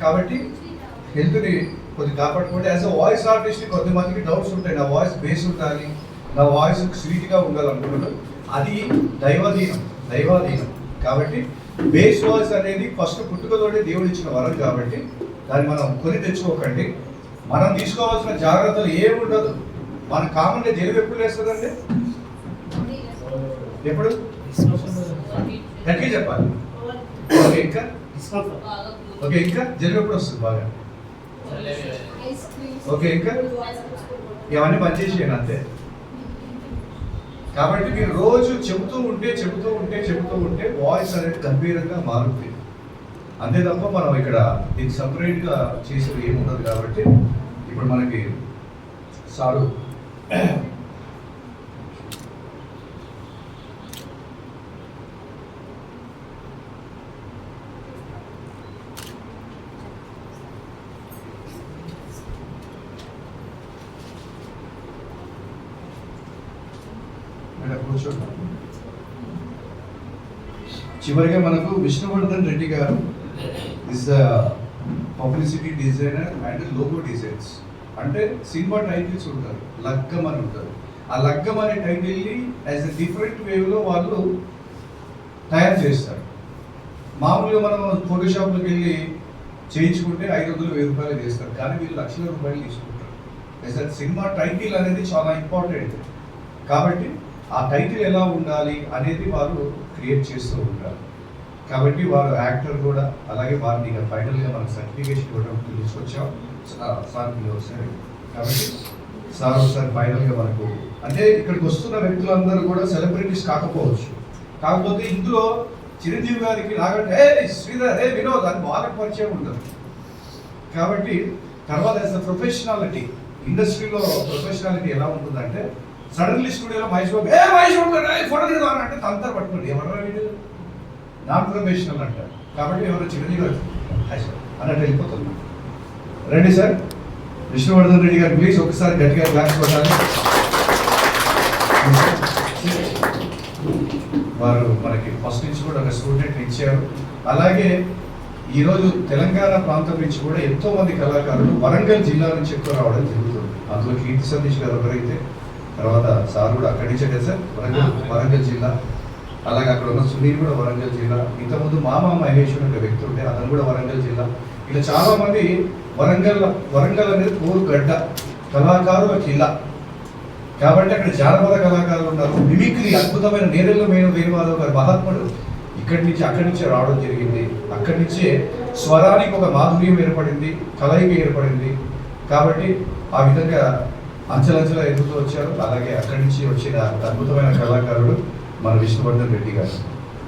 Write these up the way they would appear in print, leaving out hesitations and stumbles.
కాబట్టి హెల్త్ని కొద్దిగా కాపాడుకోండి. యాజ్ అ వాయిస్ ఆర్టిస్ట్ కొంతమందికి డౌట్స్ ఉంటాయి, నా వాయిస్ బేస్ ఉండాలి, నా వాయిస్ స్వీట్గా ఉండాలనుకుంటున్నాను. అది దైవాధీనం. కాబట్టి బేస్ వాయిస్ అనేది ఫస్ట్ పుట్టుకతోనే దేవుడు ఇచ్చిన వరం కాబట్టి దాన్ని మనం కొని తెచ్చుకోకండి. మనం తీసుకోవాల్సిన జాగ్రత్తలు ఏమి ఉండదు. మన కామన్గా జలుబు ఎప్పుడు వేస్తుందండి? ఎప్పుడు గట్టిగా చెప్పాలి. ఇంకా జలుబు ఎప్పుడు వస్తుంది బాగా? ఇంకా ఇవన్నీ పనిచేసేయండి అంతే. కాబట్టి మీరు రోజు చెబుతూ ఉంటే వాయిస్ అనేది గంభీరంగా మారుతుంది అంతే తప్ప మనం ఇక్కడ ఇది సపరేట్గా చేసేది ఏమి ఉండదు. కాబట్టి ఇప్పుడు మనకి సారు కూర్చోండి. చివరిగా మనకు విష్ణువర్ధన్ రెడ్డి గారు is the publicity designer and logo designs. అంటే సినిమా టైటిల్స్ ఉంటారు, లగ్గం అని ఉంటారు. ఆ లగ్గం అనే టైటిల్ని యాజ్ ఎ డిఫరెంట్ వేలో వాళ్ళు తయారు చేస్తారు. మామూలుగా మనం ఫోటోషాప్లోకి వెళ్ళి చేయించుకుంటే 500-1000 రూపాయలు చేస్తారు, కానీ వీళ్ళు లక్షల రూపాయలు తీసుకుంటారు. యాజ్ అ సినిమా టైటిల్ అనేది చాలా ఇంపార్టెంట్. కాబట్టి ఆ టైటిల్ ఎలా ఉండాలి అనేది వారు క్రియేట్ చేస్తూ ఉంటారు. కాబట్టి వారు యాక్టర్ కూడా. అలాగే వారిని ఇక ఫైనల్గా మనకు సర్టిఫికేషన్ కూడా తీసుకొచ్చాం సార్ ఒకసారి. కాబట్టి సార్ ఒకసారి ఫైనల్గా మనకు అంటే ఇక్కడికి వస్తున్న వ్యక్తులందరూ కూడా సెలబ్రిటీస్ కాకపోవచ్చు, కాకపోతే ఇందులో చిరంజీవి గారికి నాకంటే శ్రీధర్ వినోద్ అని వాళ్ళకి పరిచయం ఉండదు. కాబట్టి తర్వాత యాజ్ అ ప్రొఫెషనాలిటీ, ఇండస్ట్రీలో ప్రొఫెషనాలిటీ ఎలా ఉంటుందంటే సడన్లీ స్టూడియోలో మహేష్ బాబు ఫోటో తీద్దామని అంటే అంతా పట్టుకోండి, ఎవరైనా వీడు నాన్ ప్రొఫెషనల్ అంటారు. కాబట్టి ఎవరు చిరంజీవి గారు అన్నట్టు వెళ్ళిపోతుంది. రండి సార్, విష్ణువర్ధన్ రెడ్డి గారు ప్లీజ్ ఒకసారి గట్టిగా క్లాస్ కొట్టాలి. వారు మనకి ఫస్ట్ నుంచి కూడా ఒక స్టూడెంట్ ఇచ్చారు. అలాగే ఈరోజు తెలంగాణ ప్రాంతం నుంచి కూడా ఎంతో మంది కళాకారులు వరంగల్ జిల్లా నుంచి ఎక్కువ రావడం జరుగుతుంది. అందులో కీర్తి సతీష్ గారు ఒకరైతే, తర్వాత సార్ కూడా అక్కడి నుంచే కదా సార్, వరంగల్ జిల్లా. అలాగే అక్కడ ఉన్న సునీల్ కూడా వరంగల్ జిల్లా. ఇంతకుముందు మామ మహేష్ అనే వ్యక్తి ఉంటే అతను కూడా వరంగల్ జిల్లా. ఇలా చాలా మంది వరంగల్ అనేది కోరు గడ్డ, కళాకారుల జిల్లా. కాబట్టి అక్కడ జానపద కళాకారులు ఉన్నారు. మిమిక్రీ అద్భుతమైన నేరెళ్ళ వేణుమాధవ్ గారు మహాత్ముడు అక్కడి నుంచే రావడం జరిగింది. అక్కడి నుంచే స్వరానికి ఒక మాధుర్యం ఏర్పడింది, కలయిక ఏర్పడింది. కాబట్టి ఆ విధంగా అంచెలంచెలా ఎదుగుతూ వచ్చారు. అలాగే అక్కడి నుంచి వచ్చిన అద్భుతమైన కళాకారుడు మన విష్ణువర్ధన్ రెడ్డి గారు.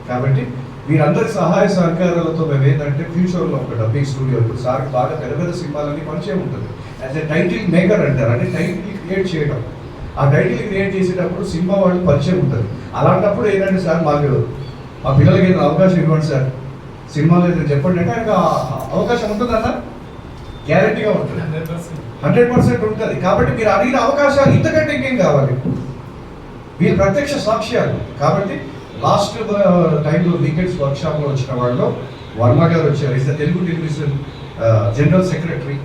కాబట్టి వీరందరి సహాయ సహకారాలతో మేము ఏంటంటే ఫ్యూచర్లో ఒక డబ్బింగ్ స్టూడియో, ఇప్పుడు సార్ బాగా పెద్ద సినిమాలన్నీ పరిచయం ఉంటుంది. యాజ్ ఎ టైటిల్ మేకర్ అంటారు, అంటే టైటిల్ క్రియేట్ చేయడం. ఆ టైటిల్ క్రియేట్ చేసేటప్పుడు సినిమా వాళ్ళు పరిచయం ఉంటుంది. అలాంటప్పుడు ఏంటంటే సార్ మాకు మా పిల్లలకి ఏదైనా అవకాశం ఇవ్వండి సార్, సినిమాలో ఏదైనా చెప్పండి అంటే ఆయనకు అవకాశం ఉంటుందన్న గ్యారంటీగా ఉంటుంది, 100% ఉంటుంది. కాబట్టి మీరు అడిగిన అవకాశాలు ఇంతకంటే ఇంకేం కావాలి? వీళ్ళు ప్రత్యక్ష సాక్ష్యాలు. కాబట్టి లాస్ట్ టైంలో వీకెండ్స్ వర్క్షాప్లో వచ్చిన వాళ్ళు వర్మ గారు వచ్చారు, is the Telugu television general secretary.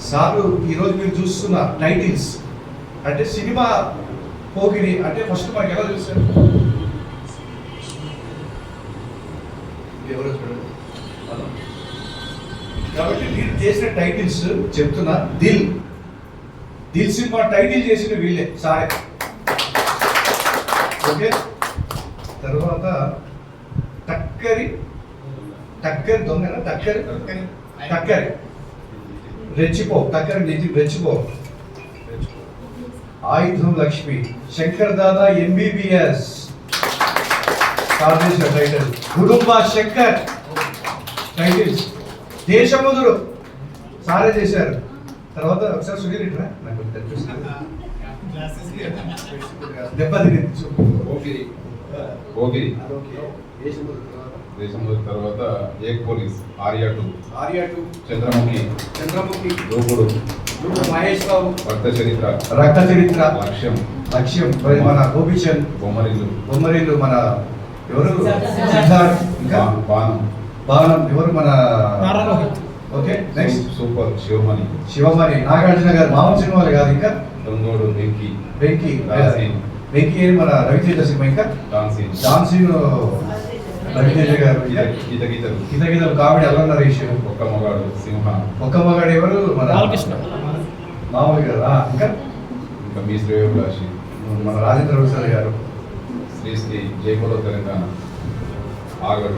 Sir ఈరోజు మీరు చూస్తున్న టైటిల్స్ అంటే సినిమా పోగిరి అంటే ఫస్ట్ మనకి ఎలా తెలుసు? ఎవరో చూడండి. కాబట్టి మీరు చేసిన టైటిల్స్ చెప్తున్నా, దిల్ సినిమా టైటిల్ చేసిన వీళ్ళే సారే. ఓకే, తర్వాత టక్కరి దొంగన టక్కరి రెచ్చిపో, రెచ్చిపో, ఆయుధం లక్ష్మి, శంకర్ దాదా MBBS టైటిల్, కుటుంబ శంకర్ టైటిల్స్, దేశముదురు సారే చేశారు. తర్వాత ఒకసారి సునీల్ ఇట్రా నాకు దేశముదురు తర్వాత ఏక్ పోలీస్, ఆర్యా 2, చంద్రముఖి, దూకుడు, మహేష్ బాబు, రక్త చరిత్ర, లక్ష్యం మన గోపిచంద్, బొమ్మరిల్లు మన ఎవరు సిద్ధార్థ్, ఇంకా బాగా ఎవరు మన Narayana. Okay next super Sivamani, Sivamani, Nagarjuna garu మామూలు సినిమాలు కాదు ఇంకా దొంగోడు వెంకీ, వెంకీ డాన్సీన్, వెంకీ ఏది మన రవితేజ సినిమా ఇంకా డాన్సీన్, డాన్సీన్ రవితేజ గారు గీతలు, కితకితలు కామెడీ అల్ల నరేష్ ఒక్క మగాడు సింహ, ఒక్క మగాడు ఎవరు మన బాలకృష్ణ. మామూలు గారు ఇంకా ఇంకా మీ శ్రేయోభిలాషి, మన రాజేంద్ర ప్రసాద్ గారు శ్రీ జైపూర్లో తెలంగాణ, ఆగడు,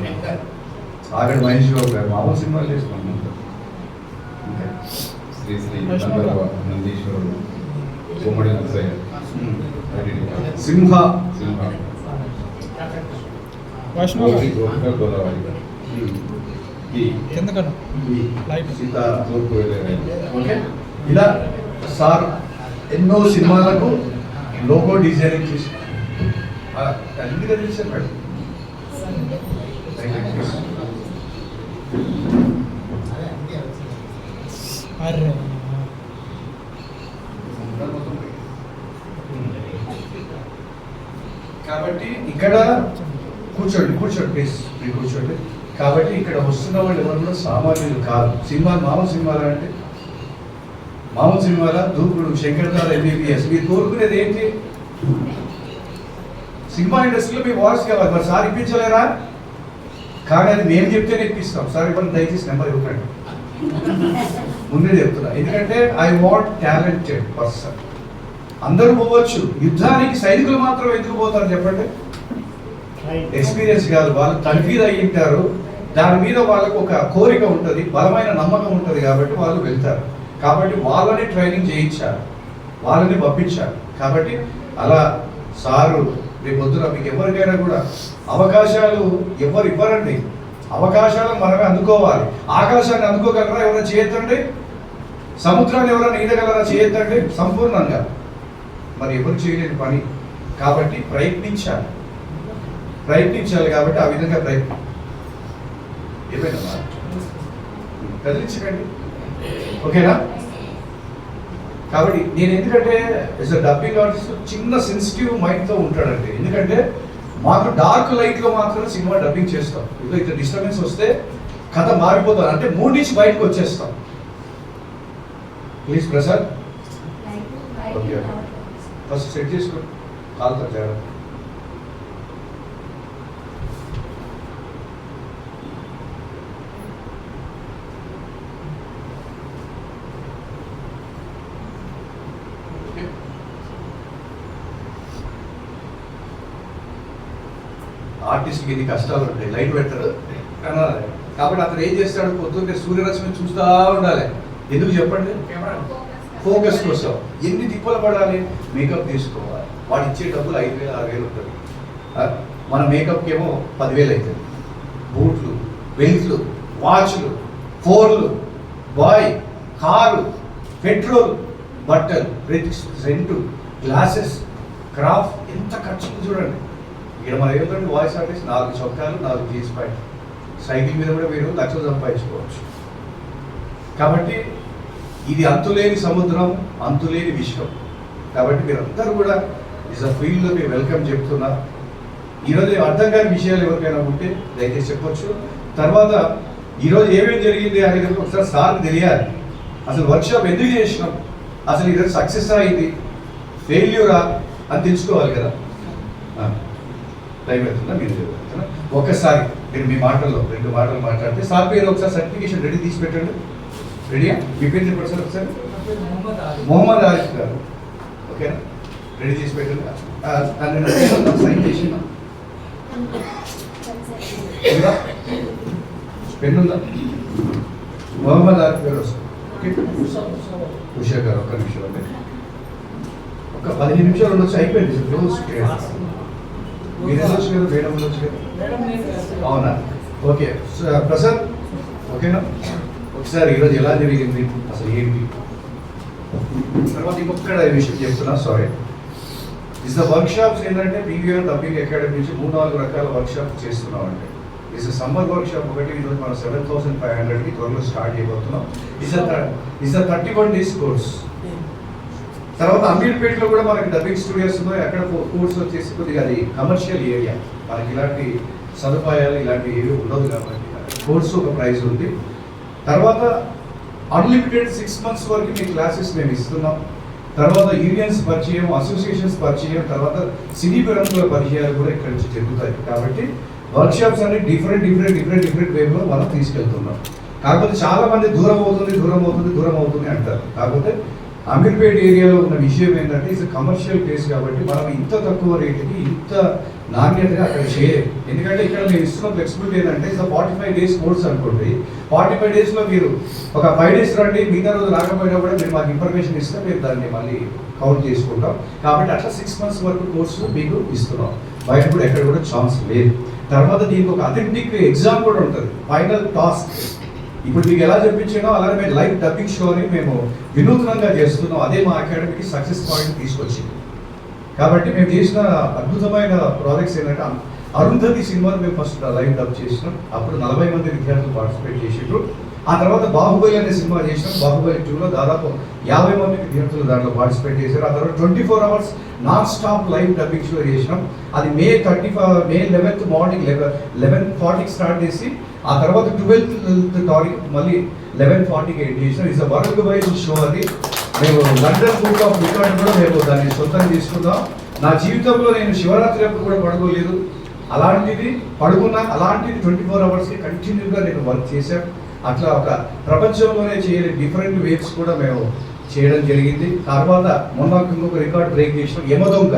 ఆగడి మహేష్ బాబు గారు మామూలు సినిమాలు చేసుకున్నాం ఇంకా శ్రీ గంధర్వ నందీశ్వరుడు, గుమ్మడి నరసయ్య, సింహ సింహ, వైష్ణవ్ గోపికల్ గోదావరి, కిందకను లైట్. సీత తూర్పు వెళ్ళే ఓకే ఇలా సార్ ఎన్నో సినిమాలకు లోగో డిజైనింగ్ చేసి అన్ని తెలిసారు మేడం. అరే కాబట్టి ఇక్కడ కూర్చోండి ప్లీజ్ మీరు కూర్చోండి. కాబట్టి ఇక్కడ వస్తున్న వాళ్ళు ఎవరు కూడా సామాన్యులు కాదు. సినిమాలు మామూలు సినిమాలు అంటే మామూలు సినిమాల దూకుడు శంకర్దార్ ఎంబీబీఎస్ మీరు కోరుకునేది ఏంటి? సినిమా ఇండస్ట్రీలో మీ వాయిస్ కావాలి. మరి సార్ ఇప్పించలేరా? కానీ అది మేము చెప్తేనే ఇప్పిస్తాం. సార్ ఇవ్వండి దయచేసి నెంబర్ ఇవ్వకండి, ముందే చెప్తున్నా. ఎందుకంటే ఐ వాంట్ టాలెంటెడ్ పర్సన్. అందరూ పోవచ్చు, యుద్ధానికి సైనికులు మాత్రం ఎందుకు పోతారు చెప్పండి? ఎక్స్పీరియన్స్ కాదు, వాళ్ళు తన్ఫీద్ అయ్యి ఉంటారు, దాని మీద వాళ్ళకు ఒక కోరిక ఉంటుంది, బలమైన నమ్మకం ఉంటుంది, కాబట్టి వాళ్ళు వెళ్తారు. కాబట్టి వాళ్ళని ట్రైనింగ్ చేయించారు, వాళ్ళని పంపించారు. కాబట్టి అలా సారు రేపు పొద్దున మీకు ఎవరికైనా కూడా అవకాశాలు ఎవరు ఇవ్వరండి, అవకాశాలను మనమే అందుకోవాలి. ఆకాశాన్ని అందుకోగలరా? ఎవరైనా చేయొద్దండి. సముద్రాన్ని ఎవరైనా ఈదగలరా? చేయొద్దండి సంపూర్ణంగా. మరి ఎవరు చేయలేని పని. కాబట్టి ప్రయత్నించాలి కాబట్టి ఆ విధంగా ప్రయత్నం ఏమైనా కదిలించకండి, ఓకేనా? కాబట్టి నేను ఎందుకంటే యాజ్ అ డబ్బింగ్ ఆర్టిస్ట్ చిన్న సెన్సిటివ్ మైండ్తో ఉంటాడండి. ఎందుకంటే మాకు డార్క్ లైట్లో మాత్రమే సినిమా డబ్బింగ్ చేస్తాం. ఇప్పుడు ఇట్లా డిస్టర్బెన్స్ వస్తే కథ మారిపోతాం, అంటే మూడు నుంచి బయటకు వచ్చేస్తాం. Please Prasad okay first set చేసుకో, కాలుతో జాగ్రత్త. ఆర్టిస్ట్కి ఎన్ని కష్టాలు ఉంటాయి, లైట్ పెట్టరు కనాలి. కాబట్టి అతను ఏం చేస్తాడు? పొద్దున్నే సూర్యరశ్మి చూస్తూ ఉండాలి. ఎందుకు చెప్పండి? ఫోకస్ కోసం. ఎన్ని తిప్పలు పడాలి? మేకప్ తీసుకోవాలి. వాడు ఇచ్చే డబ్బులు 5,000 6,000 ఉంటుంది. మన మేకప్కి ఏమో 10,000 అవుతుంది. బూట్లు, బెల్ట్లు, వాచ్లు, ఫోన్లు, బాయ్, కారు, పెట్రోల్, బట్టలు, ప్రతి సెంటు, గ్లాసెస్, క్రాఫ్ట్, ఎంత ఖర్చు చూడండి. ఇక్కడ మన ఏమిటంటే వాయిస్ ఆర్టిస్ట్ 4 చొక్కాలు 4 జీన్స్ ప్యాంట్, సైకిల్ మీద కూడా మీరు లక్షలు సంపాదించుకోవచ్చు. కాబట్టి ఇది అంతులేని సముద్రం, అంతులేని విశ్వం. కాబట్టి మీరు అందరూ కూడా ఇస్ అ ఫీల్డ్లో మీరు వెల్కమ్ చెప్తున్నా. ఈరోజు అర్థం కాని విషయాలు ఎవరికైనా ఉంటే దయచేసి చెప్పొచ్చు. తర్వాత ఈరోజు ఏమేమి జరిగింది అనేది ఒకసారి సార్కి తెలియాలి. అసలు వర్క్షాప్ ఎందుకు చేసినాం, అసలు ఈరోజు సక్సెస్ అయింది ఫెయిల్యూరా అని తెలుసుకోవాలి కదా. టైం అవుతుందా? మీరు చెప్తున్నా ఒక్కసారి మీరు మీ మాటల్లో 2 మాటలు మాట్లాడితే సార్ పేరు ఒకసారి సర్టిఫికేషన్ రెడీ తీసి పెట్టండి. రెడీయా? మీ పేరు చెప్పండి సార్ ఒకసారి. మొహమ్మద్ ఆరిఫ్ గారు, ఓకేనా? రెడీ చేసి పెట్టండి. సైన్ చేసి పెన్ ఉందా? మొహమ్మద్ ఆరిఫ్ గారు వస్తారు. ఓకే ఉషా గారు ఒక్క నిమిషం అండి, ఒక 15 నిమిషాలు ఉండొచ్చు, అయిపోయింది. క్లోజ్ మీరు వెళ్ళొచ్చు కదా, మేడం వెళ్ళొచ్చు కదా. అవునా? ఓకే ప్రసాద్ ఓకేనా? ఒకసారి ఈరోజు ఎలా జరిగింది, అసలు ఏంటి, తర్వాత ఇంకొక విషయం చెప్తున్నా. Sorry, is the work shops ఏంటంటే పీవీఆర్ డబ్బింగ్ అకాడమీ నుంచి 3-4 రకాల వర్క్ షాప్స్ చేస్తున్నామంటే. ఇస్ సమ్మర్ వర్క్ షాప్ ఒకటి ఈరోజు మనం 7,500కి త్వరలో స్టార్ట్ చేయబోతున్నాం. Is 31 days course. తర్వాత అమీర్పేటలో కూడా మనకి డబ్బింగ్ స్టూడియోస్ ఉన్నాయి. అక్కడ కోర్స్ వచ్చేసి కొద్దిగా అది కమర్షియల్ ఏరియా, మనకి ఇలాంటి సదుపాయాలు ఇలాంటి ఏవి ఉండదు కాబట్టి కోర్సు ఒక ప్రైజ్ ఉంది. తర్వాత అన్లిమిటెడ్ 6 months వరకు మీ క్లాసెస్ మేము ఇస్తున్నాం. తర్వాత యూనియన్స్ పరిచయం, అసోసియేషన్స్ పరిచయం, తర్వాత సినీ ప్రముఖుల పరిచయాలు కూడా ఇక్కడ నుంచి జరుగుతాయి. కాబట్టి వర్క్షాప్స్ అన్ని డిఫరెంట్ వేలో మనం తీసుకెళ్తున్నాం. కాకపోతే చాలా మంది దూరం అవుతుంది అంటారు. కాకపోతే అమీర్పేట్ ఏరియాలో ఉన్న విషయం ఏంటంటే ఇట్స్ కమర్షియల్ ప్లేస్ కాబట్టి మనం ఇంత తక్కువ రేటుకి ఇంత నాణ్యతగా అక్కడ చేయలేము. ఎందుకంటే ఇక్కడ మేము ఇస్తున్న ఫ్లెక్సిబిలిటీ ఏంటంటే ఇట్స్ 45 days కోర్స్ అనుకోండి. 45 daysలో మీరు ఒక 5 days రండి, మిగతా రోజు రాకపోయినా కూడా మీరు మాకు ఇన్ఫర్మేషన్ ఇస్తే మేము దాన్ని మళ్ళీ కౌంట్ చేసుకుంటాం. కాబట్టి అట్లా 6 months వరకు కోర్సు మీకు ఇస్తున్నాం. బయట కూడా ఎక్కడ కూడా ఛాన్స్ లేదు. తర్వాత దీనికి ఒక అథెంటిక్ ఎగ్జామ్ కూడా ఉంటుంది, ఫైనల్ టాస్క్. ఇప్పుడు మీకు ఎలా చెప్పించానో అలాగే మేము లైవ్ డబ్బింగ్ షో అని మేము వినూత్నంగా చేస్తున్నాం. అదే మా అకాడమీకి సక్సెస్ పాయింట్ తీసుకొచ్చింది. కాబట్టి మేము చేసిన అద్భుతమైన ప్రాజెక్ట్స్ ఏంటంటే అరుంధతి సినిమాని మేము ఫస్ట్ లైవ్ డబ్ చేసినాం. అప్పుడు 40 మంది విద్యార్థులు పార్టిసిపేట్ చేసిండ్రు. ఆ తర్వాత బాహుబలి అనే సినిమా చేసినాం. బాహుబలి 2లో దాదాపు 50 మంది విద్యార్థులు దాంట్లో పార్టిసిపేట్ చేశారు. ఆ తర్వాత 24 hours non stop live dubbing show చేసినాం. అది May 11th మార్నింగ్ 11:40కి స్టార్ట్ చేసి ఆ తర్వాత 12th తారీఖు మళ్ళీ 11:40కి ఎండ్ చేసినాం. It's world wide show. అది మేము లండన్ బుక్ ఆఫ్ రికార్డ్ కూడా మేము దాన్ని సొంతం తీసుకుందాం. నా జీవితంలో నేను శివరాత్రి అప్పుడు కూడా పడుకోలేదు. అలాంటిది పడుకున్నా, అలాంటిది 24 hours కంటిన్యూగా నేను వర్క్ చేశాను. అట్లా ఒక ప్రపంచంలోనే చేయని డిఫరెంట్ వేవ్స్ కూడా మేము చేయడం జరిగింది. తర్వాత మొన్న ఇంకొక రికార్డ్ బ్రేక్ చేసినాం, యమదొంగ.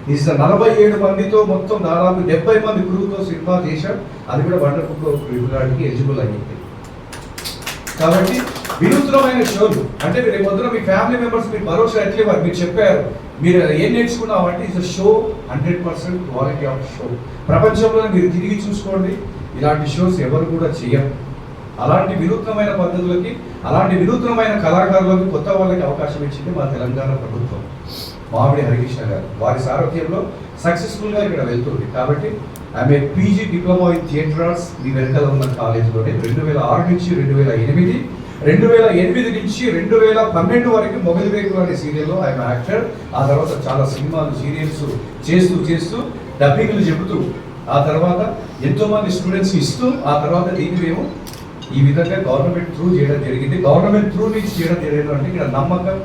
ఇది 47 మందితో మొత్తం దాదాపు 70 మంది క్రూతో సినిమా చేశాం. అది కూడా వండర్ బుక్ ఆఫ్ రికార్డ్కి ఎలిజిబుల్ అయ్యింది. కాబట్టి వినూత్నమైన షోలు అంటే మీరు పొద్దున మీ ఫ్యామిలీ మెంబర్స్ మీరు భరోసా ఎట్లేవారు, మీరు చెప్పారు మీరు ఏం నేర్చుకున్నామంటే it's show 100% quality of show. ప్రపంచంలో మీరు తిరిగి చూసుకోండి, ఇలాంటి షోస్ ఎవరు కూడా చేయరు. అలాంటి వినూత్నమైన పద్ధతులకి, అలాంటి వినూత్నమైన కళాకారులకి, కొత్త వాళ్ళకి అవకాశం ఇచ్చింది మా తెలంగాణ ప్రభుత్వం. మామిడి హరికృష్ణ గారు వారి సారథ్యంలో సక్సెస్ఫుల్గా ఇక్కడ వెళ్తుంది. కాబట్టి ఆమె PG diploma in theatre arts మీ వెనకాల ఉన్న కాలేజీలోనే 2006 నుంచి 2008, 2008 నుంచి 2012 వరకు మొగలి రేకులు అనే సీరియల్లో ఆయన యాక్టర్. ఆ తర్వాత చాలా సినిమాలు, సీరియల్స్ చేస్తూ డబ్బింగ్లు చెబుతూ ఆ తర్వాత ఎంతోమంది స్టూడెంట్స్ ఇస్తూ ఆ తర్వాత దీన్ని మేము ఈ విధంగా గవర్నమెంట్ త్రూ చేయడం జరిగింది. గవర్నమెంట్ త్రూ నుంచి చేయడం జరిగింది అంటే ఇక్కడ నమ్మకం,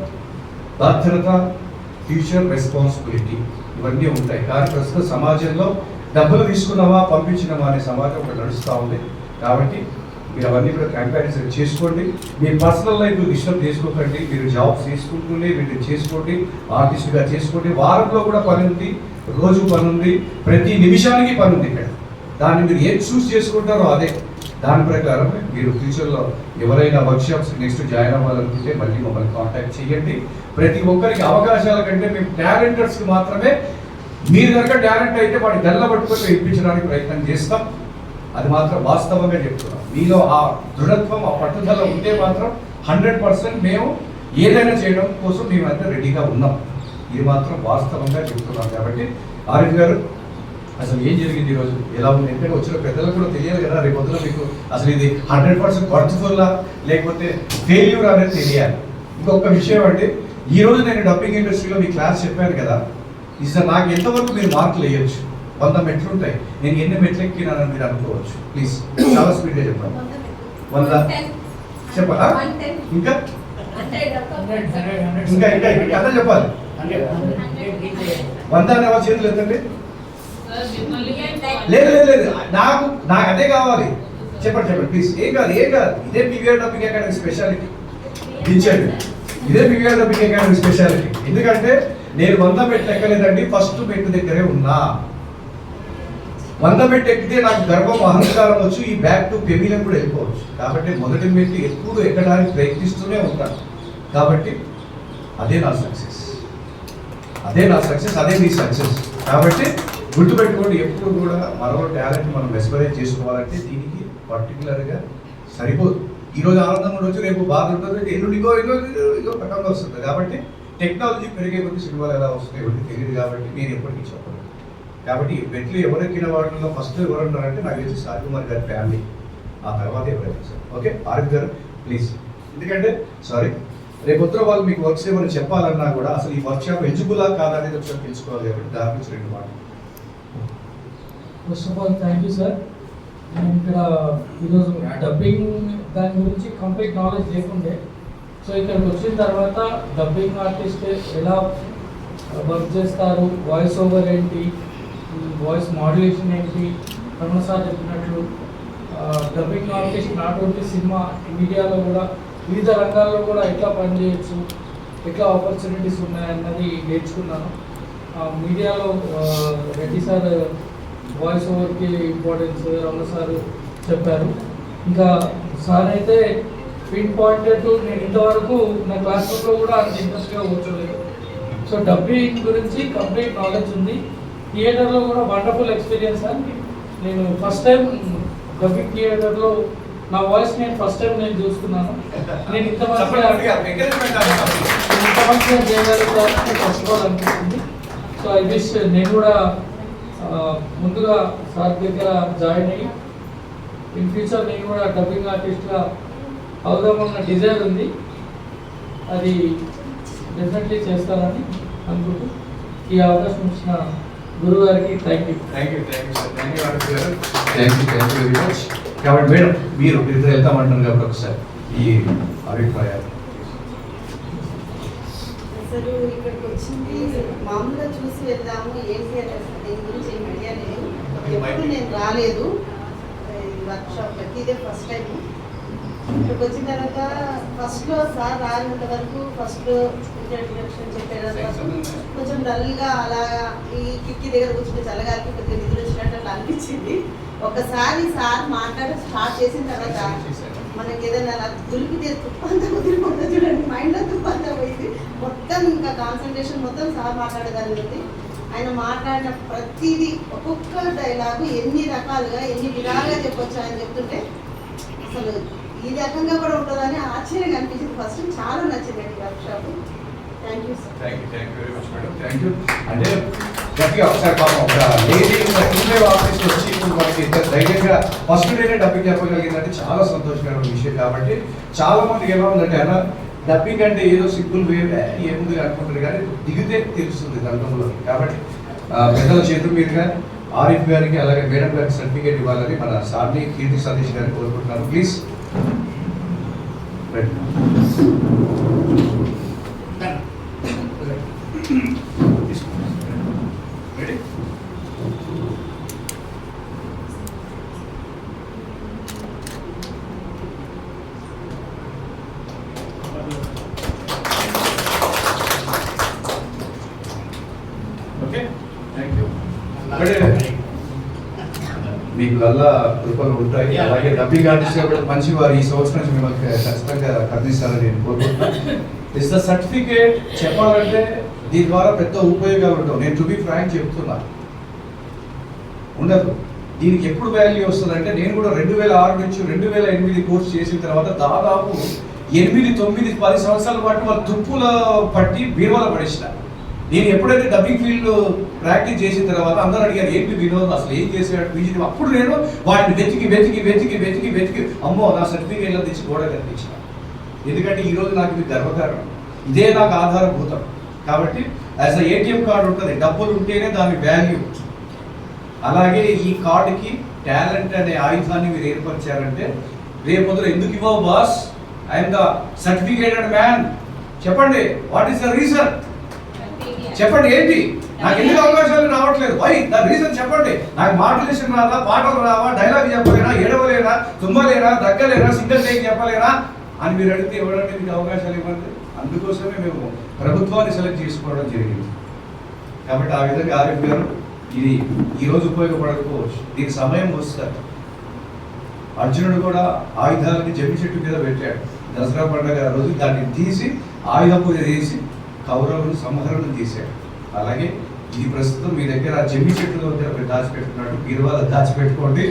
బాధ్యత, ఫ్యూచర్ రెస్పాన్సిబిలిటీ ఇవన్నీ ఉంటాయి. కానీ ప్రస్తుత సమాజంలో డబ్బులు తీసుకున్నామా పంపించినామా అనే సమాజం ఒకటి నడుస్తూ ఉంది. కాబట్టి మీరు అవన్నీ కూడా కంపారిజన్ చేసుకోండి. మీ పర్సనల్ లైఫ్ డిస్టర్బ్ చేసుకోకండి. మీరు జాబ్స్ చేసుకుంటూనే వీటిని చేసుకోండి, ఆర్టిస్ట్గా చేసుకోండి. వారంలో కూడా పని ఉంది, రోజు పని ఉంది, ప్రతి నిమిషానికి పని ఉంది ఇక్కడ. దాన్ని మీరు ఏం చూస్ చేసుకుంటారో అదే దాని ప్రకారం మీరు ఫ్యూచర్లో ఎవరైనా వర్క్షాప్స్ నెక్స్ట్ జాయిన్ అవ్వాలనుకుంటే మళ్ళీ మమ్మల్ని కాంటాక్ట్ చేయండి. ప్రతి ఒక్కరికి అవకాశాల కంటే మేము టాలెంటర్స్కి మాత్రమే, మీరు కనుక టాలెంట్ అయితే వాడి గల్ల పట్టుకొని ఇప్పించడానికి ప్రయత్నం చేస్తాం. అది మాత్రం వాస్తవంగా చెప్తున్నాం. మీలో ఆ దృఢత్వం, ఆ పట్టుదల ఉంటే మాత్రం 100% మేము ఏదైనా చేయడం కోసం మేమంతా రెడీగా ఉన్నాం. ఇది మాత్రం వాస్తవంగా చెప్తున్నాం. కాబట్టి ఆరిఫ్ గారు అసలు ఏం జరిగింది ఈరోజు, ఎలా ఉంది అంటే వచ్చిన పెద్దలకు కూడా తెలియాలి కదా. రేపు పొద్దున మీకు అసలు ఇది 100% వర్త్ఫుల్లా లేకపోతే ఫెయిల్యూర్ అనేది తెలియాలి. ఇంకొక విషయం అంటే ఈరోజు నేను డబ్బింగ్ ఇండస్ట్రీలో మీ క్లాస్ చెప్పాను కదా, ఈసారి నాకు ఎంతవరకు మీరు మార్కులు వేయచ్చు. 100 మెట్లు ఉంటాయి, నేను ఎన్ని మెట్లు ఎక్కినానని మీరు అనుకోవచ్చు. ప్లీజ్ చాలా స్పీడ్గా చెప్పండి. 100 చెప్పాలా? ఇంకా ఇంకా ఇంకా ఇంకా అదే చెప్పాలి. 100 అనే వాళ్ళ చేతులు ఎత్తండి. లేదు లేదు లేదు, నాకు అదే కావాలి. చెప్పండి ప్లీజ్. ఏం కాదు ఇదే పీవీఆర్ డబ్బింగ్ అకాడమీ స్పెషాలిటీ. దించండి, ఇదే పీవీఆర్ డబ్బింగ్ అకాడమీ స్పెషాలిటీ. ఎందుకంటే నేను 100 మెట్లు ఎక్కలేదండి, ఫస్ట్ మెట్టు దగ్గరే ఉన్నా. 100 మెట్టు ఎక్కితే నాకు గర్వం, అహంకారం వచ్చు, ఈ బ్యాక్ టు పెవిలియన్ కూడా వెళ్ళిపోవచ్చు. కాబట్టి మొదటి మెట్టు ఎప్పుడు ఎక్కడానికి ప్రయత్నిస్తూనే ఉంటాను. కాబట్టి అదే నా సక్సెస్, అదే మీ సక్సెస్. కాబట్టి గుర్తుపెట్టుకోండి, ఎప్పుడు కూడా మరో టాలెంట్ మనం మెస్మరైజ్ చేసుకోవాలంటే దీనికి పర్టికులర్గా సరిపోదు. ఈరోజు ఆనందం ఉండొచ్చు, రేపు బాధ ఉంటుంది, ఎల్లుండిగో రకంగా వస్తుంది. కాబట్టి టెక్నాలజీ పెరిగే కొద్ది సినిమాలు ఎలా వస్తున్నాయి ఎవరికి తెలియదు. కాబట్టి నేను ఎప్పటికీ చెప్పను. కాబట్టి మెట్లు ఎవరెక్కిన వాళ్ళలో ఫస్ట్ ఎవరున్నారంటే నాకు తెలిసి సాయికుమార్ గారి ఫ్యామిలీ, ఆ తర్వాత ఎవరైనా సార్. ఓకే ఆరిఫ్ గారు ప్లీజ్. ఎందుకంటే రేపు ఉత్తర వాళ్ళు మీకు వర్క్స్ ఏమైనా చెప్పాలన్నా కూడా అసలు ఈ వర్క్షాప్ ఎలిజిబులా కాదా అనేది ఒకసారి తెలుసుకోవాలి. కాబట్టి దాని నుంచి 2 మాటలు. First of all, thank you, sir. నేను ఇక్కడ ఈరోజు డబ్బింగ్ దాని గురించి కంప్లీట్ నాలెడ్జ్ లేకుండే. సో ఇక్కడికి వచ్చిన తర్వాత డబ్బింగ్ ఆర్టిస్ట్ ఎలా వర్క్ చేస్తారు, వాయిస్ ఓవర్ ఏంటి, వాయిస్ మాడ్యులేషన్ ఏంటి, రమణ సార్ చెప్పినట్లు dubbing artist not only cinema, మీడియాలో కూడా వివిధ రంగాల్లో కూడా ఎట్లా పనిచేయచ్చు, ఎట్లా ఆపర్చునిటీస్ ఉన్నాయన్నది నేర్చుకున్నాను. మీడియాలో రెడ్డి సార్ వాయిస్ ఓవర్కి ఇంపార్టెన్స్ రమణ సార్ చెప్పారు. ఇంకా సార్ అయితే పిన్ పాయింటెడ్ నేను ఇంతవరకు నా క్లాస్ రూమ్లో కూడా అంత ఇంట్రెస్ట్గా కూర్చోలేదు. సో డబ్బింగ్ గురించి కంప్లీట్ నాలెడ్జ్ ఉంది. థియేటర్లో కూడా వండర్ఫుల్ ఎక్స్పీరియన్స్ అని నేను ఫస్ట్ టైం డబ్బింగ్ థియేటర్లో నా వాయిస్ నేను ఫస్ట్ టైం నేను చూస్తున్నాను. నేను ఇంత మంచిగా చేయగలుగుతానని ఫస్ట్ ఆఫ్ ఆల్ అనిపిస్తుంది. సో ఐ విష్ నేను కూడా ముందుగా సార్ దగ్గర జాయిన్ అయ్యి ఇన్ ఫ్యూచర్ నేను కూడా డబ్బింగ్ ఆర్టిస్ట్గా అవుదామన్న డిజైర్ ఉంది. అది డెఫినెట్లీ చేస్తానని అనుకుంటూ ఈ అవకాశం ఇచ్చిన గురువు గారికి థ్యాంక్ యూ. Very much. కాబట్టి మేడం మీరు ఇద్దరు వెళ్తామంటున్నారు కాబట్టి ఒకసారి ఈ అభిప్రాయాలు. అసలు ఇక్కడికి వచ్చింది మామూలుగా చూసి వెళ్దాము ఏంటి అని దీని గురించి ఏం ఐడియా లేదు. ఎప్పుడు నేను రాలేదు వర్క్షాప్, ఇదే ఫస్ట్ టైం. ఇక్కడికి వచ్చిన తర్వాత ఫస్ట్లో సార్ రానంత వరకు ఫస్ట్లో ఇంట్రడక్షన్ చెప్పేటప్పుడు కొంచెం డల్గా అలా ఈ కిక్కి దగ్గర కూర్చుంటే చల్లగారికి కొద్దిగా నిధులు వచ్చినట్టు అట్లా అనిపించింది. ఒకసారి సార్ మాట్లాడి స్టార్ట్ చేసిన తర్వాత మనకి ఏదైనా అలా దులిపితే తుప్పంతా వదిలిపోతుంది చూడండి, మైండ్లో తుప్పంతా పోయింది. మొత్తం ఇంకా కాన్సన్ట్రేషన్ మొత్తం సార్ మాట్లాడేదాన్ని ఉంది. ఆయన మాట్లాడిన ప్రతిదీ ఒక్కొక్క డైలాగు ఎన్ని రకాలుగా ఎన్ని విధాలుగా చెప్పొచ్చు ఆయన చెప్తుంటే అసలు ఈ రకంగా కూడా ఉంటుందని ఆశ్చర్యంగా అనిపించింది. ఫస్ట్ చాలా నచ్చిందండి workshop. Thank you sir. Thank you very much madam. Thank you. అంటే గట్టిగా ఒకసారి పాపం ఒక లేడీ ఆఫీస్ వచ్చి ఇప్పుడు మనకి ధైర్యంగా ఫస్ట్ డేనే డబ్బింగ్ చెప్పగలిగిందంటే చాలా సంతోషకరమైన విషయం. కాబట్టి చాలా మందికి ఎలా ఉందంటే అలా డబ్బింగ్ అంటే ఏదో సింపుల్ వే ఏముంది అనుకుంటారు, కానీ దిగితే తెలుస్తుంది రంగంలో. కాబట్టి పెద్దల చేతుల మీదుగా ఆరిఫ్ గారికి అలాగే మేడం గారికి సర్టిఫికేట్ ఇవ్వాలని మన సార్ని కీర్తి సతీష్ గారిని కోరుకుంటున్నాను. Please ready. Okay, thank you. మీకు వల్ల కృపలు ఉంటాయి. అలాగే డబ్బింగ్ ఆర్టిస్ట్ కూడా మంచి వారు ఈ సంవత్సరం నుంచి మిమ్మల్ని ఖచ్చితంగా కర్దిస్తారని నేను కోరుకుంటున్నాను. ఇస్ ద సర్టిఫికేట్ చెప్పాలంటే దీని ద్వారా పెద్ద ఉపయోగాలు ఉండవు. నేను టు బి ఫ్రాంక్ చెప్తున్నా, ఉండదు. దీనికి ఎప్పుడు వాల్యూ వస్తుందంటే నేను కూడా 2006 నుంచి 2008 కోర్సు చేసిన తర్వాత దాదాపు 8, 9, 10 సంవత్సరాల పాటు వాళ్ళ తుప్పుల పట్టి బీరువాలో పడేసిన. నేను ఎప్పుడైతే డబ్బింగ్ ఫీల్డ్ ప్రాక్టీస్ చేసిన తర్వాత అందరూ అడిగారు ఏంటి వినోద్ అసలు ఏం చేసాడు పీజీ. అప్పుడు నేను వాటిని వెతికి వెతికి వెతికి వెతికి వెతికి అమ్మో నా సర్టిఫికేట్లో తెచ్చి గోడ కనిపించిన. ఎందుకంటే ఈరోజు నాకు ఇది గర్వకారణం, ఇదే నాకు ఆధారభూతం. కాబట్టి యాజ్ అ ఏటీఎం కార్డు ఉంటుంది, డబ్బులు ఉంటేనే దాని వాల్యూ. అలాగే ఈ కార్డుకి టాలెంట్ అనే ఆయుధాన్ని మీరు ఏర్పరిచారంటే రేపొద్దున ఎందుకు ఇవ్వవు boss, I'm the certificated man. చెప్పండి వాట్ ఈస్ ద రీజన్, చెప్పండి ఏంటి నాకు ఎందుకు అవకాశాలు రావట్లేదు, వై ద రీజన్ చెప్పండి. నాకు మాడ్యులేషన్ రాదా, పాటలు రావా, డైలాగ్ చెప్పలేనా, ఏడవలేనా, తుమ్మలేనా, దగ్గలేనా, సింగిల్ టేక్ చెప్పలేనా అని మీరు అడిగితే ఎవరంటే మీకు అవకాశాలు ఇవ్వండి. అందుకోసమే మేము ప్రభుత్వాన్ని సెలెక్ట్ చేసుకోవడం జరిగింది. కాబట్టి ఆ విధంగా ఆరిఫ్ గారు ఇది ఈరోజు ఉపయోగపడకపోవచ్చు, దీనికి సమయం వస్తారు. అర్జునుడు కూడా ఆయుధాలని జమ్మి చెట్టు మీద పెట్టాడు. దసరా పండుగ రోజు దాన్ని తీసి ఆయుధ పూజ చేసి కౌరవులు సంహరణ తీశాడు. అలాగే ఇది ప్రస్తుతం మీ దగ్గర జమ్మి చెట్టు దగ్గర దాచిపెట్టుకున్నట్టు బీరువాలో దాచిపెట్టుకోండి.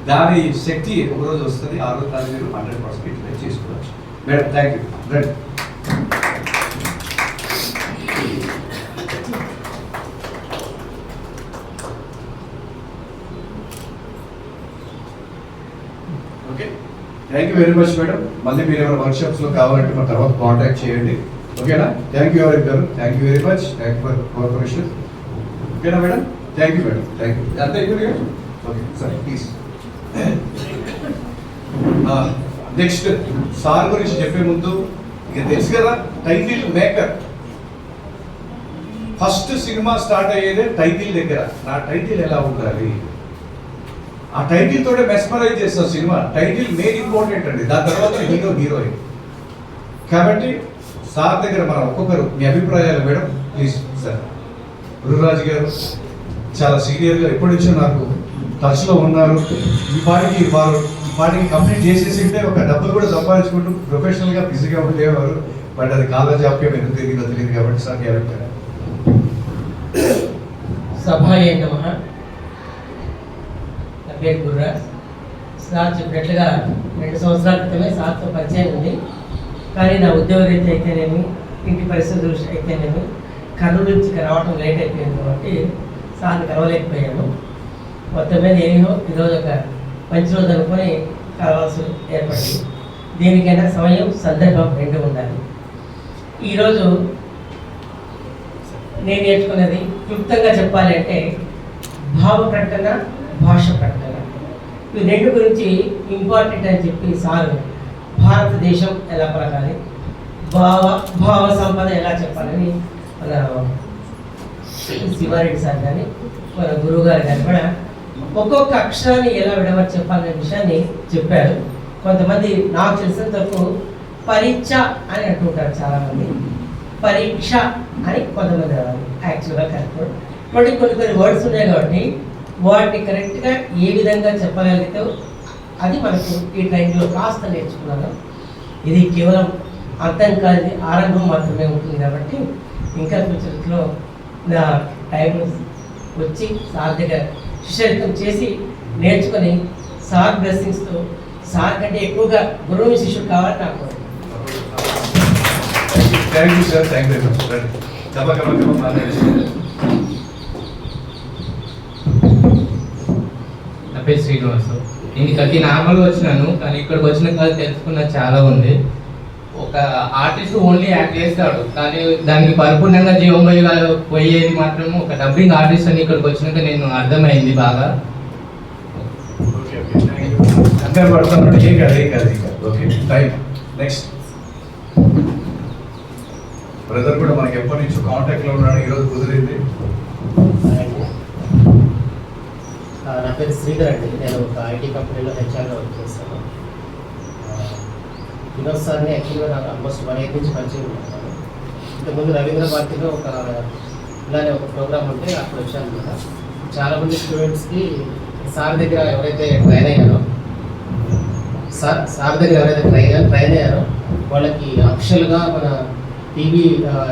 దాని శక్తి ఒక రోజు వస్తుంది, ఆ రోజు దాన్ని మీరు 100% యూటిలైజ్ చేసుకోవచ్చు. Madam thank you. Right. Okay, thank you very much madam. మళ్ళీ మీరు ఏమైనా వర్క్షాప్స్లో కావాలంటే మన తర్వాత కాంటాక్ట్ చేయండి. ఓకేనా? థ్యాంక్ యూ ఆరిఫ్ గారు, thank you very much. Thank you for cooperation. ఓకేనా madam? Thank you madam, thank you. అంతే ఇక్కడ okay sir please. Next sir గురించి చెప్పే ముందు ఇక తెలుసు కదా, title maker. First cinema start అయ్యేదే టైటిల్ దగ్గర. నా టైటిల్ ఎలా ఉండాలి, ఆ టైటిల్ తోటే మెస్మరైజ్ చేస్తాం సినిమా. టైటిల్ మెయిన్ ఇంపార్టెంట్ అండి, దాని తర్వాత హీరో హీరోయిన్. కాబట్టి సార్ దగ్గర మనం ఒక్కొక్కరు మీ అభిప్రాయాలు మేడం ప్లీజ్. సార్ గురురాజు గారు చాలా సీనియర్గా ఎప్పటి నుంచో నాకు టచ్లో ఉన్నారు. ఈ పాటికి కంప్లీట్ చేసేసి ఉంటే ఒక డబ్బులు కూడా సంపాదించుకుంటూ ప్రొఫెషనల్గా బిజీగా ఉండేవారు. బట్ అది కాలజాప్యం ఎందుకు తిరిగిందో తెలియదు. కాబట్టి సార్ మీ అభిప్రాయం. సభాయే నమః. నా పేరు గుర్రాజ్. సార్ చెప్పినట్లుగా 2 సంవత్సరాల క్రితమే సార్తో పరిచయం ఉంది. కానీ నా ఉద్యోగ రీతి అయితేనేమి, ఇంటి పరిస్థితి దృష్టి అయితేనేమి, కర్నూలు నుంచి రావడం లేట్ అయిపోయింది కాబట్టి సార్ని కలవలేకపోయాను. మొత్తం మీద ఏమో ఈరోజు ఒక మంచి రోజు అనుకొని కలవాల్సి ఏర్పడింది. దేనికైనా సమయం, సందర్భం 2 ఉండాలి. ఈరోజు నేను నేర్చుకున్నది క్లుప్తంగా చెప్పాలి అంటే భావ ప్రకటన, భాష ప్రకటన. ఈ 2 గురించి ఇంపార్టెంట్ అని చెప్పి సార్ భారతదేశం ఎలా పలకాలి, భావ సంపద ఎలా చెప్పాలని మన శివారెడ్డి సార్ కానీ మన గురువు గారు కానీ కూడా ఒక్కొక్క అక్షరాన్ని ఎలా విడమని చెప్పాలనే విషయాన్ని చెప్పారు. కొంతమంది నాకు తెలిసినంత వరకు పరీక్ష అని అంటుంటారు చాలామంది, పరీక్ష అని కొంతమంది యాక్చువల్గా కరెక్ట్. కాబట్టి కొన్ని వర్డ్స్ ఉన్నాయి కాబట్టి వాటిని కరెక్ట్గా ఏ విధంగా చెప్పగలిగితే అది మనకు ఈ ట్రైన్లో కాస్త నేర్చుకున్నాను. ఇది కేవలం అర్థం కాదు, ఆరంభం మాత్రమే ఉంటుంది. కాబట్టి ఇంకా ఫ్యూచర్లో నా టైం వచ్చి సార్ దగ్గర శిష్యరికం చేసి నేర్చుకొని సార్ బ్లెస్సింగ్స్తో సార్ కంటే ఎక్కువగా గురువు శిష్యుడు కావాలని నాకు. Thank you sir, thank you very much. నా పేరు శ్రీనివాసు. నేను ఇక్కడికి నార్మల్గా వచ్చినాను, కానీ ఇక్కడికి వచ్చినాక తెలుసుకున్న చాలా ఉంది. ఒక ఆర్టిస్ట్ ఓన్లీ యాక్ట్ చేస్తాడు, కానీ దానికి పరిపూర్ణంగా జీవం పోయేది మాత్రం ఒక డబ్బింగ్ ఆర్టిస్ట్ అని ఇక్కడికి వచ్చినాక నేను అర్థమైంది బాగా. కంగారు పడుతున్నాడు, ఏం కాదు. Okay right. నెక్స్ట్ బ్రదర్ కూడా మనకి ఎప్పటి నుంచో కాంటాక్ట్లో ఉన్నాడు, ఈరోజు కుదిరింది. నా పేరు శ్రీధర్ అండి. నేను ఒక ఐటీ కంపెనీలో హెచ్ఆర్గా వర్క్ చేస్తాను. వినోద్ సార్ని యాక్చువల్గా నాకు ఆల్మోస్ట్ 1 year నుంచి పరిచయం ఉన్నాను. ఇంతకుముందు రవీంద్ర భారతిలో ఒక ఇలానే ఒక ప్రోగ్రామ్ ఉంటే అక్కడ వచ్చాను అనమాట. చాలామంది స్టూడెంట్స్కి సార్ దగ్గర ఎవరైతే ట్రైన్ అయ్యారో ట్రైన్ అయ్యారో వాళ్ళకి అఫిషియల్గా మన టీవీ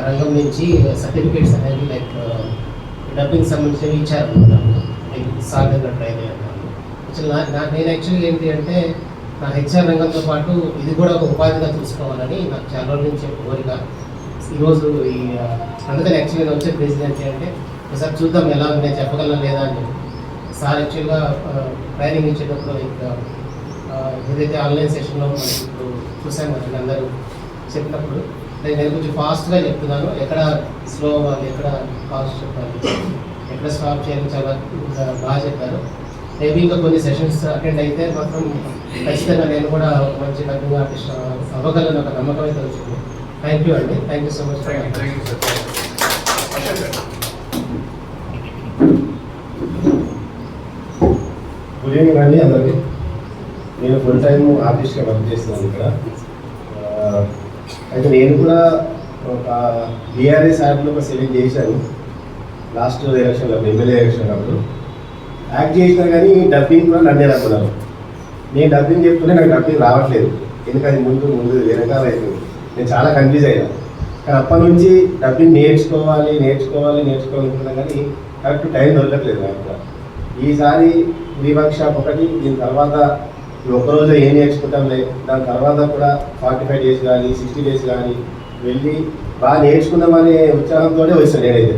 రంగం నుంచి సర్టిఫికేట్స్ అనేవి లైక్ డబ్బింగ్ సంబంధించినవి ఇచ్చారనమాట. సార్ దగ్గర ట్రైన్ అయ్యాను. నేను యాక్చువల్గా ఏంటి అంటే నా హెచ్ఆర్ రంగంతో పాటు ఇది కూడా ఒక ఉపాధిగా చూసుకోవాలని నాకు చాలా రోజుల నుంచి కోరిక. ఈరోజు అందుకని యాక్చువల్గా నేను వచ్చే ప్రెసిడెంట్ అంటే ఒకసారి చూద్దాం ఎలా నేను చెప్పగలను లేదా అని చెప్పి సార్ యాక్చువల్గా ట్రైనింగ్ ఇచ్చేటప్పుడు ఏదైతే ఆన్లైన్ సెషన్లో మనకి ఇప్పుడు చూసాం కదా అందరూ చెప్పినప్పుడు నేను కొంచెం ఫాస్ట్గా చెప్తున్నాను. ఎక్కడ స్లో అవ్వాలి, ఎక్కడ ఫాస్ట్ చెప్పాలి, ఎక్కడ స్టాప్ చేయాలి, చాలా బాగా చెప్పారు. మేబీ ఇంకా కొన్ని సెషన్స్ అటెండ్ అయితే మాత్రం ఖచ్చితంగా నేను కూడా ఒక మంచి డబ్బింగ్ ఆర్టిస్ట్ అవ్వగలను ఒక నమ్మకం అయితే వచ్చింది. థ్యాంక్ యూ అండి, thank you so much. Good evening అండి అందరికీ. నేను ఫుల్ టైమ్ ఆర్టిస్ట్గా వర్క్ చేస్తున్నాను ఇక్కడ. అయితే నేను కూడా ఒక బీఆర్ఎస్ యాప్లో ఒక సెలెక్ట్ చేశాను లాస్ట్ ఎలక్షన్లో, ఎమ్మెల్యే ఎలక్షన్ అప్పుడు యాక్ట్ చేసినా కానీ డబ్బింగ్ కూడా నన్నే రమ్మన్నారు. నేను డబ్బింగ్ చెప్తుంటే నాకు డబ్బింగ్ రావట్లేదు, ఎందుకని ముందు వెనకాల అవుతుంది. నేను చాలా కన్ఫ్యూజ్ అయ్యాను. కానీ అప్పటి నుంచి డబ్బింగ్ నేర్చుకోవాలనుకున్నా కానీ కరెక్ట్ టైం దొరకట్లేదు నాకు కూడా. ఈసారి ప్రీ వర్క్ షాప్ ఒకటి, దీని తర్వాత ఒక్కరోజు ఏం నేర్చుకుంటాంలే, దాని తర్వాత కూడా 45 days కానీ 60 days కానీ వెళ్ళి బాగా నేర్చుకుందామనే ఉత్సాహంతో వచ్చాను నేనైతే.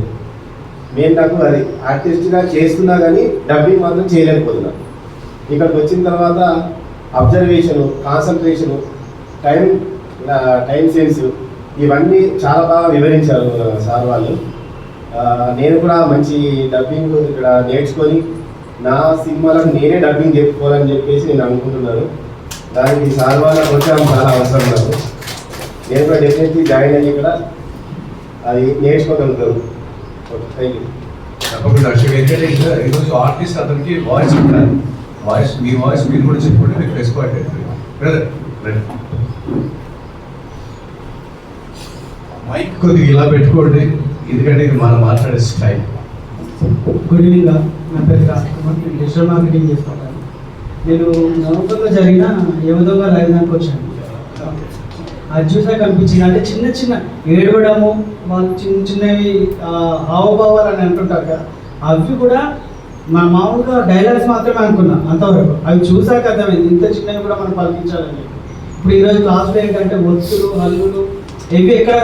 నాకు అది ఆర్టిస్ట్గా చేస్తున్నా కానీ డబ్బింగ్ మాత్రం చేయలేకపోతున్నా. ఇక్కడికి వచ్చిన తర్వాత అబ్జర్వేషను, కాన్సన్ట్రేషను, టైం సెన్స్ ఇవన్నీ చాలా బాగా వివరించారు సార్ వాళ్ళు. నేను కూడా మంచి డబ్బింగ్ ఇక్కడ నేర్చుకొని నా సినిమాలకు నేనే డబ్బింగ్ చెప్పుకోవాలని చెప్పేసి నేను అనుకుంటున్నాను. దానికి సార్ వాళ్ళ ప్రోత్సాహం చాలా అవసరం నాకు. నేను కూడా డెఫినెట్లీ జాయిన్ అయ్యి ఇక్కడ అది నేర్చుకోగలుగుతాను. Okay, thank you. తప్పకుండా అశోక్. ఏంటంటే ఈరోజు ఆర్టిస్ట్ అతనికి వాయిస్ ఉండాలి. వాయిస్ మీ వాయిస్ మీరు కూడా చెప్పుకుంటే మీకు రెస్పాండ్ అవుతుంది. బ్రదర్ మైక్ కొద్దిగా ఇలా పెట్టుకోండి, ఎందుకంటే ఇది మనం మాట్లాడే స్టైల్. Good evening. నా పేరు రాజ్కుమార్. నేను డిజిటల్ మార్కెటింగ్ చేస్తుంటాను. నేను నవంబర్లో జరిగిన యువతంగా లైవ్ దానికి వచ్చాను. అది చూసాక అనిపించింది, అంటే చిన్న చిన్న ఏడవడము, వాళ్ళు చిన్న చిన్నవి హావభావాలు అని అంటుంటారు కదా, అవి కూడా మామూలుగా డైలాగ్స్ మాత్రమే అనుకున్నా అంతవరకు. అవి చూసాక అర్థమైంది ఇంత చిన్నవి కూడా మనం పలికించాలని. ఇప్పుడు ఈరోజు క్లాస్లో ఏంటంటే ఒత్తులు, హల్లులు ఇవి ఎక్కడ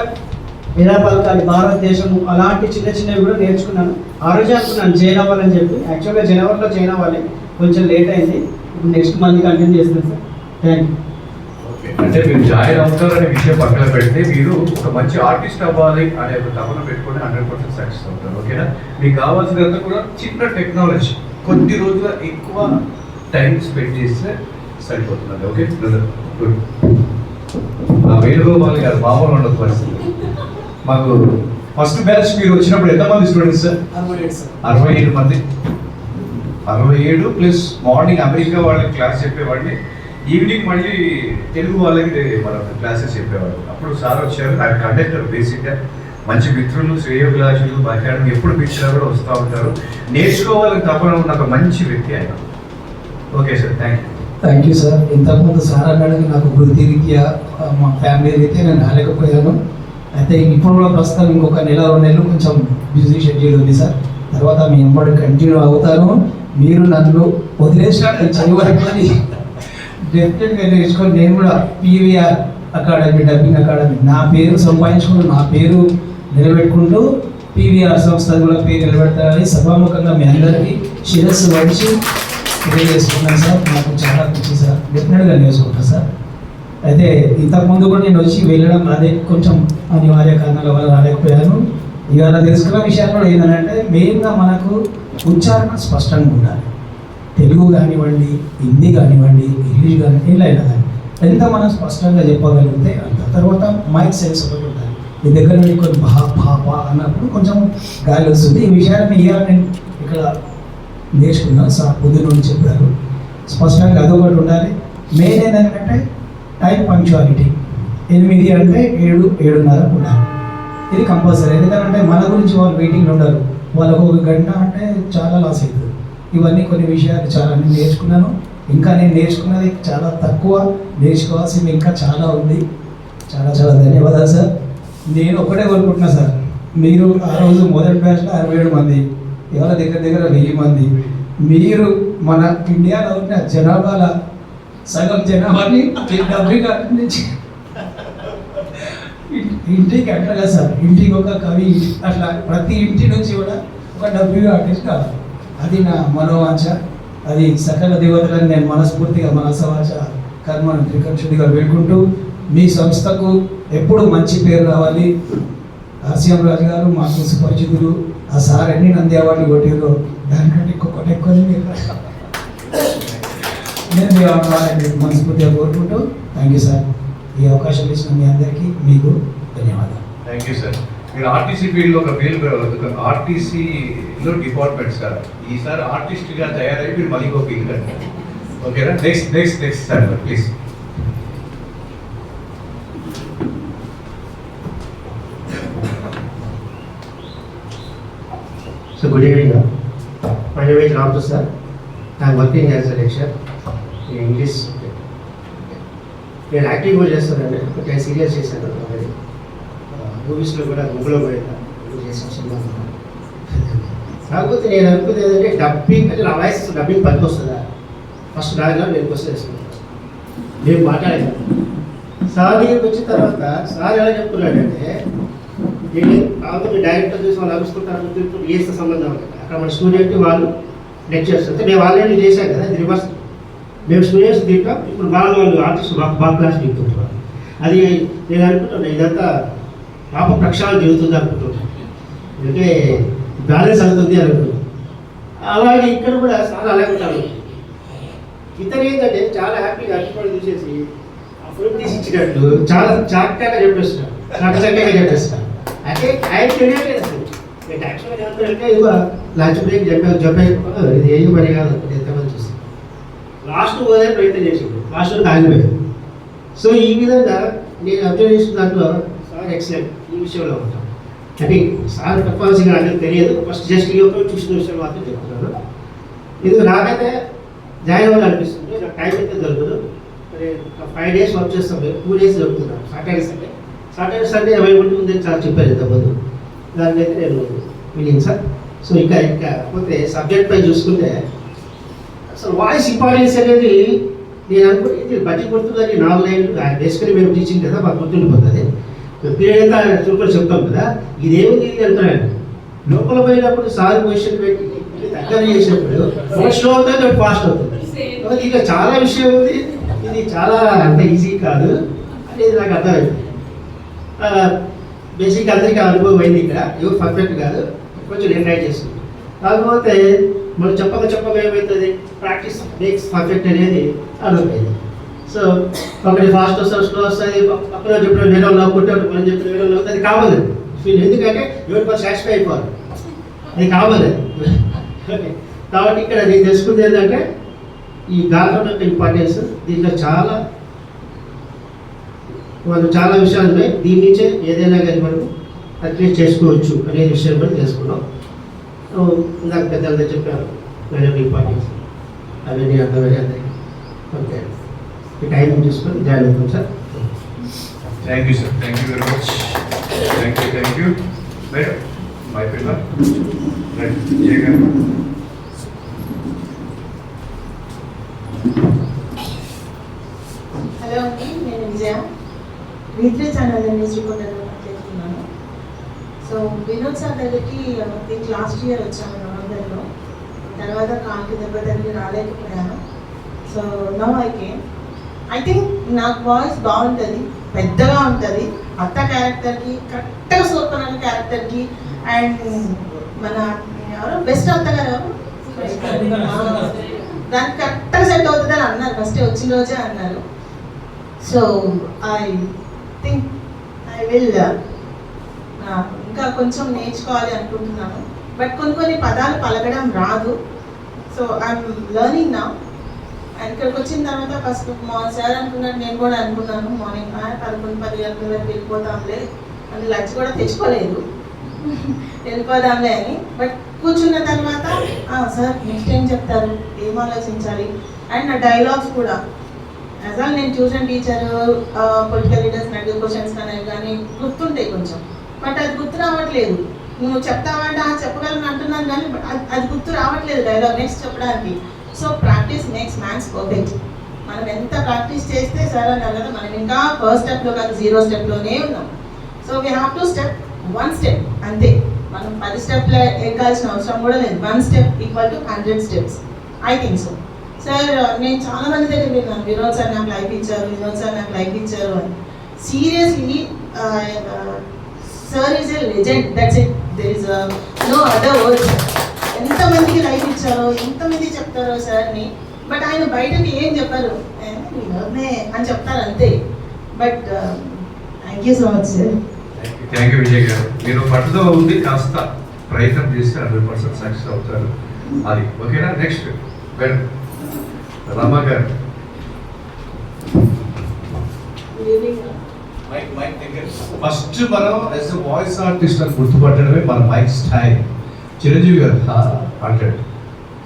ఎలా పలకాలి, భారతదేశము అలాంటి చిన్న చిన్నవి కూడా నేర్చుకున్నాను. ఆ రోజే అనుకున్నాను జాయిన్ అవ్వాలని చెప్పి. యాక్చువల్గా జనవరిలో జాయిన్ అవ్వాలి, కొంచెం లేట్ అయింది. ఇప్పుడు నెక్స్ట్ మళ్ళీ కంటిన్యూ చేస్తాను సార్. Thank you. ఓకే, అంటే మీరు జాయిన్ అవుతారనే విషయం పక్కన పెడితే మీరు ఒక మంచి ఆర్టిస్ట్ అవ్వాలి అనే ఒక తపన పెట్టుకొని 100% సక్సెస్ అవుతారు. ఓకేనా? మీకు కావాల్సినంత కూడా చిన్న టెక్నాలజీ, కొద్ది రోజుల ఎక్కువ టైం స్పెండ్ చేస్తే సరిపోతుంది. Okay brother, good. ఆ వేణుగోపాల్ గారు మామూలు ఉండదు పరిస్థితి. మాకు ఫస్ట్ బ్యాచ్ మీరు వచ్చినప్పుడు ఎంతమంది స్టూడెంట్స్ సార్? 67 మంది. 67 ప్లస్ మార్నింగ్ అమెరికా వాళ్ళకి క్లాస్ చెప్పేవాడిని, ఈవినింగ్ మళ్ళీ తెలుగు వాళ్ళకి మన క్లాసెస్ చెప్పేవాడు. అప్పుడు సార్ వచ్చారు, ఆయన కండక్టర్. బేసిక్గా మంచి మిత్రులు, శ్రేయోభిలాషులు, అకాడమీ ఎప్పుడు పిలిచినా కూడా వస్తూ ఉంటారు. నేర్చుకోవాలని తపన ఉన్న ఒక మంచి వ్యక్తి ఆయన. Okay sir, thank you sir. ఇంతకుముందు సార్ అన్నాడని నాకు వృత్తి రీత్యా మా ఫ్యామిలీ రీత్యా నేను రాలేకపోయాను. అయితే ఇప్పుడు కూడా ప్రస్తుతం ఇంకొక నెల 2 నెలలు కొంచెం బిజీ షెడ్యూల్ ఉంది సార్. తర్వాత మీ ఎంబడి కంటిన్యూ అవుతాను. మీరు నన్ను వదిలేసిన చేయవరకు డెఫినెట్గా నేర్చుకొని నేను కూడా పీవీఆర్ అకాడమీ, డబ్బింగ్ అకాడమీ నా పేరు సంపాదించుకుంటూ నా పేరు నిలబెట్టుకుంటూ పీవీఆర్ సంస్థ కూడా పేరు నిలబెడతానని సభాముఖంగా మీ అందరికీ శిరస్సు వహించి తెలియజేసుకున్నాను సార్. నాకు చాలా ఖుషి సార్. డెఫినెట్గా నేర్చుకుంటాను సార్. అయితే ఇంతకుముందు కూడా నేను వచ్చి వెళ్ళడం అదే కొంచెం అనివార్య కారణాల వల్ల రాలేకపోయాను. ఇవాళ తెలుసుకున్న విషయాలు కూడా ఏంటంటే మెయిన్గా మనకు ఉచ్చారణ స్పష్టంగా ఉండాలి. తెలుగు కానివ్వండి, హిందీ కానివ్వండి, ఇంగ్లీష్ కానివ్వండి, ఏదైనా కానీ ఎంత మనం స్పష్టంగా చెప్పగలిగితే అంత. తర్వాత మైక్ సెన్స్ ఒకటి ఉండాలి. మీ దగ్గర నుండి కొన్ని బా అన్నప్పుడు కొంచెం గాలి వస్తుంది. ఈ విషయాన్ని ఇవాళ నేను ఇక్కడ నేర్చుకున్నాను సార్. పొద్దున నుండి చెప్పారు స్పష్టంగా అదొకటి ఉండాలి. మెయిన్ ఏంటంటే టైం పంక్చువాలిటీ. 8 అంటే 7, 7:30 ఉండాలి. ఇది కంపల్సరీ. ఎందుకంటే మన గురించి వాళ్ళు వెయిటింగ్ ఉండరు. వాళ్ళకు 1 గంట అంటే చాలా లాస్ అవుతుంది. ఇవన్నీ కొన్ని విషయాలు చాలా నేను నేర్చుకున్నాను. ఇంకా నేను నేర్చుకున్నది చాలా తక్కువ, నేర్చుకోవాల్సింది ఇంకా చాలా ఉంది. చాలా చాలా ధన్యవాదాలు సార్. నేను ఒకటే కోరుకుంటున్నా సార్, మీరు ఆ రోజు మొదటి బ్యాచ్లో 67 మంది, ఇవాళ దగ్గర దగ్గర 1000 మంది. మీరు మన ఇండియాలో ఉన్న జనాభాల సగం జనాభాని డబ్బింగ్ నుంచి ఇంటికి అట్లా సార్, ఇంటికి ఒక కవి, అట్లా ప్రతి ఇంటి నుంచి కూడా ఒక డబ్బింగ్ ఆర్టిస్ట్ కావాలి. అది నా మనోవాంఛ. అది సకల దేవతలను నేను మనస్ఫూర్తిగా మనసవాచ కర్మను త్రికక్షుడిగా వేడుకుంటూ మీ సంస్థకు ఎప్పుడు మంచి పేరు రావాలి. ఆర్సీఎం రాజు గారు మాకు సుపరిచితులు. ఆ సార్ ఎన్ని నంది అవార్డులు కొట్టారో దానికంటే ఇంకొకటి ఎక్కువ నేను మీ మనస్ఫూర్తిగా కోరుకుంటూ థ్యాంక్ యూ సార్. ఈ అవకాశం ఇచ్చిన మీ అందరికీ మీకు ధన్యవాదాలు. Thank you sir. మీరు ఆర్టీసీ ఫీల్డ్లో ఒక పేరు, ఆర్టీసీలో డిపార్ట్మెంట్స్ సార్. ఈసారి ఆర్టిస్ట్గా తయారై మీరు మళ్ళీ ఒక ఫీల్డ్ కండి. ఓకేనా? Next sir please. So good evening. My name is Ram Prasad. I am working as a lecturer in English. నేను యాక్టింగ్ కూడా చేస్తానండి. కొంచెం సీరియస్ చేశాను ఆల్రెడీ. మూవీస్లో కూడా గుంపులో కూడా చేసిన సినిమా. కాకపోతే నేను అనుకుంది ఏంటంటే డబ్బింగ్ అంటే నా వాయిస్ డబ్బింగ్ పనికి వస్తుందా? ఫస్ట్ రాగా నేను క్వశ్చన్ వేసుకున్నాను. నేను మాట్లాడాను సార్ దగ్గరికి వచ్చిన తర్వాత సార్ ఎలా చెప్తున్నాడంటే కాకపోతే మీ డైరెక్టర్ చూసి వాళ్ళు అరుస్తుంటారు, ఏస్తే సంబంధం ఉంటుంది. అక్కడ మన స్టూడెంట్ వాళ్ళు లెక్చర్స్ అంటే మేము ఆల్రెడీ చేశాం కదా, ఇది రివర్స్. మేము స్టూడెంట్స్ తింటాం, ఇప్పుడు వాళ్ళు ఆర్టిస్ట్ బాగా క్లాస్ దిగుతుంటారు. అది నేను అనుకుంటున్నాను ఇదంతా పాప ప్రక్షాళన జరుగుతుంది అనుకుంటున్నాను. అంటే బ్యాలెన్స్ అవుతుంది అనుకుంటున్నాను. అలాగే ఇక్కడ కూడా సార్ అలాగే ఉంటాడు. ఇతను ఏంటంటే చాలా హ్యాపీగా అట్టుపడి చూసేసి ఆ ఫుడ్ తీసి ఇచ్చినట్టు చాలా చక్కగా చెప్పేస్తున్నాడు, చక్కగా చెప్పేస్తున్నాడు. అంటే ఆయన తెలియట్లేదు అసలు. నేను యాక్చువల్గా చెప్తానంటే ఇవ్వ లంచ్ బ్రేక్ చెప్పే ఇది ఏం పని కాదు ఎంతమంది చూస్తాను. లాస్ట్ పోదే ప్రయత్నం చేసిండు, లాస్ట్ ఆగిపోయాడు. సో ఈ విధంగా నేను అబ్జర్వ్ చేసిన దాంట్లో సార్ ఎక్సలెంట్ ఈ విషయంలో ఉంటాం. అంటే సార్ పర్ఫార్మెన్స్ అనేది తెలియదు, ఫస్ట్ జస్ట్ ఈ ఒక్క చూసిన విషయం మాత్రం చెప్తున్నాను. ఇది నాకైతే జాయిన్ అవ్వాలి అనిపిస్తుంది. నాకు టైం అయితే దొరకదు. మరి 5 days వర్క్ చేస్తాం, 2 days దొరుకుతున్నాను. సాటర్డే సండే అవైలబిలిటీ ఉందని సార్ చెప్పారు ఇంతకుముందు. దానికి అయితే నేను వినింగ్ సార్. సో ఇంకా పోతే సబ్జెక్ట్ పై చూసుకుంటే అసలు వాయిస్ ఇంపార్టెన్స్ అనేది నేను అనుకుంటే ఇది బట్టి కొడుతుందని 4 లైన్లు బేసికలీ మేము టీచింగ్ కదా మాకు గుర్తుండిపోతుంది. పీరియడ్ అంతా చూపులు చెప్తాం కదా, ఇదేమిటి అంటున్నాను. లోపల పోయినప్పుడు సార్ పొజిషన్ పెట్టి దగ్గర చేసినప్పుడు స్లో అవుతుంది, ఫాస్ట్ అవుతుంది. ఇక చాలా విషయం ఉంది, ఇది చాలా అంత ఈజీ కాదు అనేది నాకు అర్థమైంది. బేసిక్ అందరికీ అనుభవం అయింది. ఇక్కడ ఎవరు పర్ఫెక్ట్ కాదు, కొంచెం నేను ట్రై చేస్తున్నాను. కాకపోతే మనం చెప్పక ఏమవుతుంది, ప్రాక్టీస్ మేక్స్ పర్ఫెక్ట్ అనేది అర్థమైంది. సో ఒకటి ఫాస్ట్ వస్తుంది, స్లో వస్తుంది, పక్కన చెప్పిన వేరే వాళ్ళు కొట్టే మనం చెప్పిన వేరే వాళ్ళు అది కావాలి. ఎందుకంటే ఎవరి సాటిస్ఫై అయిపోవాలి, అది కావాలి. ఓకే, కాబట్టి ఇక్కడ నేను తెలుసుకుంది ఏంటంటే ఈ గాత్రం యొక్క ఇంపార్టెన్స్. దీంట్లో చాలా విషయాలు ఉన్నాయి. దీని నుంచే ఏదైనా కానీ మనం అట్లీస్ట్ చేసుకోవచ్చు అనే విషయం కూడా తెలుసుకున్నాం. ఇందాక పెద్దలతో చెప్పారు దాని ఇంపార్టెన్స్ అవన్నీ అర్థమయ్యాయి. ఓకే, ఈ టైం చూసుకొని జాయిన్ అవుతాం sir. Thank you sir, thank you very much. Thank you madam. My పిల్ల విజయ్ గారు. హలో అండి, నేను విజయ V3 ఛానల్ న్యూస్ రిపోర్టర్ మాట్లాడుతున్నాను. సో వినోద్ సార్ దగ్గరికి థింక్ లాస్ట్ ఇయర్ వచ్చాను నవంబర్లో. తర్వాత కాల్కి దెబ్బ తగిలి రాలేకపోయాను. సో నౌ ఐ థింక్ నాకు వాయిస్ బాగుంటుంది, పెద్దగా ఉంటుంది. అత్త క్యారెక్టర్కి కరెక్ట్గా సోర్పన క్యారెక్టర్కి అండ్ మన ఎవరు బెస్ట్ అత్తగారు దానికి కరెక్ట్గా సెట్ అవుతుందని అన్నారు, ఫస్ట్ వచ్చిన రోజే అన్నారు. So I think I will ఇంకా కొంచెం నేర్చుకోవాలి అనుకుంటున్నాను. బట్ కొన్ని పదాలు పలకడం రాదు. సో ఐఎమ్ లెర్నింగ్ నా. అండ్ ఇక్కడికి వచ్చిన తర్వాత ఫస్ట్ సార్ అనుకున్నాను, నేను కూడా అనుకున్నాను మార్నింగ్ 11-10 గంటల వరకు వెళ్ళిపోతాంలే అని, లంచ్ కూడా తెచ్చుకోలేదు, వెళ్ళిపోదాంలే అని. బట్ కూర్చున్న తర్వాత సార్ నెక్స్ట్ ఏం చెప్తారు, ఏం ఆలోచించాలి అండ్ నా డైలాగ్స్ కూడా అసలు నేను ట్యూషన్ టీచర్ పొలిటికల్ లీడర్స్ అడిగే క్వశ్చన్స్ కానీ గుర్తుంటాయి కొంచెం. బట్ అది గుర్తు రావట్లేదు. నువ్వు చెప్తావంటే చెప్పగలను అంటున్నాను కానీ అది గుర్తు రావట్లేదు డైలాగ్ నెక్స్ట్ చెప్పడానికి. So practice makes mans perfect. మనం ఎంత ప్రాక్టీస్ చేస్తే సార్ అన్నారు కదా, మనం ఇంకా ఫస్ట్ స్టెప్లో కాదు 0 స్టెప్లోనే ఉన్నాం. So we have to step 1 step అంతే. మనం 10 స్టెప్లు ఎక్కాల్సిన అవసరం కూడా లేదు. 1 step equal to 100 steps. I think so. Sir నేను చాలా మంది దగ్గర విన్నాను, వినోద్ సార్ నాకు లైఫ్ ఇచ్చారు, వినోద్ సార్ నాకు లైఫ్ ఇచ్చారు అని. Seriously sir is a legend, that's it, there is no other words. ఎంతమందికి లైఫ్ ఇచ్చారో, ఎంతమంది చెప్తారో సార్ని, బట్ ఆయన బయటకి ఏం చెప్పారు, వినోద్నే అని చెప్తారు అంతే. But thank you so much sir. Thank you Vijay గారు. మీరు పట్టుదల ఉంది, కాస్త ప్రయత్నం చేస్తే 100% సక్సెస్ అవుతారు. అది ఓకేనా. నెక్స్ట్ మేడం రమా గారు. ఫస్ట్ మనం యాజ్ ఎ వాయిస్ ఆర్టిస్ట్ అని గుర్తుపట్టడమే మన మైక్ స్టైల్. చిరంజీవి గారు అంటాడు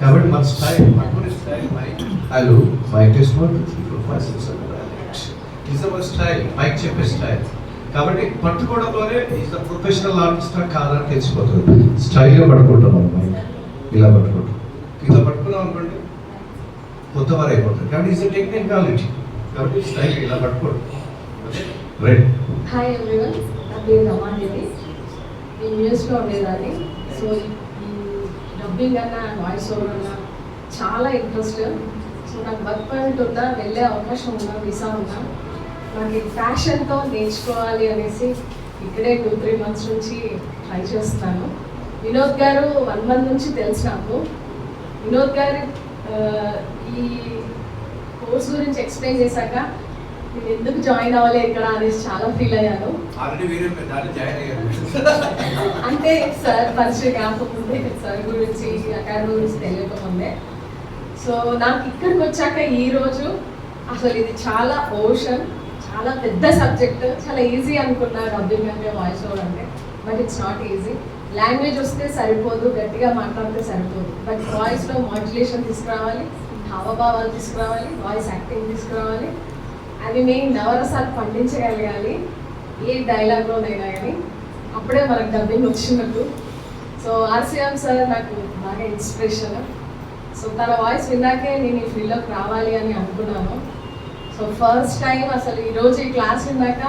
కాబట్టి మన స్టైల్, పట్టుకునే style mic. Hello mic test 1 2 3 4 5 6 7 8 is our style, mic చెప్పే స్టైల్. కాబట్టి పట్టుకోవడంలోనే ఈజ్ ద ప్రొఫెషనల్ ఆర్టిస్ట్ కాదని తెలిసిపోతుంది. స్టైల్గా పట్టుకుంటాం మనం మైక్, ఇలా పట్టుకుంటాం. ఇలా పట్టుకున్నాం అనుకోండి కొత్త వారు అయిపోతుంది. కాబట్టి ఈజ్ అ టెక్నికాలిటీ. కాబట్టి స్టైల్ ఇలా పట్టుకోండి. రైట్. హాయ్ ఎవ్రీవన్, నా పేరు రమాదేవి. నేను న్యూస్లో ఉండేదాన్ని. సో ఈ డబ్బింగ్ అన్నా వాయిస్ ఓవర్ అన్నా చాలా ఇంట్రెస్ట్. సో నాకు వర్క్ పర్మిట్ ఉందా, వెళ్ళే అవకాశం ఉందా, వీసా ఉందా, నాకు ఈ ప్యాషన్తో నేర్చుకోవాలి అనేసి ఇక్కడే 2-3 months నుంచి ట్రై చేస్తున్నాను. వినోద్ గారు 1 month నుంచి తెలుసు నాకు. వినోద్ గారి ఈ కోర్స్ గురించి ఎక్స్ప్లెయిన్ చేశాక నేను ఎందుకు జాయిన్ అవ్వాలి ఇక్కడ అనేసి చాలా ఫీల్ అయ్యాను. అంటే సార్ పరిచయం కాకపోతే సార్ గురించి అకాడమీ గురించి తెలియకముందే. సో నాకు ఇక్కడికి వచ్చాక ఈరోజు అసలు ఇది చాలా ఓషన్, చాలా పెద్ద సబ్జెక్ట్. చాలా ఈజీ అనుకున్నా డబ్బింగ్ అంటే, వాయిస్ ఓవర్ అంటే, but it's not easy. Language వస్తే సరిపోదు, గట్టిగా మాట్లాడితే సరిపోదు, బట్ వాయిస్లో మాడ్యులేషన్ తీసుకురావాలి, హావభావాలు తీసుకురావాలి, వాయిస్ యాక్టింగ్ తీసుకురావాలి. అవి మేము నవరసాలు పండించగలగాలి ఏ డైలాగ్లోనైనా కానీ, అప్పుడే మనకు డబ్బింగ్ వచ్చినట్టు. సో ఆర్సీఎం సార్ నాకు బాగా ఇన్స్పిరేషన్. సో తన వాయిస్ విన్నాకే నేను ఈ ఫీల్డ్లోకి రావాలి అని అనుకున్నాను. సో ఫస్ట్ టైం అసలు ఈరోజు ఈ క్లాస్ విన్నాక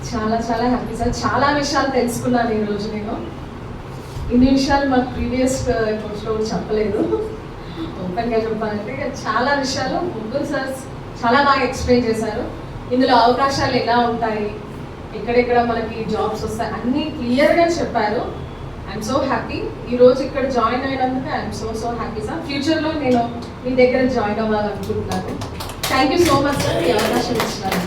చాలా చాలా హ్యాపీ సార్. చాలా విషయాలు తెలుసుకున్నాను ఈరోజు. నేను ఇన్ని విషయాలు మాకు ప్రీవియస్ కోర్స్లో కూడా చెప్పలేదు. ఓపెన్గా చెప్పాలంటే చాలా విషయాలు ముగ్గురు సార్ చాలా బాగా ఎక్స్ప్లెయిన్ చేశారు. ఇందులో అవకాశాలు ఎలా ఉంటాయి, ఎక్కడెక్కడ మనకి జాబ్స్ వస్తాయి, అన్నీ క్లియర్గా చెప్పారు. ఐఎమ్ సో హ్యాపీ ఈరోజు ఇక్కడ జాయిన్ అయినందుకు. I'm so happy sir. ఫ్యూచర్లో నేను మీ దగ్గర జాయిన్ అవ్వాలనుకుంటున్నాను. Thank you so much sir ఈ అవకాశం ఇచ్చినారు.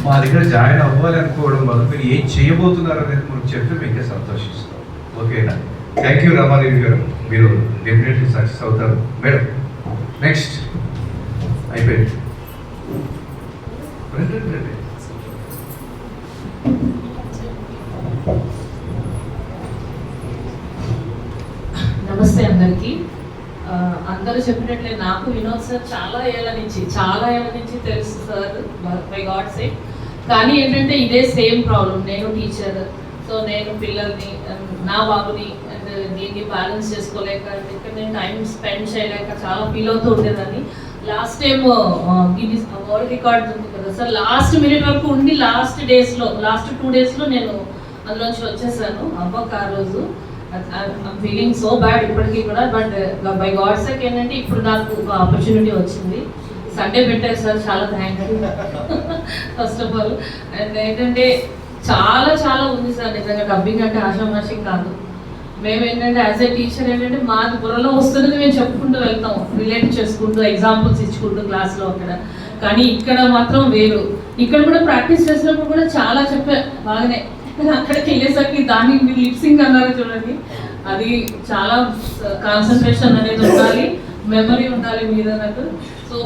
మా దగ్గర జాయిన్ అవ్వాలి అనుకోవడం వల్ల మీరు ఏం చేయబోతున్నారు అనేది మనకు చెప్తే మీకే సంతోషిస్తాం. ఓకేనా? థ్యాంక్ యూ రామాదేవి గారు, మీరు డెఫినెట్లీ సక్సెస్ అవుతారు. మేడం నెక్స్ట్ అయిపోయింది. నమస్తే అందరికీ. అందరూ చెప్పినట్లే నాకు వినోద్ సార్ చాలా ఏళ్ళ నుంచి తెలుసు సార్, బై గాడ్ సే. కానీ ఏంటంటే ఇదే సేమ్ ప్రాబ్లం. నేను టీచర్, సో నేను పిల్లల్ని, నా బాబుని అండ్ దీన్ని బ్యాలెన్స్ చేసుకోలేక, ఇక్కడ నేను టైం స్పెండ్ చేయలేక చాలా ఫీల్ అవుతూ ఉండేదాన్ని. Last time Guinness world record ఉంది కదా సార్, లాస్ట్ మినిట్ వరకు ఉండి లాస్ట్ 2 డేస్లో నేను అందులోంచి వచ్చేసాను. అవ్వక ఆ రోజు ఐఎమ్ ఫీలింగ్ సో బ్యాడ్ ఇప్పటికీ కూడా. బట్ బై గాడ్ సెక్ ఏంటంటే ఇప్పుడు నాకు ఒక ఆపర్చునిటీ వచ్చింది. సండే పెట్టారు సార్, చాలా thanks first of all. And ఏంటంటే చాలా ఉంది సార్ నిజంగా. డబ్బింగ్ అంటే ఆషామాషి కాదు. మేము ఏంటంటే యాజ్ ఏ టీచర్ ఏంటంటే మాది బుర్రలో వస్తున్నది మేము చెప్పుకుంటూ వెళ్తాం, రిలేట్ చేసుకుంటూ, ఎగ్జాంపుల్స్ ఇచ్చుకుంటూ క్లాస్లో అక్కడ. కానీ ఇక్కడ మాత్రం వేరు. ఇక్కడ కూడా ప్రాక్టీస్ చేసినప్పుడు కూడా చాలా చెప్పా బాగానే. అక్కడికి వెళ్ళేసరికి దాన్ని మీరు లిప్సింగ్ అన్నారు చూడండి, అది చాలా కాన్సన్ట్రేషన్ అనేది ఉండాలి, మెమరీ ఉండాలి మీద అన్నట్టు. సో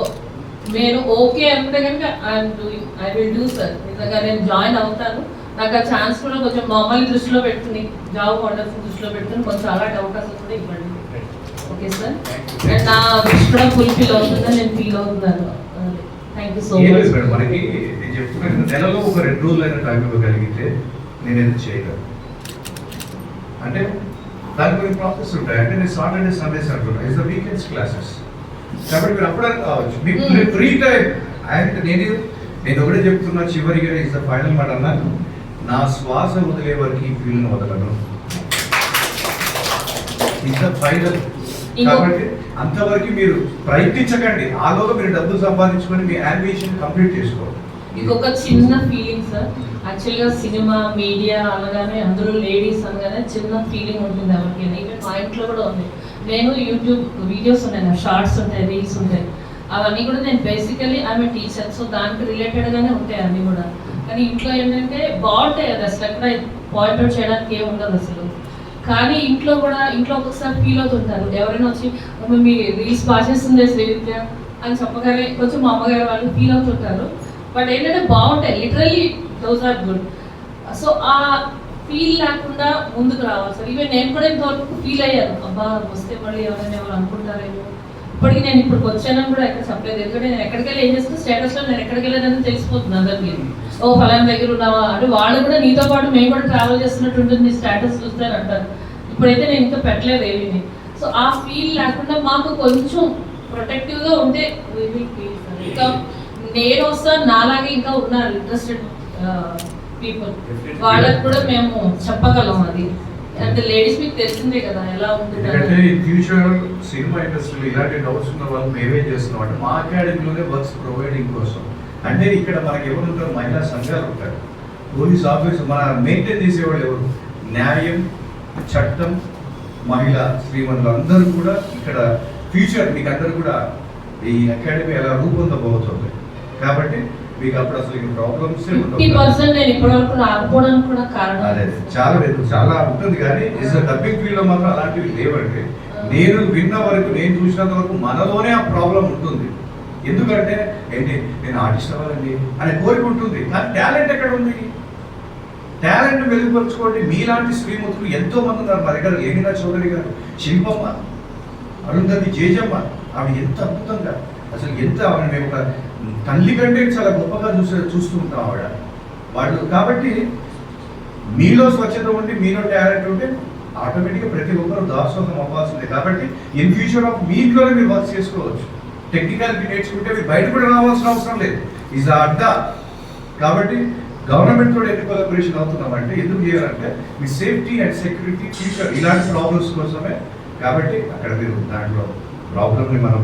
నేను ఓకే అంటే కనుక ఐ విల్ డూ సార్. నిజంగా నేను జాయిన్ అవుతాను. నాకు ఆ ఛాన్స్ కూడా కొంచెం మమ్మల్ని దృష్టిలో పెట్టుకుని, జాబ్ ఆర్డర్స్ దృష్టిలో పెట్టుకుని కొంచెం అలాంటి అవకాశం కూడా ఇవ్వండి. Okay sir. అండ్ నా విష్ కూడా ఫుల్ఫిల్ అవుతుందని నేను ఫీల్ అవుతున్నాను. Thank you so much. మనకి నేను చెప్తున్నాను, నెలలో ఒక 2 రోజులు అయినా టైం ఇవ్వగలిగితే నేను ఎందుకు చేయగలను అంటే దానికి కొన్ని ప్రాసెస్ ఉంటాయి. అంటే నేను సాటర్డే సండేస్ అంటున్నా, ఇస్ ద వీకెండ్స్ క్లాసెస్. కాబట్టి మీరు అప్పుడైనా కావచ్చు, మీకు ఫ్రీ టైం. అండ్ నేను ఒకటే చెప్తున్నా, చివరిగా ఇస్ ద ఫైనల్ మాట అన్నా, నా శ్వాస వదిలే వరకు ఈ ఫీల్డ్ని వదలను. Is the final. కాబట్టి అంతవరకు మీరు ప్రయత్నించకండి. ఆలోగా మీరు డబ్బులు సంపాదించుకొని మీ అంబిషన్ కంప్లీట్ చేసుకోవాలి. ఇంకొక చిన్న ఫీలింగ్ సార్, యాక్చువల్గా సినిమా మీడియా అనగానే అందులో లేడీస్ అనగానే చిన్న ఫీలింగ్ ఉంటుంది ఎవరికైనా. ఈవెన్ మా ఇంట్లో కూడా ఉంది. నేను యూట్యూబ్ వీడియోస్ ఉన్నాయి, నా షార్ట్స్ ఉంటాయి, రీల్స్ ఉంటాయి, అవన్నీ కూడా నేను బేసికలీ ఆమె టీచర్, సో దానికి రిలేటెడ్గానే ఉంటాయి అన్నీ కూడా. కానీ ఇంట్లో ఏంటంటే బాగుంటాయి అది, అసలు ఎక్కడ పాయింట్అవుట్ చేయడానికి ఏమి ఉండదు అసలు. కానీ ఇంట్లో ఒక్కొక్కసారి ఫీల్ అవుతుంటారు, ఎవరైనా వచ్చి మీ రీల్స్ బాగా చేస్తుంది శ్రీవిద్య అని చెప్పగానే కొంచెం మా అమ్మగారు వాళ్ళు ఫీల్ అవుతుంటారు. బట్ ఏంటంటే బాగుంటాయి, literally those are good. So ఆ ఫీల్ లేకుండా ముందుకు రావాలి సార్. ఈవెన్ నేను కూడా ఇంతవరకు ఫీల్ అయ్యాను, అబ్బా వస్తే మళ్ళీ ఎవరైనా అనుకుంటారేమో. ఇప్పటికి నేను ఇప్పుడు వచ్చానని కూడా ఎక్కడ చెప్పలేదు. ఎందుకంటే నేను ఎక్కడికి వెళ్ళి ఏం చేస్తాను, స్టేటస్లో నేను ఎక్కడికి వెళ్ళేదని తెలిసిపోతుంది అందరికీ. ఓ ఫలానా దగ్గర ఉన్నావా అంటే వాళ్ళు కూడా నీతో పాటు మేము కూడా ట్రావెల్ చేస్తున్నట్టు ఉంటుంది స్టేటస్ చూస్తాను అంటారు. ఇప్పుడైతే నేను ఇంకా పెట్టలేదు ఏమీ. సో ఆ ఫీల్ లేకుండా మాకు కొంచెం ప్రొటెక్టివ్గా ఉంటే ఇంకా నేను వస్తాను, నాలాగే ఇంకా ఉన్నారు ఇంట్రెస్టెడ్ పీపుల్, వాళ్ళకి కూడా మేము చెప్పగలం. అది అంటే లేడీస్ మీకు తెలిసిందే కదా ఎలా ఉంటుంది. అంటే ఫ్యూచర్ సినిమా ఇండస్ట్రీలో ఇలాంటి డౌట్స్ ఉన్న వాళ్ళు మేమే చేస్తున్నాం. అంటే మా అకాడమీలోనే వర్క్స్ ప్రొవైడింగ్ కోసం. అంటే ఇక్కడ మనకి ఎవరు ఉంటారు, మహిళా సంఘాలు ఉంటారు, పోలీస్ ఆఫీసర్, మన మెయింటైన్ చేసేవాళ్ళు ఎవరు, న్యాయం, చట్టం, మహిళా శ్రీమణులు అందరూ కూడా ఇక్కడ ఫ్యూచర్ మీకు అందరూ కూడా ఈ అకాడమీ ఎలా రూపొందబోతుంది. కాబట్టి మీకు అప్పుడు అసలు ఇంకా ప్రాబ్లమ్స్ 50% నేను ఇప్పటివరకు రాకపోవడానికి కూడా కారణం అదే చాలా ఉంటుంది. కానీ డబ్బింగ్ ఫీల్డ్ లో మాత్రం అలాంటివి లేవండి. నేను విన్న వరకు, నేను చూసినంత వరకు మనలోనే ఆ ప్రాబ్లం ఉంటుంది. ఎందుకంటే ఏంటి, నేను ఆర్టిస్ట్ అవ్వాలండి అనే కోరిక ఉంటుంది, కానీ టాలెంట్ ఎక్కడ ఉంది? టాలెంట్ వెలుగుపరచుకోండి. మీలాంటి శ్రీమతులు ఎంతో మంది ఉన్నారు మా దగ్గర. లేనినా చౌదరి గారు, శిల్పమ్మ, అరుంధతి జేజమ్మ, ఆవిడ ఎంత అద్భుతంగా, అసలు ఎంత ఆవిడ మేము ఒక తల్లి కంటే చాలా గొప్పగా చూస్తూ ఉంటాం ఆవిడ వాళ్ళు. కాబట్టి మీలో స్వచ్ఛత ఉండి, మీలో టాలెంట్ ఉంటే ఆటోమేటిక్గా ప్రతి ఒక్కరు దాసోహం అవ్వాల్సిందే. కాబట్టి ఇన్ ఫ్యూచర్ ఆఫ్ మీ ఇంట్లోనే మీరు వర్క్ చేసుకోవచ్చు. టెక్నికాలిటీ నేర్చుకుంటే మీరు బయట కూడా రావాల్సిన అవసరం లేదు. ఈజ్ అడ్డా. కాబట్టి గవర్నమెంట్ తోటి ఎన్ని కొలాబరేషన్ అవుతున్నామంటే ఎందుకు చేయాలంటే మీ సేఫ్టీ అండ్ సెక్యూరిటీ ఫ్యూచర్ ఇలాంటి ప్రాబ్లమ్స్ కోసమే. కాబట్టి అక్కడ మీరు దాంట్లో ప్రాబ్లమ్ని మనం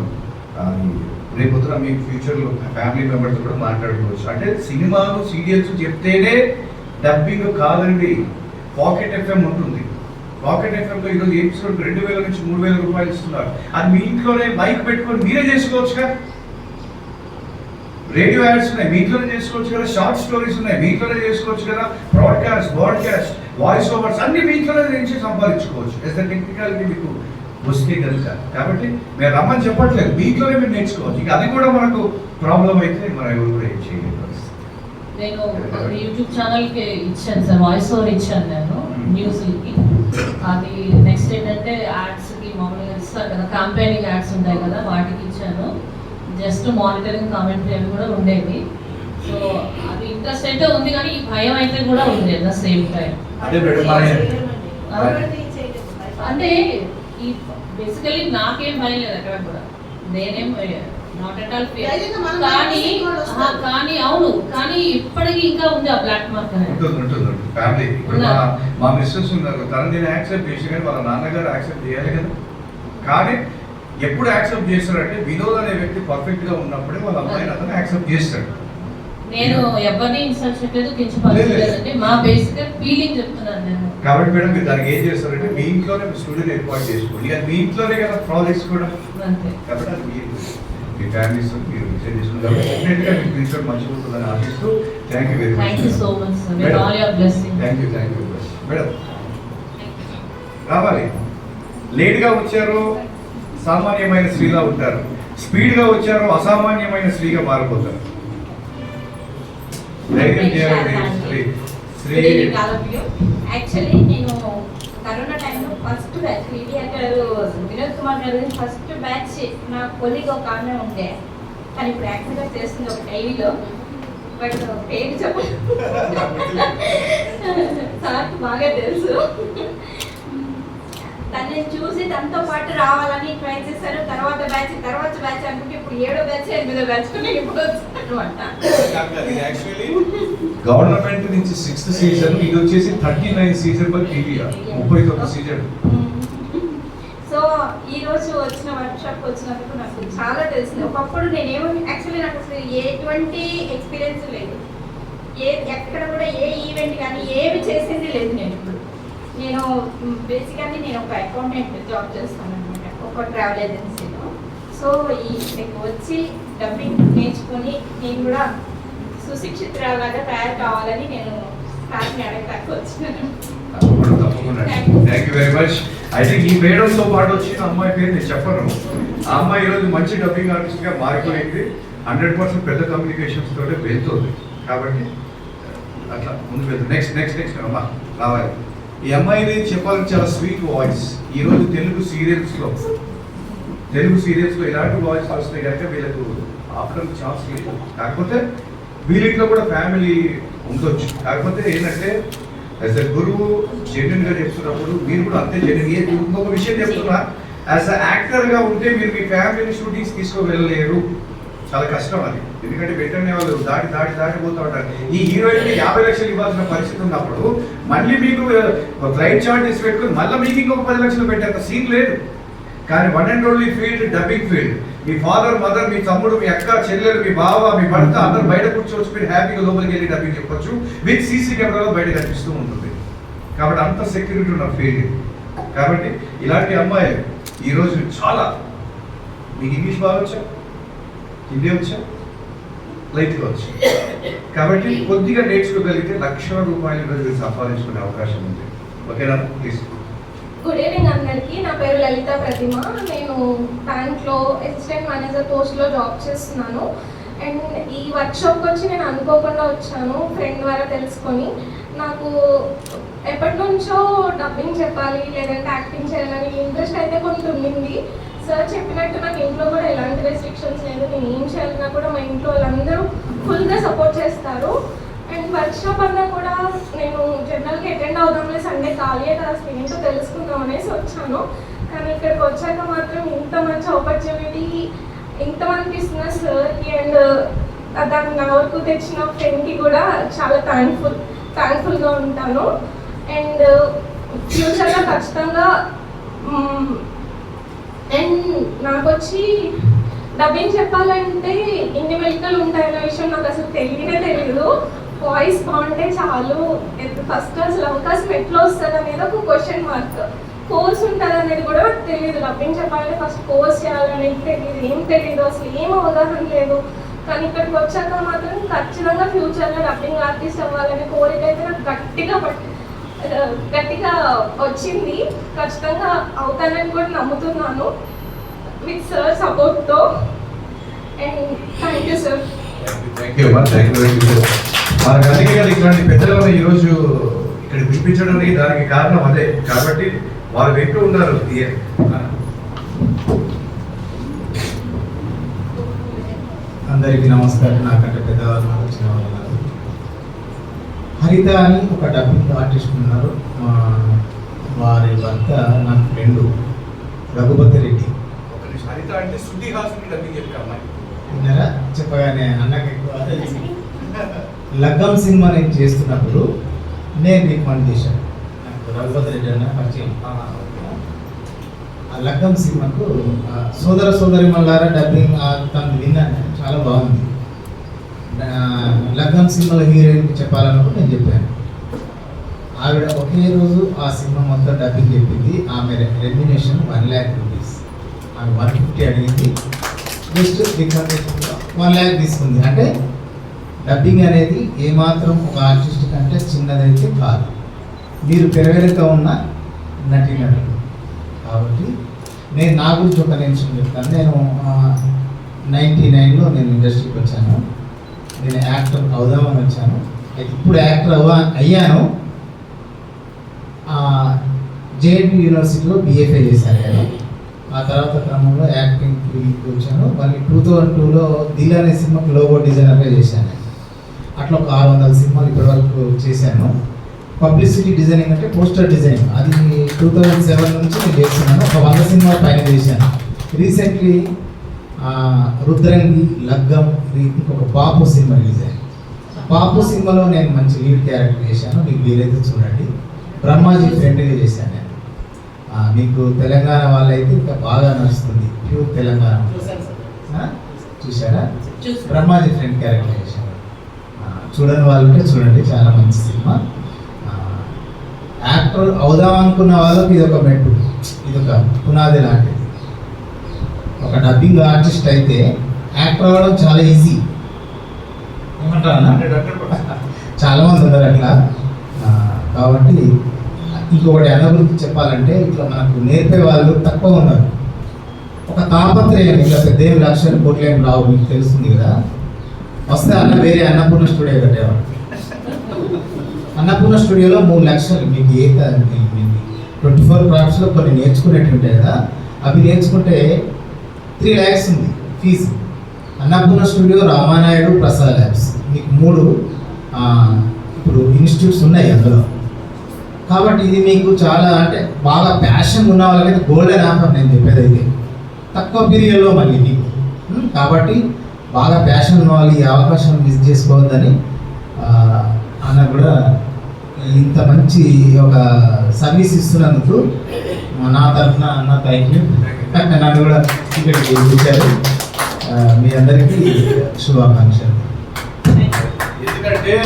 రేపొద్దున మీ ఫ్యూచర్లో ఫ్యామిలీ మెంబర్స్ కూడా మాట్లాడుకోవచ్చు. అంటే సినిమాలు సీరియల్స్ చెప్తేనే డబ్బింగ్ కాదండి. పాకెట్ ఎఫ్ఎం ఉంటుంది. పాకెట్ ఎఫ్ఎంలో ఈరోజు ఎపిసోడ్ 2000 నుంచి 3000 రూపాయలు ఇస్తున్నారు. అది మీ ఇంట్లోనే మైక్ పెట్టుకొని మీరే చేసుకోవచ్చుగా. రేడియో యాడ్స్ ఉన్నాయి, మీ ఇంట్లోనే చేసుకోవచ్చు కదా. షార్ట్ స్టోరీస్ ఉన్నాయి, మీ ఇంట్లోనే చేసుకోవచ్చు కదా. బ్రాడ్కాస్ట్ వాయిస్ ఓవర్స్ అన్ని మీ ఇంట్లోనే నుంచి సంపాదించుకోవచ్చు. ఎస్ ద టెక్నికాలిటీ మీకు వస్తే కనుక. కాబట్టి మేము రమ్మని చెప్పట్లేదు, మీ ఇంట్లోనే మీరు నేర్చుకోవచ్చు. ఇక అది కూడా మనకు ప్రాబ్లం అయితే మనం ఎవరు కూడా ఏం చేయలేదు. నేను యూట్యూబ్ ఛానల్కి ఇచ్చాను సార్, వాయిస్ ఓవర్ ఇచ్చాను నేను న్యూస్కి. అది నెక్స్ట్ ఏంటంటే యాడ్స్కి మామూలుగా ఇస్తారు కదా, క్యాంపెయినింగ్ యాడ్స్ ఉంటాయి కదా, వాటికి ఇచ్చాను. జస్ట్ మానిటరింగ్ కామెంటరీ అవి కూడా ఉండేవి. సో అది ఇంట్రెస్ట్ అయితే ఉంది, కానీ ఈ భయం అయితే కూడా ఉంది అట్ ద సేమ్ టైం. అంటే ఈ బేసికలీ నాకేం భయం లేదు అక్కడ కూడా, నేనేం నాట్ అట్ ఆల్ ఫియర్. కానీ అవును, కానీ ఇప్పటికీ ఇంకా ఉంది ఆ బ్లాక్ మార్క్ అనేది. ఫ్యామిలీ ఇప్పుడు మా మిస్సెస్ ఉన్నారు, తను నేను యాక్సెప్ట్ చేసి, కానీ వాళ్ళ నాన్నగారు యాక్సెప్ట్ చేయాలి కదా. కానీ ఎప్పుడు యాక్సెప్ట్ చేస్తారంటే వినోద్ అనే వ్యక్తి పర్ఫెక్ట్ గా ఉన్నప్పుడే వాళ్ళ అమ్మాయిని అతను యాక్సెప్ట్ చేస్తాడు. నేను ఎవరిని ఇన్సల్ట్ చేయలేదు, కించపరచలేదండి, మా బేసిక్ ఫీలింగ్ చెప్తున్నాను నేను. కాబట్టి మేడం మీరు దానికి ఏం చేస్తారంటే మీ ఇంట్లోనే స్టూడియో ఏర్పాటు చేసుకోండి. ఇక మీ ఇంట్లోనే కదా ప్రాజెక్ట్స్ కూడా. కాబట్టి అది మీ ఫ్యామిలీస్ మీరు డిసైడ్ చేసుకుంటారు. డెఫినెట్గా మీ ఫ్యూచర్ మంచిగా ఉంటుందని ఆశిస్తూ thank you very much. Thank you so much sir, with all your blessing. Thank you madam. రావాలి. లేట్గా వచ్చారు సామాన్యమైన స్త్రీగా ఉంటారు, స్పీడ్గా వచ్చారు అసామాన్యమైన స్త్రీగా మారిపోతారు. యాక్చువల్లీ నేను కరోనా టైంలో ఫస్ట్ బ్యాచ్ విడిఆర్ గారు వినోద్ కుమార్ గారు ఫస్ట్ బ్యాచ్ నా కొలీగ్ ఒక ఆమె ఉండే, కానీ ఇప్పుడు యాక్చువల్గా చేస్తుంది ఒక డైరీలో. బట్ పేరు చెప్పండి సార్కి బాగా తెలుసు. తనని చూసి తనతో పాటు రావాలని ట్రై చేశారు. తర్వాత బ్యాచ్ అనుకుంటే ఇప్పుడు 7వ బ్యాచ్ 8వ బ్యాచ్ ఇప్పుడు వచ్చారనమాట. గవర్నమెంట్ నుంచి 6th సీజన్, ఇది వచ్చేసి 39 season per TVR 39 season. So ఈ రోజు వచ్చిన వర్క్షాప్ వచ్చినందుకు నాకు చాలా తెలిసింది. ఒకప్పుడు నేనేమో యాక్చువల్లీ నాకు అసలు ఎటువంటి ఎక్స్పీరియన్స్ లేదు, ఎక్కడ కూడా ఏ ఈవెంట్ కానీ ఏమి చేసింది లేదు. నేను బేసికల్లీ నేను ఒక అకౌంటెంట్ జాబ్ చేస్తాను అనమాట, ఒక ట్రావెల్ ఏజెన్సీలో. సో మీకు వచ్చి డబ్బింగ్ నేర్చుకొని నేను కూడా సుశిక్షితురాలాగా తయారు కావాలని నేను సార్ని అడగడానికి వచ్చినాను. Thank you very much. అయితే ఈ మేడంతో పాటు వచ్చిన అమ్మాయి పేరు నేను చెప్పను. ఆ అమ్మాయి ఈరోజు మంచి డబ్బింగ్ ఆర్టిస్ట్గా మారిపోయింది. 100% పెద్ద కమ్యూనికేషన్స్ తోటే వెళ్తుంది. కాబట్టి అట్లా ముందుకు వెళ్తుంది. నెక్స్ట్ అమ్మా రావాలి. ఈ అమ్మాయిని చెప్పాలని చాలా స్వీట్ వాయిస్. ఈరోజు తెలుగు సీరియల్స్లో ఇలాంటి వాయిస్ వస్తే కనుక వీళ్ళకు ఆపడానికి ఛాన్స్ లేదు. కాకపోతే వీళ్ళింట్లో కూడా ఫ్యామిలీ ఉండొచ్చు. కాకపోతే ఏంటంటే యాజ్ ఎ గురువు జెన్యున్గా చెప్తున్నప్పుడు మీరు కూడా అంతే జెన్యున్. ఇంకొక విషయం చెప్తున్నా, యాజ్ అ యాక్టర్గా ఉంటే మీరు మీ ఫ్యామిలీని షూటింగ్స్ తీసుకువెళ్ళలేరు. చాలా కష్టం అది. ఎందుకంటే వెంటనే వాళ్ళు దాటిపోతూ ఉంటారు. ఈ హీరోయిన్కి 50 లక్షలు ఇవ్వాల్సిన పరిస్థితి ఉన్నప్పుడు మళ్ళీ మీకు ఫ్లైట్ చార్జెస్ పెట్టుకుని మళ్ళీ మీకు ఇంకొక 10 లక్షలు పెట్టేంత సీన్ లేదు. కానీ one and only field dubbing field. మీ ఫాదర్, మదర్, మీ తమ్ముడు, మీ అక్క, చెల్లెలు, మీ బావ, మీ భర్త అందరూ బయట కూర్చోవచ్చు. మీరు హ్యాపీగా లోపలికి వెళ్ళి డబ్బింగ్ చెప్పొచ్చు. విత్ సీసీ కెమెరాలో బయట కనిపిస్తూ ఉంటుంది. కాబట్టి అంత సెక్యూరిటీ ఉన్న ఫీల్డ్. కాబట్టి ఇలాంటి అమ్మాయిలు ఈరోజు చాలా మీకు ఇంగ్లీష్ బాగా వచ్చా, హిందీ వచ్చా, లైట్గా వచ్చా. కాబట్టి కొద్దిగా నేర్చుకోగలిగితే లక్షల రూపాయలు మీరు సంపాదించుకునే అవకాశం ఉంది. ఓకేనా? ప్లీజ్. గుడ్ ఈవినింగ్ అందరికీ. నా పేరు లలిత ప్రతిమ. నేను బ్యాంక్లో అసిస్టెంట్ మేనేజర్ పోస్ట్లో జాబ్ చేస్తున్నాను. అండ్ ఈ వర్క్షాప్కి వచ్చి నేను అనుకోకుండా వచ్చాను, ఫ్రెండ్ ద్వారా తెలుసుకొని. నాకు ఎప్పటి నుంచో డబ్బింగ్ చెప్పాలి లేదంటే యాక్టింగ్ చేయాలని ఇంట్రెస్ట్ అయితే కొంత ఉండింది. సార్ చెప్పినట్టు నాకు ఇంట్లో కూడా ఎలాంటి రెస్ట్రిక్షన్స్ లేదు. నేను ఏం చేయాలన్నా కూడా మా ఇంట్లో వాళ్ళందరూ ఫుల్గా సపోర్ట్ చేస్తారు. అండ్ వర్క్షాప్ అన్నా కూడా నేను జనరల్గా అటెండ్ అవుదాంలే, సండే ఖాళీయే కదా, అసలు ఏంటో తెలుసుకుందాం అనేసి వచ్చాను. కానీ ఇక్కడికి వచ్చాక మాత్రం ఇంత మంచి ఆపర్చునిటీ ఇంతమందికి ఇస్తున్న సార్కి అండ్ దాన్ని నా వరకు తెచ్చిన ఫ్రెండ్కి కూడా చాలా థ్యాంక్ఫుల్గా ఉంటాను. అండ్ ఫ్యూచర్లో ఖచ్చితంగా అండ్ నాకు వచ్చి డబ్బింగ్ చెప్పాలంటే ఇన్ని మెలికలు ఉంటాయన్న విషయం నాకు అసలు తెలియదు. వాయిస్ బాగుంటే చాలు, ఫస్ట్ అసలు అవకాశం ఎట్లా వస్తుంది అనేది ఒక క్వశ్చన్ మార్క్. కోర్స్ ఉంటుంది అనేది కూడా నాకు తెలియదు. డబ్బింగ్ చెప్పాలంటే ఫస్ట్ కోర్స్ చేయాలనేది తెలియదు, ఏం తెలియదు, అసలు ఏం అవగాహన లేదు. కానీ ఇక్కడికి వచ్చాక మాత్రం ఖచ్చితంగా ఫ్యూచర్లో డబ్బింగ్ ఆర్టిస్ట్ అవ్వాలనే కోరిక అయితే నాకు గట్టిగా వచ్చింది. ఖచ్చితంగా అవుతానని కూడా నమ్ముతున్నాను విత్ సార్ సపోర్ట్తో. And thank you sir. Thank you అమ్మా, థ్యాంక్ యూ వెరీ మచ్. మనకు అందుకే కదా ఇట్లాంటి పెద్దలను ఈరోజు ఇక్కడ పిలిపించడానికి దానికి కారణం అదే. కాబట్టి వాళ్ళు వింటూ ఉన్నారు. అందరికీ నమస్కారం. నాకంటే పెద్దవాళ్ళు వచ్చిన వాళ్ళు కాదు. హరిత అని ఒక డబ్బింగ్ ఆర్టిస్ట్ ఉన్నారు. వారి భర్త నా ఫ్రెండ్ రఘుపతి రెడ్డి. హరిత అంటే శృతి హాసన్ డబ్బింగ్ చెప్పే అమ్మాయి. విన్నారా? చెప్పగానే అన్నకి ఎక్కువ లగ్గం సినిమా నేను చేస్తున్నప్పుడు నేను రికమెండ్ చేశాను. నాకు రఘుపతి రెడ్డి అన్న పరిచయం. ఆ లగ్గం సినిమాకు సోదర సోదరి మల్లారా డబ్బింగ్ తను విన్నాను, చాలా బాగుంది. లగ్గం సినిమాలో హీరోయిన్కి చెప్పాలన్నప్పుడు నేను చెప్పాను. ఆవిడ ఒకే రోజు ఆ సినిమా మొత్తం డబ్బింగ్ చెప్పింది. ఆమె రెమ్యునేషన్ 1 lakh rupees. ఆమె 150 అడిగింది, జస్ట్ రికమెండేషన్ 1 lakh తీసుకుంది. అంటే డబ్బింగ్ అనేది ఏమాత్రం ఒక ఆర్టిస్ట్ కంటే చిన్నదైతే కాదు. మీరు పెరగలితో ఉన్న నటీనటులు కాబట్టి నేను నా గురించి ఒక నిమిషం చెప్తాను. నేను 99లో నేను ఇండస్ట్రీకి వచ్చాను. నేను యాక్టర్ అవుదామని వచ్చాను. అయితే ఇప్పుడు యాక్టర్ అయ్యాను. జేఎన్టీ యూనివర్సిటీలో BFA చేశాను నేను. ఆ తర్వాత క్రమంలో యాక్టింగ్ ఫీల్డ్కి వచ్చాను. మళ్ళీ 2002లో దిల్ అనే సినిమాకి లోగో డిజైనర్గా చేశాను. అట్లా ఒక 600 సినిమాలు ఇప్పటివరకు చేశాను. పబ్లిసిటీ డిజైనింగ్ అంటే పోస్టర్ డిజైనింగ్, అది 2007 నుంచి నేను చేస్తున్నాను. ఒక 100 సినిమాలు పైన చేశాను. రీసెంట్లీ రుద్రంగి, లగ్గం, ఇంకొక బాపు సినిమా రిలీజ్ అయ్యాయి. బాపు సినిమాలో నేను మంచి లీడ్ క్యారెక్టర్ చేశాను. మీకు వీలైతే చూడండి. బ్రహ్మాజీ ఫ్రెండ్గా చేశాను నేను. మీకు తెలంగాణ వాళ్ళైతే ఇంకా బాగా నడుస్తుంది. ప్యూర్ తెలంగాణ చూసారా? బ్రహ్మాజీ ఫ్రెండ్ క్యారెక్టర్ చేశాను. చూడని వాళ్ళంటే చూడండి, చాలా మంచి సినిమా. యాక్టర్ అవుదాం అనుకున్న వాళ్ళకి ఇది ఒక మెట్టు, ఇది ఒక పునాది లాంటిది. ఒక డబ్బింగ్ ఆర్టిస్ట్ అయితే యాక్టర్ అవ్వడం చాలా ఈజీ. ఏమంటారా? చాలా మంది ఉన్నారు అట్లా. కాబట్టి ఇంకొకటి అభివృద్ధి చెప్పాలంటే ఇట్లా మనకు నేర్పే వాళ్ళు తక్కువ ఉన్నారు. ఒక తాపత్రయం, ఇట్లా పెద్ద 1 లక్షలు కోట్లు ఏం రావు, మీకు తెలుస్తుంది కదా. వస్తే వేరే అన్నపూర్ణ స్టూడియో కట్టేవాడు. అన్నపూర్ణ స్టూడియోలో 3 లక్షలు మీకు 24 క్రాఫ్ట్స్లో కొన్ని నేర్చుకునేట్టు ఉంటాయి కదా, అవి నేర్చుకుంటే 3 lakhs ఉంది fees. Annapurna studio, Ramanaidu, Prasad labs, మీకు 3 ఇప్పుడు ఇన్స్టిట్యూట్స్ ఉన్నాయి అందులో. కాబట్టి ఇది మీకు చాలా అంటే బాగా ప్యాషన్ ఉన్న వాళ్ళకైతే గోల్డెన్ ఆఫర్ నేను చెప్పేదైతే. తక్కువ పీరియడ్లో మళ్ళీ మీకు. కాబట్టి బాగా ప్యాషన్ ఉన్న వాళ్ళు ఈ అవకాశం మిస్ చేసుకోవద్దని అన్న కూడా ఇంత మంచి ఒక సర్వీస్ ఇస్తున్నందుకు నా తరఫున అన్న థ్యాంక్ యూ. నన్ను కూడా ఇక్కడికి ఇచ్చారు. మీ అందరికీ శుభాకాంక్షలు. ఎందుకంటే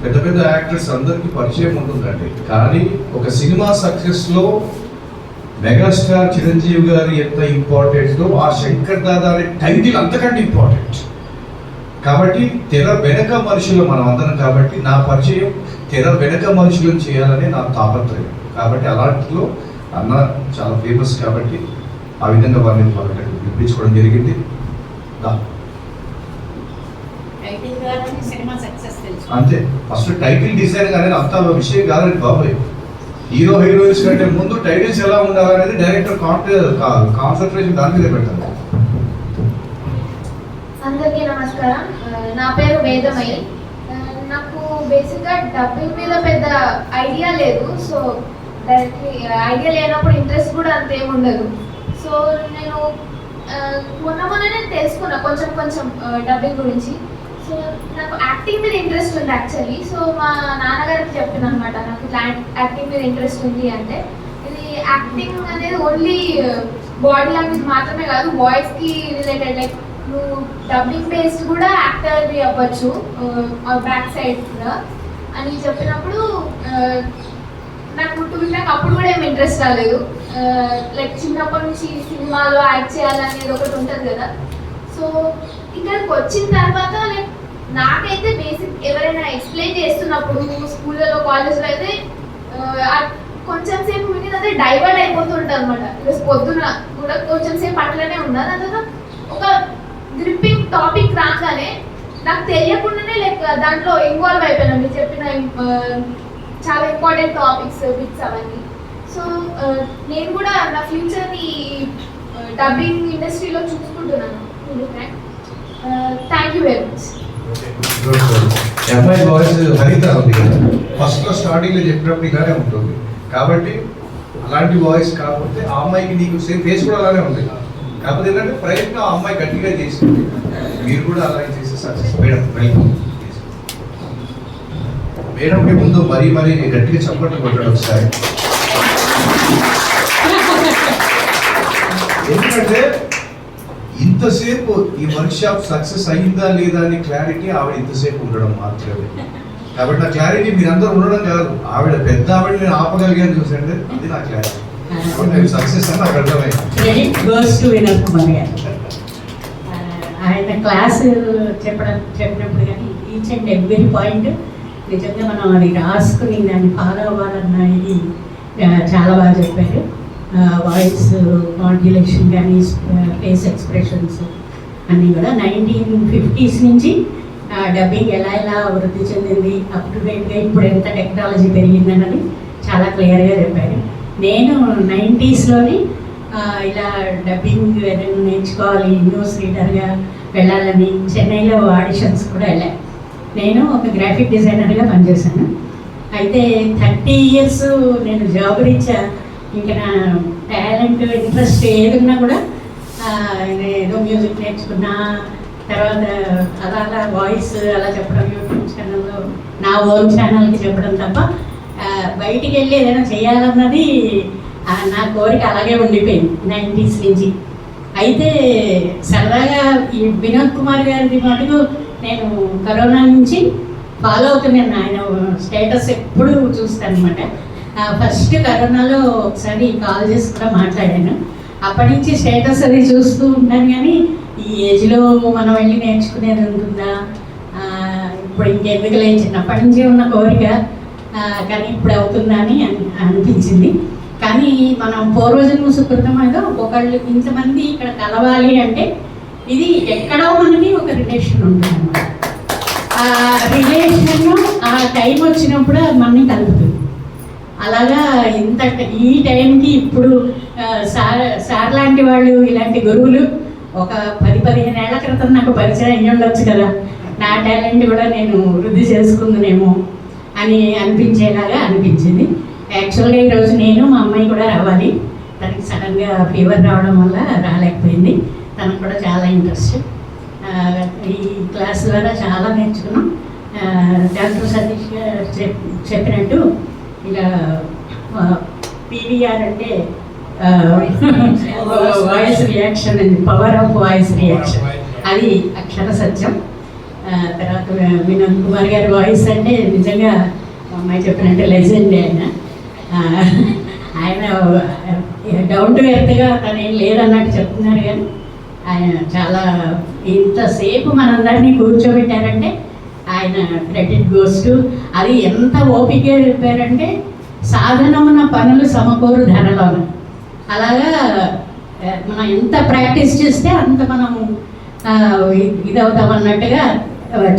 పెద్ద పెద్ద యాక్టర్స్ అందరికీ పరిచయం ఉంటుందండి, కానీ ఒక సినిమా సక్సెస్లో మెగాస్టార్ చిరంజీవి గారు ఎంత ఇంపార్టెంటో ఆ శంకర్ దాదా అనే టైటిల్ అంతకంటే ఇంపార్టెంట్. కాబట్టి తెర వెనక మనుషులు మనం అందరం, కాబట్టి నా పరిచయం తెర వెనక మనుషులను చేయాలనే నా తాపత్రయం. కాబట్టి అలాంటిలో అన్న చాలా ఫేమస్ కాబట్టి ఆ విధంగా వారిని పిలిపించుకోవడం జరిగింది. అంతే, ఫస్ట్ టైటిల్ డిజైన్ అనేది అంత విషయం కాదండి బాబాయ్. హీరో హీరోయిన్స్ కంటే ముందు టైటిల్స్ ఎలా ఉండాలనేది డైరెక్టర్ కాన్సన్ట్రేషన్ దాని మీద పెట్టాలి. అందరికీ నమస్కారం. నా పేరు వేదమయ్యి. నాకు బేసిక్గా డబ్బింగ్ మీద పెద్ద ఐడియా లేదు. సో డైరెక్ట్లీ ఐడియా లేనప్పుడు ఇంట్రెస్ట్ కూడా అంతేం ఉండదు. సో నేను మొన్ననే తెలుసుకున్నా కొంచెం డబ్బింగ్ గురించి. సో నాకు యాక్టింగ్ మీద ఇంట్రెస్ట్ ఉంది యాక్చువల్లీ. సో మా నాన్నగారికి చెప్పాను అనమాట, నాకు ఇట్లా యాక్టింగ్ మీద ఇంట్రెస్ట్ ఉంది అంటే. ఇది యాక్టింగ్ అనేది ఓన్లీ బాడీ లాంగ్వేజ్ మాత్రమే కాదు, వాయిస్కి రిలేటెడ్. లైక్ నువ్వు డబ్బింగ్ బేస్డ్ కూడా యాక్టర్వి అవ్వచ్చు బ్యాక్ సైడ్ కూడా అని చెప్పినప్పుడు నాకు నాకు అప్పుడు కూడా ఏమి ఇంట్రెస్ట్ రాలేదు. లైక్ చిన్నప్పటి నుంచి సినిమాలో యాక్ట్ చేయాలనేది ఒకటి ఉంటుంది కదా. సో ఇక్కడికి వచ్చిన తర్వాత లైక్ నాకైతే బేసిక్ ఎవరైనా ఎక్స్ప్లెయిన్ చేస్తున్నప్పుడు స్కూళ్ళలో కాలేజ్లో అయితే కొంచెం సేపు వినేది అదే డైవర్ట్ అయిపోతుంటుంది అనమాట. ఈరోజు పొద్దున కూడా కొంచెం సేపు అట్లనే ఉన్నది. దాని తర్వాత ఒక గ్రిప్పింగ్ టాపిక్ రాగానే నాకు తెలియకుండానే లైక్ దాంట్లో ఇన్వాల్వ్ అయిపోయినా. మీరు చెప్పిన చాలా ఇంపార్టెంట్ టాపిక్స్ బిట్స్ అవన్నీ. సో నేను కూడా నా ఫ్యూచర్ని డబ్బింగ్ ఇండస్ట్రీలో చూసుకుంటున్నాను. Thank you very much. అమ్మాయి వాయిస్ హరిత ఉంది కదా, ఫస్ట్లో స్టార్టింగ్లో చెప్పినప్పుడు ఇలానే ఉంటుంది. కాబట్టి అలాంటి వాయిస్ కాకపోతే ఆ అమ్మాయికి నీకు సేమ్ ఫేస్ కూడా అలానే ఉంది. కాకపోతే ఏంటంటే ప్రయత్నం ఆ అమ్మాయి గట్టిగా చేసింది. మీరు కూడా అలాగే చేసే సక్సెస్. Madam welcome. మేడంకి ముందు మరీ గట్టిగా చప్పట్లు కొట్టాడు ఒకసారి. ఎందుకంటే ఇంతసేపు ఈ వర్క్ షాప్ సక్సెస్ అయిందా లేదా అని క్లారిటీ ఆవిడ ఇంతసేపు ఉండడం మాత్రమే. కాబట్టి నా క్లారిటీ మీరందరూ ఉండడం కాదు, ఆవిడ పెద్ద ఆవిడ నేను ఆపగలిగాను చూసండి, అది నా క్లారిటీ. కాబట్టి సక్సెస్ అని నాకు అర్థమైంది. ఆయన క్లాస్ చెప్పినప్పుడు కానీ ఈచ్ అండ్ ఎవ్రీ పాయింట్ నిజంగా మనం అది రాసుకుని దాన్ని ఫాలో అవ్వాలన్నది చాలా బాగా చెప్పారు. వాయిస్ మాడ్యులేషన్ కానీ ఫేస్ ఎక్స్ప్రెషన్స్ అన్నీ కూడా 1950s నుంచి డబ్బింగ్ ఎలా వృద్ధి చెందింది, అప్ టు డేట్గా ఇప్పుడు ఎంత టెక్నాలజీ పెరిగిందన్నది చాలా క్లియర్గా చెప్పారు. నేను 90sలోని ఇలా డబ్బింగ్ ఏదైనా నేర్చుకోవాలి, న్యూస్ రీడర్గా వెళ్ళాలని చెన్నైలో ఆడిషన్స్ కూడా వెళ్ళాను. నేను ఒక గ్రాఫిక్ డిజైనర్గా పనిచేశాను. అయితే 30 years నేను జాబ్ రీత్యా ఇంకా నా టాలెంట్ ఇంట్రెస్ట్ ఏదున్నా కూడా ఏదో మ్యూజిక్ నేర్చుకున్నా, తర్వాత అలా వాయిస్ అలా చెప్పడం యూట్యూబ్ ఛానల్లో నా ఓన్ ఛానల్కి చెప్పడం తప్ప బయటికి వెళ్ళి ఏదైనా చేయాలన్నది నా కోరిక అలాగే ఉండిపోయింది 90s నుంచి. అయితే సరదాగా ఈ వినోద్ కుమార్ గారి మటుకు నేను కరోనా నుంచి ఫాలో అవుతున్నాను. ఆయన స్టేటస్ ఎప్పుడు చూస్తాను అనమాట. ఫస్ట్ కరోనాలో ఒకసారి కాల్ చేసి కూడా మాట్లాడాను. అప్పటి నుంచి స్టేటస్ అది చూస్తూ ఉంటాను. కానీ ఈ ఏజ్లో మనం వెళ్ళి నేర్చుకునేది ఉంటుందా, ఇప్పుడు ఇంకెందుకు లేదు, చిన్నప్పటి నుంచి ఉన్న కోరిక, కానీ ఇప్పుడు అవుతుందా అని అనిపించింది. కానీ మనం పూర్వజన్మ సుకృతం ఏదో ఒకళ్ళు ఇంతమంది ఇక్కడ కలవాలి అంటే ఇది ఎక్కడో మనకి ఒక రిలేషన్ ఉంటుంది అన్నమాట. ఆ రిలేషన్ ఆ టైం వచ్చినప్పుడు మనని కలుపుతుంది. అలాగా ఇంత ఈ టైంకి ఇప్పుడు సార్ లాంటి వాళ్ళు, ఇలాంటి గురువులు ఒక 10-15 ఏళ్ల క్రితం నాకు పరిచయం అయ్యి ఉండొచ్చు కదా, నా టాలెంట్ కూడా నేను వృద్ధి చేసుకుందునేమో అని అనిపించేలాగా అనిపించింది. యాక్చువల్గా ఈరోజు నేను మా అమ్మాయి కూడా రావాలి, తనకి సడన్గా ఫీవర్ రావడం వల్ల రాలేకపోయింది. తనకు కూడా చాలా ఇంట్రెస్ట్. ఈ క్లాస్ ద్వారా చాలా నేర్చుకున్నాం. డాక్టర్ సతీష్ గారు చెప్పినట్టు ఇలా పీవీఆర్ అంటే voice reaction and power of voice reaction, అది అక్షర సత్యం. తర్వాత వినోద్ కుమార్ గారి వాయిస్ అంటే నిజంగా అమ్మాయి చెప్పినట్టు లెజెండ్. ఆయన డౌన్ టు ఎర్త్గా తను ఏం లేదన్నట్టు చెప్తున్నారు కానీ ఆయన చాలా ఇంతసేపు మనందరినీ కూర్చోబెట్టారంటే ఆయన క్రెడిట్ గోస్ టు. అది ఎంత ఓపిక చెప్పారంటే సాధనమున్న పనులు సమకూరు ధరలోన. అలాగా మనం ఎంత ప్రాక్టీస్ చేస్తే అంత మనము ఇదవుతాం అన్నట్టుగా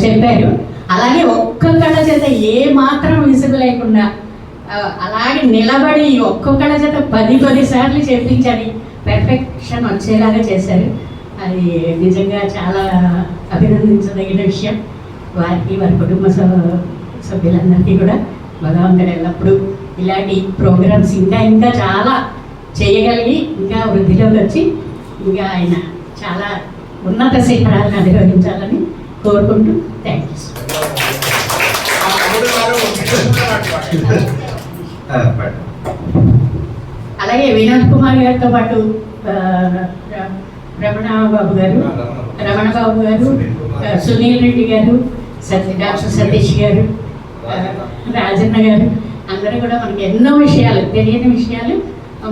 చెప్పారు. అలాగే ఒక్కొక్కళ్ళ చేత ఏ మాత్రం విసుగు లేకుండా అలాగే నిలబడి ఒక్కొక్కళ్ళ చేత 10 సార్లు చెప్పించని పెర్ఫెక్షన్ వచ్చేలాగా చేశారు. అది నిజంగా చాలా అభినందించదగిన విషయం. వారికి వారి కుటుంబ సభ్యులందరికీ కూడా భగవంతుడు ఎల్లప్పుడూ ఇలాంటి ప్రోగ్రామ్స్ ఇంకా చాలా చేయగలిగి ఇంకా వృద్ధిలోకి వచ్చి ఇంకా ఆయన చాలా ఉన్నత శిఖరాలను అధిరోహించాలని కోరుకుంటూ థ్యాంక్ యూ. అలాగే వినోద్ కుమార్ గారితో పాటు రమణ బాబు గారు, సునీల్ రెడ్డి గారు, డాక్టర్ సతీష్ గారు, రాజన్న గారు అందరూ కూడా మనకి ఎన్నో విషయాలు, తెలియని విషయాలు,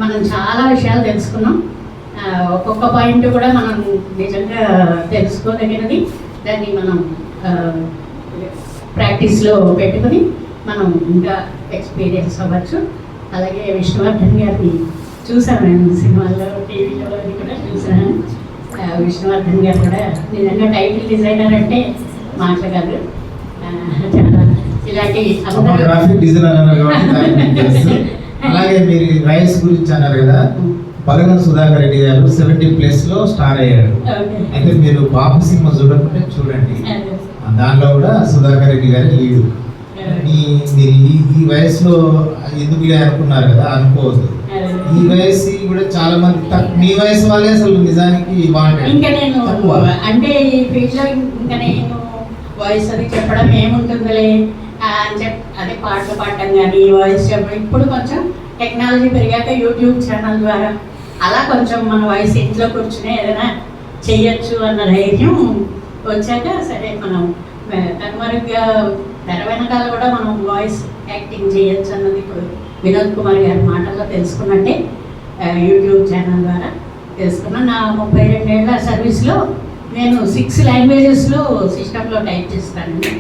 మనం చాలా విషయాలు తెలుసుకున్నాం. ఒక్కొక్క పాయింట్ కూడా మనం నిజంగా తెలుసుకోదగినది. దాన్ని మనం ప్రాక్టీస్లో పెట్టుకుని మనం ఇంకా ఎక్స్పీరియన్స్ అవ్వచ్చు. అలాగే విష్ణువర్ధన్ గారిని చూసాను నేను సినిమాల్లో, టీవీలో అది కూడా చూసాను. విష్ణువర్ధన్ గారు కూడా నిజంగా టైటిల్ డిజైనర్ అంటే మాటలు కాదు. చాలా ఇలాంటి గ్రాఫిక్ డిజైనర్ కాబట్టి. అలాగే మీరు రైస్ గురించి అన్నారు కదా, బలగం సుధాకర్ రెడ్డి గారు 70+ స్టార్ అయ్యారు. అయితే మీరు బాబు సినిమా చూడకుంటే చూడండి, దాంట్లో కూడా సుధాకర్ రెడ్డి గారి లీడు. మీరు ఈ వయసులో ఎందుకులే అనుకున్నారు కదా, అనుకోవద్దు. ఈ వయసు కూడా చాలా మంది మీ వయసు వాళ్ళే అసలు నిజానికి ఇంకా నేను అంటే ఈ ఫీల్డ్లో ఇంకా నేను వాయిస్ అది చెప్పడం ఏముంటుందిలే అని అదే పాటలు పాడటం కానీ వాయిస్ చెప్పడం. ఇప్పుడు కొంచెం టెక్నాలజీ పెరిగాక యూట్యూబ్ ఛానల్ ద్వారా అలా కొంచెం మన వాయిస్ ఇంట్లో కూర్చుని ఏదైనా చెయ్యొచ్చు అన్న ధైర్యం వచ్చాక సరే మనం కనుమరుగ్గా తెర వెనకాల కూడా మనం వాయిస్ యాక్టింగ్ చేయొచ్చు అన్నది ఇప్పుడు వినోద్ కుమార్ గారి మాటల్లో తెలుసుకున్నట్టే యూట్యూబ్ ఛానల్ ద్వారా తెలుసుకున్నాను. నా 32 ఏళ్ల సర్వీస్లో నేను 6 లాంగ్వేజెస్లో సిస్టంలో టైప్ చేస్తానండి.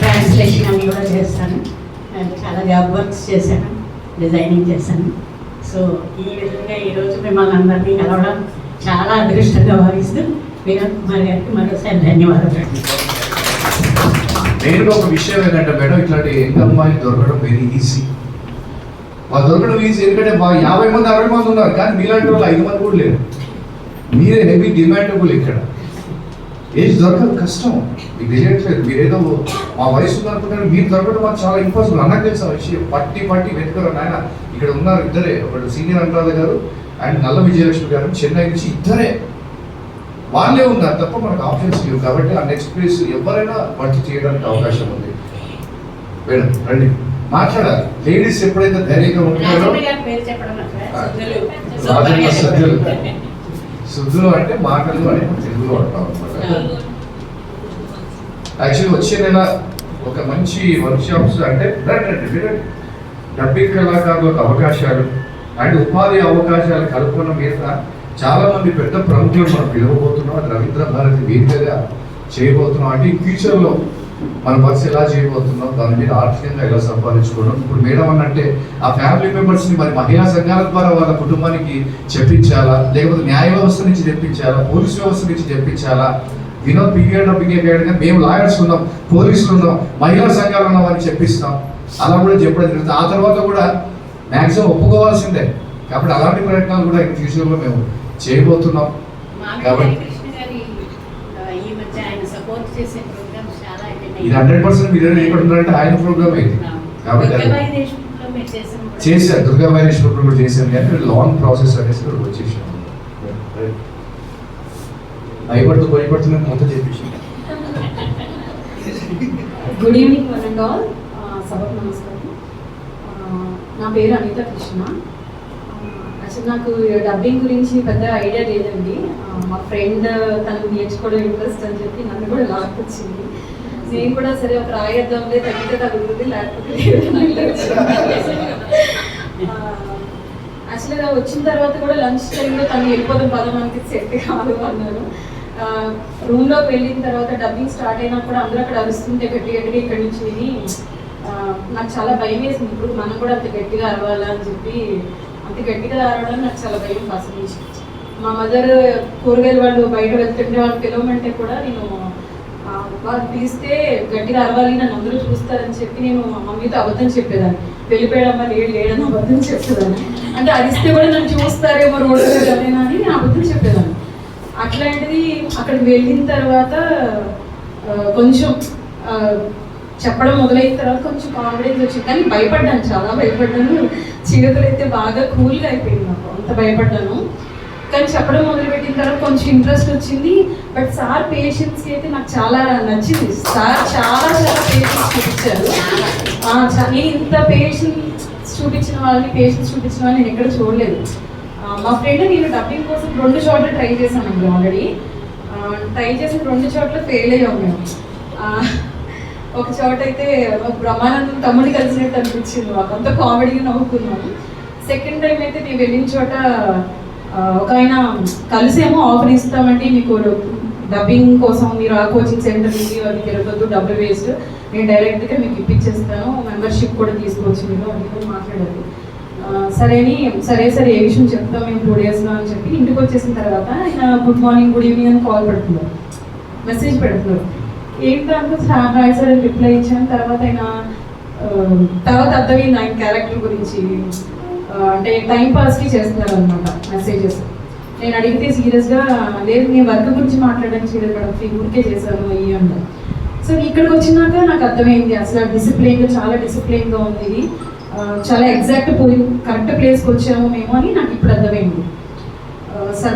ట్రాన్స్లేషన్ అవి కూడా చేస్తాను. చాలా జాబ్ వర్క్స్ చేశాను, డిజైనింగ్ చేశాను. సో ఈ విధంగా ఈరోజు మిమ్మల్ని అందరినీ కలవడం చాలా అదృష్టంగా భావిస్తూ వినోద్ కుమార్ గారికి మరోసారి ధన్యవాదాలు. నేను ఒక విషయం ఏంటంటే మేడం, ఇట్లాంటి యంగ్ అమ్మాయిలు దొరకడం వెరీ ఈజీ. వాళ్ళు దొరకడం ఈజీ ఎందుకంటే 50 మంది 60 మంది ఉన్నారు, కానీ మీలాంటి వాళ్ళు 5 మంది కూడా లేరు. మీరే హెవీ డిమాండబుల్. ఇక్కడ ఏజ్ దొరకదు, కష్టం. మీకు తెలియట్లేదు. మీరేదో మా వయసు ఉందనుకుంటారు, మీరు దొరకడం మాకు చాలా ఇంపాసిబుల్. అన్నకు తెలిసిన విషయం. పట్టి వెతుకరు. ఆయన ఇక్కడ ఉన్నారు ఇద్దరే, ఒకటి సీనియర్ అనురాధ గారు అండ్ నల్ల విజయలక్ష్మి గారు చెన్నై నుంచి. ఇద్దరే వాళ్ళే ఉన్నారు తప్ప మనకు ఆప్షన్స్ లేవు. కాబట్టి ఆ నెక్స్ట్ ప్లేస్ ఎవరైనా వర్క్ చేయడానికి అవకాశం ఉంది. మేడం రండి, మాట్లాడాలి. లేడీస్ ఎప్పుడైతే ధైర్యంగా ఉంటారో, రాజన్న సద్దులు శుద్ధులు అంటే మాటలు అని తెలుగులో అంటాం అనమాట. యాక్చువల్లీ వచ్చే నెల ఒక మంచి వర్క్షాప్స్ అంటే డబ్బింగ్ కళాకారులకు అవకాశాలు అండ్ ఉపాధి అవకాశాల కల్పన మీద చాలా మంది పెద్ద ప్రముఖులు మనం పిలవబోతున్నాం. అది రవీంద్ర భారతి వేదికగా చేయబోతున్నాం. అంటే ఈ ఫ్యూచర్లో మన వర్క్స్ ఎలా చేయబోతున్నాం, దాని మీద ఆర్థికంగా ఎలా సంపాదించుకోవడం. ఇప్పుడు మేడం అన్నట్టే ఆ ఫ్యామిలీ మెంబర్స్ని మరి మహిళా సంఘాల ద్వారా వాళ్ళ కుటుంబానికి చెప్పించాలా, లేకపోతే న్యాయ వ్యవస్థ నుంచి తెప్పించాలా, పోలీస్ వ్యవస్థ నుంచి తెప్పించాలా. వినోద్ పిగే కానీ మేము లాయర్స్ ఉన్నాం, పోలీసులు ఉన్నాం, మహిళా సంఘాలు ఉన్నాం అని చెప్పిస్తాం. అలా కూడా చెప్పడం జరుగుతుంది. ఆ తర్వాత కూడా మ్యాక్సిమం ఒప్పుకోవాల్సిందే. కాబట్టి అలాంటి ప్రయత్నాలు కూడా ఇన్ ఫ్యూచర్లో మేము చేయబోతున్నాం. కాబట్టి ఇది 100% మీరు ఎక్కడ ఉన్నారంటే ఆయన ప్రోగ్రామ్ అయింది. కాబట్టి చేశారు, దుర్గా వైరేశ్వర కూడా చేశాను. కానీ లాంగ్ ప్రాసెస్ అనేసి కూడా వచ్చేసాం. భయపడుతున్నా మొత్తం చెప్పేసి. Good evening one and all. సభకు నమస్కారం. నా పేరు అనిత కృష్ణ. అసలు నాకు డబ్బింగ్ గురించి పెద్ద ఐడియా లేదండి. మా ఫ్రెండ్ తనకు నేర్చుకోవడం ఇంట్రెస్ట్ అని చెప్పి నన్ను కూడా లాక్కొచ్చింది. నేను కూడా సరే ఒక రాయద్దాంలే, తగ్గితే తగ్గుతుంది, లేకపోతే యాక్చువల్గా వచ్చిన తర్వాత కూడా లంచ్ టైంలో తను వెళ్ళిపోతాం పదం మనకి సెట్ కాదు అన్నారు. రూమ్లోకి వెళ్ళిన తర్వాత డబ్బింగ్ స్టార్ట్ అయినా కూడా అందరూ అక్కడ అరుస్తుంటే గట్టి గట్టిగా ఇక్కడి నుంచి విని నాకు చాలా భయం వేసింది. ఇప్పుడు మనం కూడా అంత గట్టిగా అరవాలా అని చెప్పి అంత గట్టిగా అరవడం నాకు చాలా భయం ఫస్ట్ నుంచి. మా మదర్ కూరగాయలు వాళ్ళు బయట వెళ్తుంటే వాళ్ళు పిలవమంటే కూడా నేను వాళ్ళు పిలిస్తే గట్టిగా అరవాలి, నన్ను అందరూ చూస్తారని చెప్పి నేను మా మమ్మీతో అబద్ధం చెప్పేదాన్ని. వెళ్ళిపోయాడమ్మా లేడని అబద్ధం చెప్పేదాన్ని. అంటే అరిస్తే కూడా నన్ను చూస్తారేమో రోడ్డు అని నేను అబద్ధం చెప్పేదాన్ని. అట్లాంటిది అక్కడికి వెళ్ళిన తర్వాత కొంచెం చెప్పడం మొదలైన తర్వాత కొంచెం కాన్ఫిడెన్స్ వచ్చింది. కానీ భయపడ్డాను, చాలా భయపడ్డాను. చేతులు అయితే బాగా కూల్గా అయిపోయింది నాకు, అంత భయపడ్డాను. కానీ చెప్పడం మొదలుపెట్టిన తర్వాత కొంచెం ఇంట్రెస్ట్ వచ్చింది. బట్ సార్ పేషెన్స్కి అయితే నాకు చాలా నచ్చింది. సార్ చాలా చాలా పేషెన్స్ చూపించారు. నేను ఇంత పేషెన్స్ చూపించిన వాళ్ళని నేను ఎక్కడ చూడలేదు. మా ఫ్రెండ్ నేను డబ్బింగ్ కోసం 2 చోట్ల ట్రై చేశానండి. ఆల్రెడీ ట్రై చేసిన 2 చోట్ల ఫెయిల్ అయ్యాం మేము. ఒక చోట అయితే బ్రహ్మానందం తమ్ముడి కలిసినట్టు అనిపించింది, మాకు అంత కామెడీగా నవ్వుకున్నాము. సెకండ్ టైం అయితే మేము వెళ్ళిన చోట ఒక ఆయన కలిసేమో ఆఫర్ ఇస్తామండి మీకు డబ్బింగ్ కోసం, మీరు ఆ కోచింగ్ సెంటర్ నుండి అది తిరగద్దు, డబ్బులు వేస్ట్, నేను డైరెక్ట్గా మీకు ఇప్పించేస్తాను, మెంబర్షిప్ కూడా తీసుకోవచ్చు మీరు అని మాట్లాడారు. సరే ఏ విషయం చెప్తాం మేము 2 డేస్లో అని చెప్పి ఇంటికి వచ్చేసిన తర్వాత ఆయన గుడ్ మార్నింగ్ గుడ్ ఈవినింగ్ అని కాల్ పెడుతున్నారు, మెసేజ్ పెడుతున్నారు. ఏంటంటే హాయ్ సార్ అని రిప్లై ఇచ్చాను. తర్వాత అర్థమైంది ఆయన క్యారెక్టర్ గురించి. అంటే టైం పాస్కి చేస్తున్నారు అనమాట మెసేజెస్. నేను అడిగితే సీరియస్గా లేదు నేను వర్క్ గురించి మాట్లాడడానికి సీరియస్ మేడం, ఫ్రీ ఊరికే చేశాను అయ్యి అన్నారు. సో ఇక్కడికి వచ్చినాక నాకు అర్థమైంది అసలు డిసిప్లైన్గా, చాలా డిసిప్లైన్గా ఉంది ఇది, చాలా ఎగ్జాక్ట్ కరెక్ట్ ప్లేస్కి వచ్చాము మేము అని నాకు ఇప్పుడు అర్థమైంది.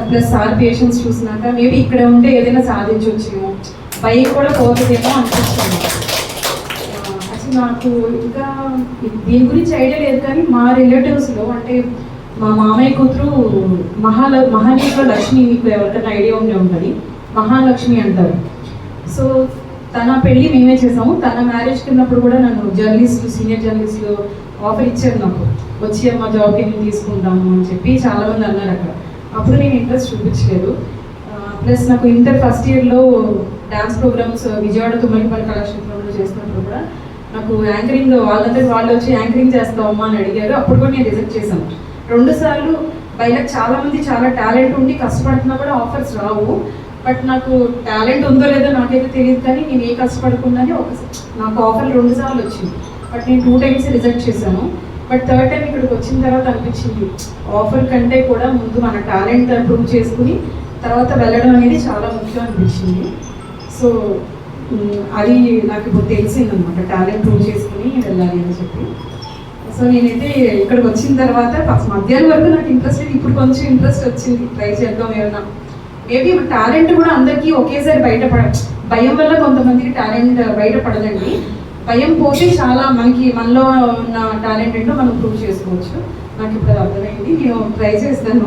ప్లస్ సార్ పేషెన్స్ చూసినాక మేబీ ఇక్కడ ఉంటే ఏదైనా సాధించవచ్చేమో, బైక్ కూడా పోతుందేమో అనిపిస్తుంది. అసలు నాకు ఇంకా దీని గురించి ఐడియా లేదు, కానీ మా రిలేటివ్స్లో అంటే మా మామయ్య కూతురు మహాలక్ష్మి లక్ష్మి, మీకు ఎవరికైనా ఐడియా ఉంటుంది, మహాలక్ష్మి అంటారు. సో తన పెళ్ళి మేమే చేసాము. తన మ్యారేజ్ కిన్నప్పుడు కూడా నన్ను జర్నలిస్టులు, సీనియర్ జర్నలిస్టులు ఆఫర్ ఇచ్చారు నాకు, వచ్చి అమ్మ జాబ్కి నేను తీసుకుంటాము అని చెప్పి చాలామంది అన్నారు అక్కడ. అప్పుడు నేను ఇంట్రెస్ట్ చూపించలేదు. ప్లస్ నాకు ఇంటర్ ఫస్ట్ ఇయర్లో డాన్స్ ప్రోగ్రామ్స్ విజయవాడ తుమ్మలపల్లి కళాక్షేత్రంలో చేసినప్పుడు కూడా నాకు యాంకరింగ్ వాళ్ళందరూ వాళ్ళు వచ్చి యాంకరింగ్ చేస్తామమ్మా అని అడిగారు. అప్పుడు కూడా నేను రిజెక్ట్ చేశాను 2 సార్లు. బయటకు చాలామంది చాలా టాలెంట్ ఉండి కష్టపడుతున్నా కూడా ఆఫర్స్ రావు. బట్ నాకు టాలెంట్ ఉందో లేదో నాకైతే తెలియదు, కానీ నేను ఏ కష్టపడకుండానే నాకు ఆఫర్ 2 సార్లు వచ్చింది. బట్ నేను 2 టైమ్స్ రిజెక్ట్ చేశాను. బట్ థర్డ్ టైం ఇక్కడికి వచ్చిన తర్వాత అనిపించింది ఆఫర్ కంటే కూడా ముందు మన టాలెంట్ ప్రూవ్ చేసుకుని తర్వాత వెళ్ళడం అనేది చాలా ముఖ్యం అనిపించింది. సో అది నాకు ఇప్పుడు తెలిసిందనమాట, టాలెంట్ ప్రూవ్ చేసుకుని వెళ్ళాలి అని చెప్పి. సో నేనైతే ఇక్కడికి వచ్చిన తర్వాత మధ్యాహ్నం వరకు నాకు ఇంట్రెస్ట్ లేదు, ఇప్పుడు కొంచెం ఇంట్రెస్ట్ వచ్చింది, ట్రై చేద్దాం ఏమన్నా. మేబీ టాలెంట్ కూడా అందరికీ ఒకేసారి భయం వల్ల కొంతమందికి టాలెంట్ బయటపడదండి. భయం పోతే చాలా మనలో ఉన్న టాలెంట్ ఏంటో మనం ప్రూవ్ చేసుకోవచ్చు. నాకు ఇప్పుడు అర్థమైంది, నేను ట్రై చేస్తాను.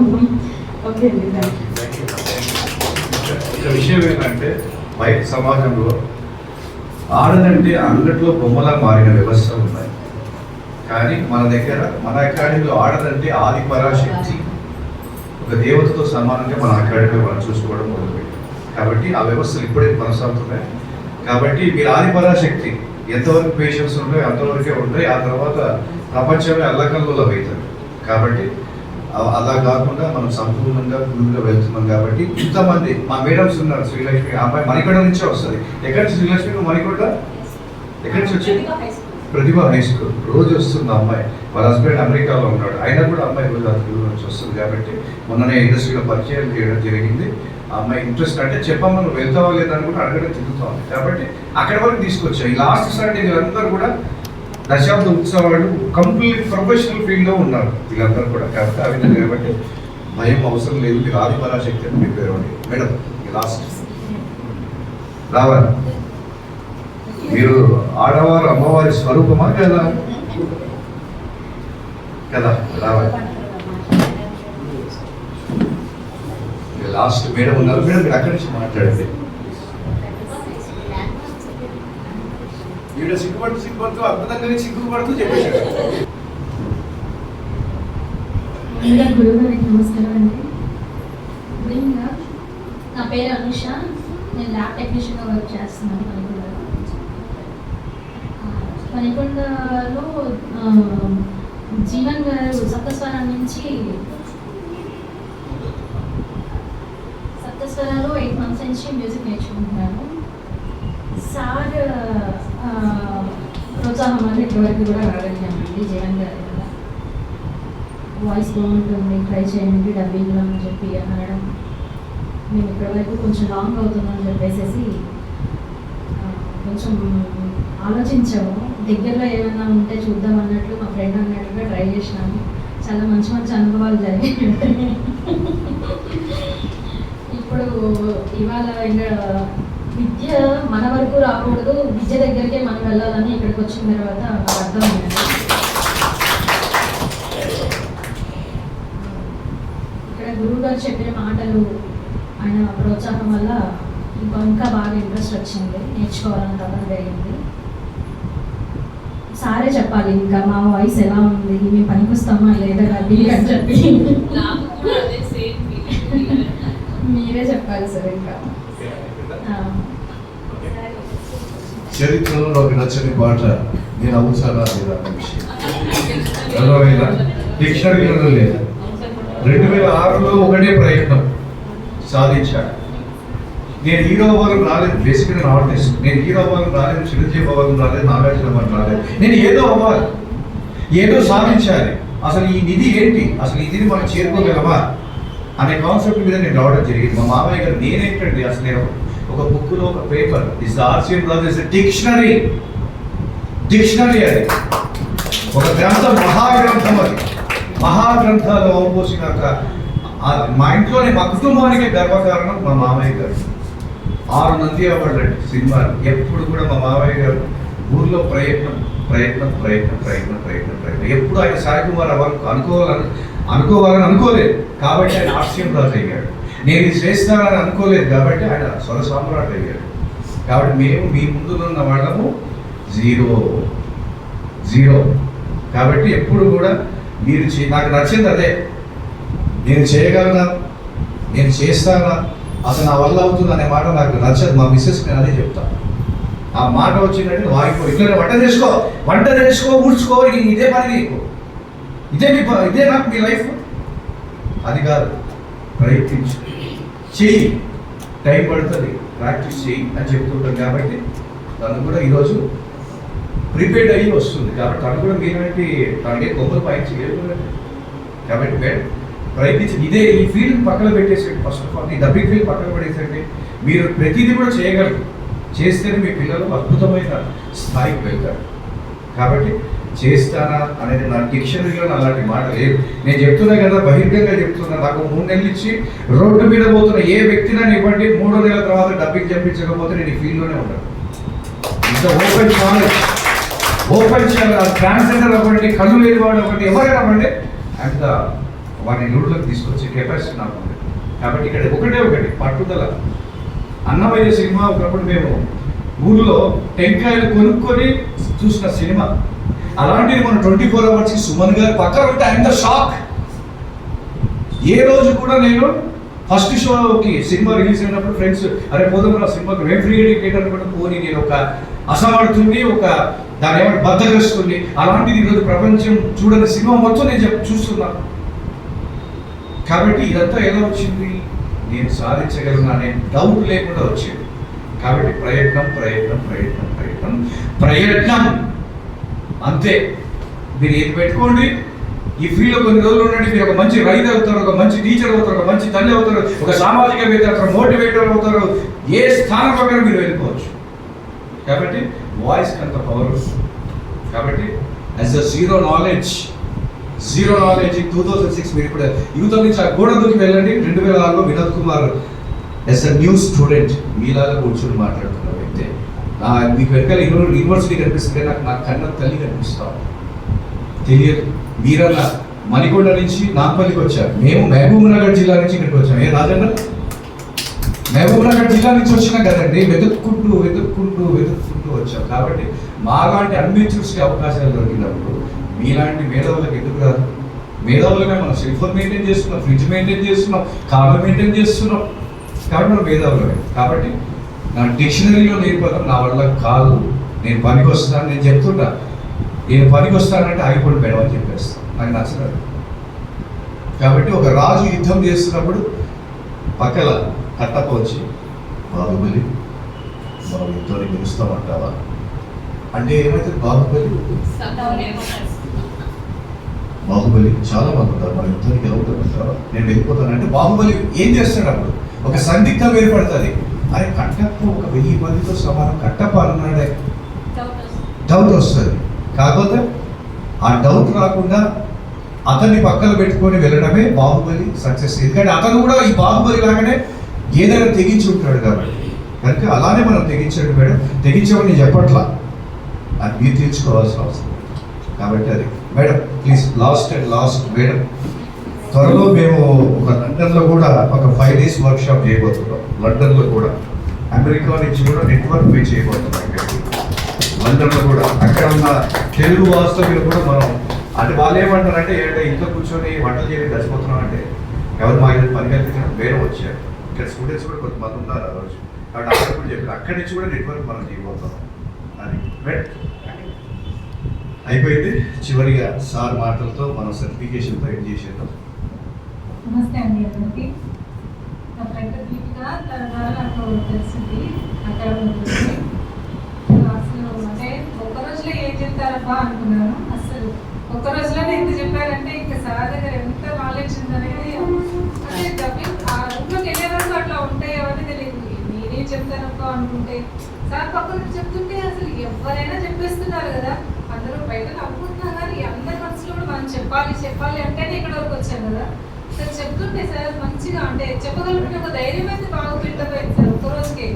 ఓకే అండి, థ్యాంక్ యూ. ఒక విషయం ఏంటంటే బయట సమాజంలో ఆడదంటే అంగట్లో బొమ్మలా మారిన వ్యవస్థలు ఉన్నాయి, కానీ మన దగ్గర మన అకాడమీలో ఆడదంటే ఆది పరాశక్తి, ఒక దేవతతో సమానంగా మన అకాడమీ మనం చూసుకోవడం మొదలుపెట్టాం. కాబట్టి ఆ వ్యవస్థలు ఇప్పుడే కొనసాగుతున్నాయి. కాబట్టి మీరు ఆది పరాశక్తి, ఎంతవరకు పేషెన్స్ ఉంటాయి అంతవరకే ఉంటాయి. ఆ తర్వాత ప్రపంచమే అల్లకల్లోలం అవుతుంది. కాబట్టి అలా కాకుండా మనం సంపూర్ణంగా గురువుగా వెళ్తున్నాం. కాబట్టి ఇంతమంది మా మేడమ్స్ ఉన్నారు, శ్రీలక్ష్మి అమ్మాయి మణికొండ నుంచే వస్తుంది. ఎక్కడి నుంచి శ్రీలక్ష్మి? నువ్వు మణికొండ ఎక్కడి నుంచి వచ్చింది? ప్రతిభ హై స్కూల్ రోజు వస్తుంది అమ్మాయి. వాళ్ళ హస్బెండ్ అమెరికాలో ఉన్నాడు, అయినా కూడా అమ్మాయి రోజు ఆ తెలుగు నుంచి వస్తుంది. కాబట్టి మొన్ననే ఇండస్ట్రీలో పరిచయం చేయడం జరిగింది. ఆ అమ్మాయి ఇంట్రెస్ట్ అంటే చెప్పమ్మా నువ్వు వెళ్తావా లేదని కూడా అడగడం తిరుగుతాం. కాబట్టి అక్కడి వరకు తీసుకొచ్చాయి. ఈ లాస్ట్ సండే వీళ్ళందరూ కూడా దశాబ్ద ఉత్సవాలు కంప్లీట్ ప్రొఫెషనల్ ఫీల్డ్లో ఉన్నారు వీళ్ళందరూ కూడా. కాబట్టి ఆ విధంగా కాబట్టి భయం అవసరం లేదు. మీరు ఆది పరాశక్తి అని మీ పేరు అండి మేడం. లాస్ట్ రావాలి, మీరు ఆడవారు అమ్మవారి స్వరూపమా కదా కదా రావాలి. లాస్ట్ మేడం ఉన్నారు, మేడం మీరు అక్కడి నుంచి మాట్లాడండి. వీడు సిగ్గుపడుతూ అద్భుతంగానే సిగ్గుపడుతూ చెప్పేశాడు. ముందుగా గురువుగారికి నమస్కారం అండి. గురువుగా నా పేరు అనుష, నేను ల్యాబ్ టెక్నీషియన్గా వర్క్ చేస్తున్నాను పనికొండలో. జీవన్ గారు సప్తస్వరం నుంచి సప్తస్వరాలు 8 months నుంచి మ్యూజిక్ నేర్చుకుంటున్నాను. సార్ ప్రోత్సాహం వల్ల ఇప్పటివరకు కూడా రాగలిగామండి. జీవన్ గారి వల్ల వాయిస్ బాగుంటుంది, ట్రై చేయండి డబ్బింగ్లో అని చెప్పి అనడం, మేము ఇప్పటివరకు కొంచెం లాంగ్ అవుతుందని చెప్పేసి కొంచెం ఆలోచించాము. దగ్గరలో ఏమైనా ఉంటే చూద్దాం అన్నట్లు మా ఫ్రెండ్ అన్నట్లుగా ట్రై చేసినాము. చాలా మంచి మంచి అనుభవాలు జరిగాయి. ఇప్పుడు ఇవాళ ఇంకా విద్య మన వరకు రాకూడదు, విద్య దగ్గరికే మనం వెళ్ళాలని ఇక్కడికి వచ్చిన తర్వాత నాకు అర్థమైంది. ఇక్కడ గురువు గారు చెప్పిన మాటలు, ఆయన ప్రోత్సాహం వల్ల ఇంకా బాగా ఇంట్రెస్ట్ వచ్చింది, నేర్చుకోవాలని తపన పెరిగింది. సారే చెప్పాలి ఇంకా మా వాయిస్ ఎలా ఉంది, మేము పనికొస్తామా లేదా అది అని చెప్పి మీరే చెప్పాలి సార్. ఇంకా చరిత్రలో నాకు నచ్చని పాట నేను అవుతానా లేదా అనే విషయం అర్థమైనా డిక్షనరీలో లేదా. 2006లో ఒకటే ప్రయత్నం సాధించాను. నేను హీరో అవ్వాలని రాలేదు, బేసిక్గా నేను ఆర్టిస్ట్. నేను హీరో అవ్వాలని రాలేదు, చిరంజీవి అవ్వాలని రాలేదు, నాగార్జున అవ్వాలని రాలేదు. నేను ఏదో అవ్వాలి, ఏదో సాధించాలి. అసలు ఈ నిధి ఏంటి, అసలు ఈ నిధిని మనం చేరుకోగలమా అనే కాన్సెప్ట్ మీద నేను రావడం జరిగింది. మా మామయ్య గారు నేనేంటండి అసలు నేను ఒక బుక్లో ఒక paper is RCM brothers dictionary అది ఒక గ్రంథం, మహాగ్రంథం. అది మహాగ్రంథాలు అవపోసినాక మా ఇంట్లోనే మా కుటుంబానికి గర్వకారణం మా మామయ్య గారు. 6 నంది అవార్డు అండి సినిమాలు. ఎప్పుడు కూడా మా మామయ్య గారు ఊర్లో ప్రయత్నం. ఎప్పుడు ఆయన సాయి కుమార్ అనుకోవాలని అనుకోలేదు కాబట్టి ఆయన ఆర్సిఎం రాజు అయ్యాడు. నేను ఇది చేస్తానని అనుకోలేదు కాబట్టి ఆయన స్వర సామ్రాట్ అయ్యాడు. కాబట్టి మేము మీ ముందున్న వాళ్ళము జీరో. కాబట్టి ఎప్పుడు కూడా మీరు నాకు నచ్చింది అదే, నేను చేయగలనా, నేను చేస్తానా, అసలు నా వల్ల అవుతుంది అనే మాట నాకు నచ్చదు. మా మిస్సెస్ నేను అదే చెప్తాను. ఆ మాట వచ్చినట్టు వాయిపో, ఇట్లా వంట చేసుకో ఊడ్చుకో, ఇదే పని నీకు, ఇదే నాకు మీ లైఫ్. అది కాదు, ప్రయత్నించు, చెయ్యి, టైం పడుతుంది, ప్రాక్టీస్ చెయ్యి అని చెప్తుంటాం. కాబట్టి తను కూడా ఈరోజు ప్రిపేర్డ్ అయ్యి వస్తుంది. కాబట్టి తను కూడా మీలాంటి తనకే కొమ్మలు పైన చేయలేదు. కాబట్టి ప్రయత్నించి ఇదే ఈ ఫీల్డ్ పక్కన పెట్టేసండి. ఫస్ట్ ఆఫ్ ఆల్ ఈ డబ్బింగ్ ఫీల్డ్ పక్కన పెట్టేసండి. మీరు ప్రతిదీ కూడా చేయగలరు. చేస్తేనే మీ పిల్లలు అద్భుతమైన స్థాయికి వెళ్తారు. కాబట్టి చేస్తానా అనేది నా డిక్షనరీలో అలాంటి మాట లేదు. నేను చెప్తున్నా కదా, బహిర్గంగా చెప్తున్నా. నాకు 3 నెలలు ఇచ్చి రోడ్డు మీద పోతున్న ఏ వ్యక్తినైనా ఇవ్వండి, 3వ నెలల తర్వాత డబ్బింగ్ చెప్పించకపోతే నేను ఈ ఫీల్డ్లోనే ఉంటాను. ఇంత ఓపెన్ నాలెడ్జ్, ఓపెన్ చేయాలి. ట్రాన్స్జెండర్ అవ్వండి, కళ్ళు లేని వాడు అవ్వండి, ఎవరైనా అవ్వండి, అంత వాడిని నూడులకు తీసుకొచ్చే కెపాసిటీ నాకు ఉంది. కాబట్టి ఇక్కడ ఒకటే పట్టుదల. అన్నమయ్య సినిమా ఒకప్పుడు మేము ఊళ్ళో టెంకాయలు కొనుక్కొని చూసిన సినిమా. అలాంటిది మన 24 hours సుమన్ గారు పక్కన ఉంటే అంత షాక్. ఏ రోజు కూడా నేను ఫస్ట్ షోకి సినిమా రిలీజ్ అయినప్పుడు ఫ్రెండ్స్ అరే పోదాం సినిమాకి మేము ఫ్రీ టికెట్ అనుకుంటే పోనీ, నేను ఒక అసమర్థుని, ఒక దాని ఏమంటే బద్దగస్తుంది. అలాంటిది ఈరోజు ప్రపంచం చూడని సినిమా మొత్తం నేను చూస్తున్నాను. కాబట్టి ఇదంతా ఎలా వచ్చింది, నేను సాధించగలను అనే డౌట్ లేకుండా వచ్చింది. కాబట్టి ప్రయత్నం అంతే. మీరు ఏది పెట్టుకోండి, ఈ ఫీల్డ్లో కొన్ని రోజులు ఉండండి. మీరు ఒక మంచి రైతు అవుతారు, ఒక మంచి టీచర్ అవుతారు, ఒక మంచి తల్లి అవుతారు, ఒక సామాజికవేత్త అవుతారు, మోటివేటర్ అవుతారు. ఏ స్థానం ప్రకారం మీరు వెళ్ళిపోవచ్చు. కాబట్టి వాయిస్కి అంత పవర్. కాబట్టి యాజ్ అ జీరో నాలెడ్జ్ 2006 మీరు ఇప్పుడు యూత్ నుంచి ఆ గోడ దూకి వెళ్ళండి. 2006లో Vinod Kumar as a new student మీలాగా కూర్చొని మాట్లాడుతున్న వ్యక్తే. మీకు వెనకాల యూనివర్సిటీ కనిపిస్తుంటే నా కన్న తల్లి కనిపిస్తాం. తెలియదు. మీరన్నా మణికొండ నుంచి నాంపల్లికి వచ్చారు, మేము మహబూబ్ నగర్ జిల్లా నుంచి ఇక్కడికి వచ్చాం. ఏ రాజన్న మహబూబ్ నగర్ జిల్లా నుంచి వచ్చినా కదండి, వెతుక్కుంటూ వచ్చాం. కాబట్టి మాలాంటి అన్బిచ్యూస్కి అవకాశాలు దొరికినప్పుడు మీలాంటి మేధావులకు ఎందుకు రాదు? మేధావులమే. మనం సెల్ ఫోన్ మెయింటైన్ చేస్తున్నాం, ఫ్రిడ్జ్ మెయింటైన్ చేస్తున్నాం, కార్ మెయింటైన్ చేస్తున్నాం. కాబట్టి మనం మేధావులమే. కాబట్టి నా డిక్షనరీలో నేర్పడం నా వల్ల కాదు, నేను పనికి వస్తాను. నేను చెప్తుంటా, నేను పనికి వస్తానంటే ఆగిపోయి మేడం అని చెప్పేస్తాను, నాకు నచ్చలేదు. కాబట్టి ఒక రాజు యుద్ధం చేస్తున్నప్పుడు పక్కల కట్టప్ప వచ్చి, బాహుబలి మనం యుద్ధాన్ని గెలుస్తామంటావా అంటే ఏమైతే బాహుబలి చాలా మంది ఉంటారు, మన యుద్ధానికి గెలుగుతామంటావా, నేను వెళ్ళిపోతానంటే బాహుబలి ఏం చేస్తాడు? అప్పుడు ఒక సందిగ్ధం ఏర్పడుతుంది. అరే కట్టప్ప ఒక 1000 మందితో సమానం, కట్టప్ప అన్నాడే డౌట్ వస్తుంది. కాకపోతే ఆ డౌట్ రాకుండా అతన్ని పక్కన పెట్టుకొని వెళ్ళడమే బాహుబలి సక్సెస్. ఎందుకంటే అతను కూడా ఈ బాహుబలి లాగానే ఏదైనా తెగించి ఉంటాడు కాబట్టి. కనుక అలానే మనం తెగించండి మేడం, తెగించమని చెప్పట్లా, అది మీరు తీర్చుకోవాల్సిన అవసరం. కాబట్టి అది మేడం ప్లీజ్ లాస్ట్ మేడం, త్వరలో మేము ఒక లండన్లో కూడా ఒక 5 days వర్క్షాప్ చేయబోతున్నాం. లండన్లో కూడా అమెరికా నుంచి కూడా నెట్వర్క్ పే చేయబోతున్నాం. లండన్లో కూడా అక్కడ ఉన్న తెలుగు వాస్తవ్యులు కూడా మనం అంటే వాళ్ళు ఏమంటారంటే ఇంట్లో కూర్చొని వంటలు చేయడం చచ్చిపోతున్నాం అంటే ఎవరు మా పని కల్పించడం వేరే వచ్చారు. ఇక్కడ స్టూడెంట్స్ కూడా కొంతమంది ఉన్నారు ఆ రోజు. కాబట్టి అక్కడ కూడా చెప్పారు, అక్కడి నుంచి కూడా నెట్వర్క్ మనం చేయబోతున్నాం. అది అయిపోయింది. చివరిగా సార్ మాటలతో మనం సర్టిఫికేషన్ ఎండ్ చేసేద్దాం. నమస్తే అండి అందరికీ. నా ఫ్రెండ్ దీపిక, తన ద్వారా నాకు తెలిసింది అక్కడ అసలు అంటే ఒక్క రోజులో ఏం చెప్తారబ్బా అనుకున్నాను. అసలు ఒక్క రోజులోనే ఎంత చెప్పారంటే ఇంకా సార్ దగ్గర ఎంత నాలెడ్జ్ ఉందనేది. అంటే డబ్బింగ్ ఆ రూమ్లోకి వెళ్ళే వరకు అట్లా ఉంటాయి అవన్నీ తెలియదు. నేనేం చెప్తానబ్బా అనుకుంటే సార్ పక్కన చెప్తుంటే అసలు ఎవరైనా చెప్పేస్తున్నారు కదా, అందరూ బయట నవ్వుకుంటున్నా కానీ అందరి మనసులో కూడా మనం చెప్పాలి అంటేనే ఇక్కడ వరకు వచ్చాం కదా. సార్ చెప్తుంటే సార్ మంచిగా అంటే చెప్పగలిగిన ఒక ధైర్యం అయితే బాగా బిల్డప్ అయింది సార్ ఒక్క రోజుకి.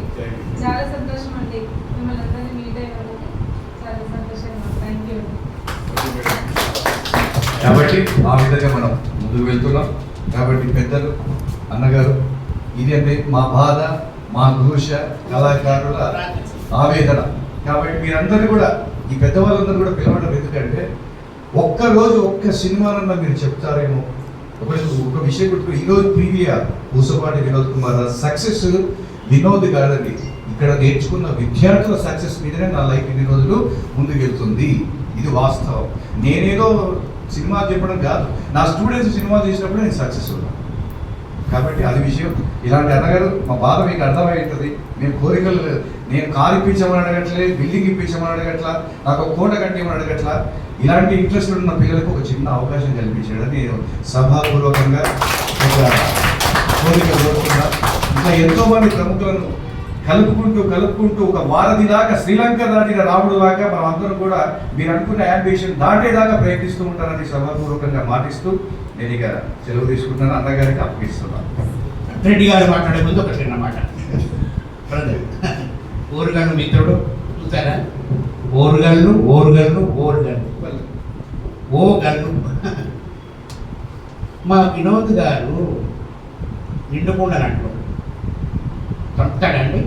చాలా సంతోషం అండి మిమ్మల్ని అందరినీ మీట్ అయినందుకు, చాలా సంతోషంగా. Thank you. కాబట్టి ఆ విధంగా మనం ముందుకు వెళ్తున్నాం. కాబట్టి పెద్దలు అన్నగారు ఇది అంటే మా బాధ, మా ఘోష, కళాకారుల ఆవేదన. కాబట్టి మీరందరూ కూడా ఈ పెద్దవాళ్ళందరూ కూడా పిలవడం ఎందుకంటే ఒక్కరోజు ఒక్క సినిమానన్నా మీరు చెప్తారేమో. ఒక విషయం గుర్తుకు, ఈరోజు పీవీఆర్ పూసపాటి వినోద్ కుమార్ సక్సెస్ వినోద్ కాదండి, ఇక్కడ నేర్చుకున్న విద్యార్థుల సక్సెస్ మీదనే నా లైఫ్ ఇన్ని రోజులు ముందుకు వెళ్తుంది. ఇది వాస్తవం. నేనేదో సినిమా చెప్పడం కాదు, నా స్టూడెంట్స్ సినిమా చేసినప్పుడు నేను సక్సెస్ ఉన్నాను. కాబట్టి అది విషయం. ఇలాంటి అన్నగారు మా బాధ మీకు అర్థమవుతుంది. మేము కోరికలు, నేను కారు ఇప్పించమని అడగట్లే, బిల్డింగ్ ఇప్పించమని అడగట్లా, నాకు ఒక కోట కట్టేమని అడగట్లా. ఇలాంటి ఇంట్రెస్ట్ ఉన్న పిల్లలకు ఒక చిన్న అవకాశం కల్పించాడని నేను సభాపూర్వకంగా ఒక కోరిక కోరుతున్నా. ఇంకా ఎంతోమంది ప్రముఖులను కలుపుకుంటూ ఒక వారధి దాకా, శ్రీలంక దాటిన రాముడు దాకా మనం అందరం కూడా మీరు అనుకున్న యాంబిషన్ దాటేదాకా ప్రయత్నిస్తూ ఉంటానని సభాపూర్వకంగా మాటిస్తూ నేను ఇక సెలవు తీసుకుంటాను. అన్నగారికి అప్పగిస్తున్నాను. రెడ్డి గారు మాట్లాడే ముందు ఒక చిన్న మాట. ఓరుగల్లు మిత్రుడు చూసారా, ఓరుగల్లు ఓ గల్లు. మా వినోద్ గారు నిండుకుండనట్లు చెప్తాడండి.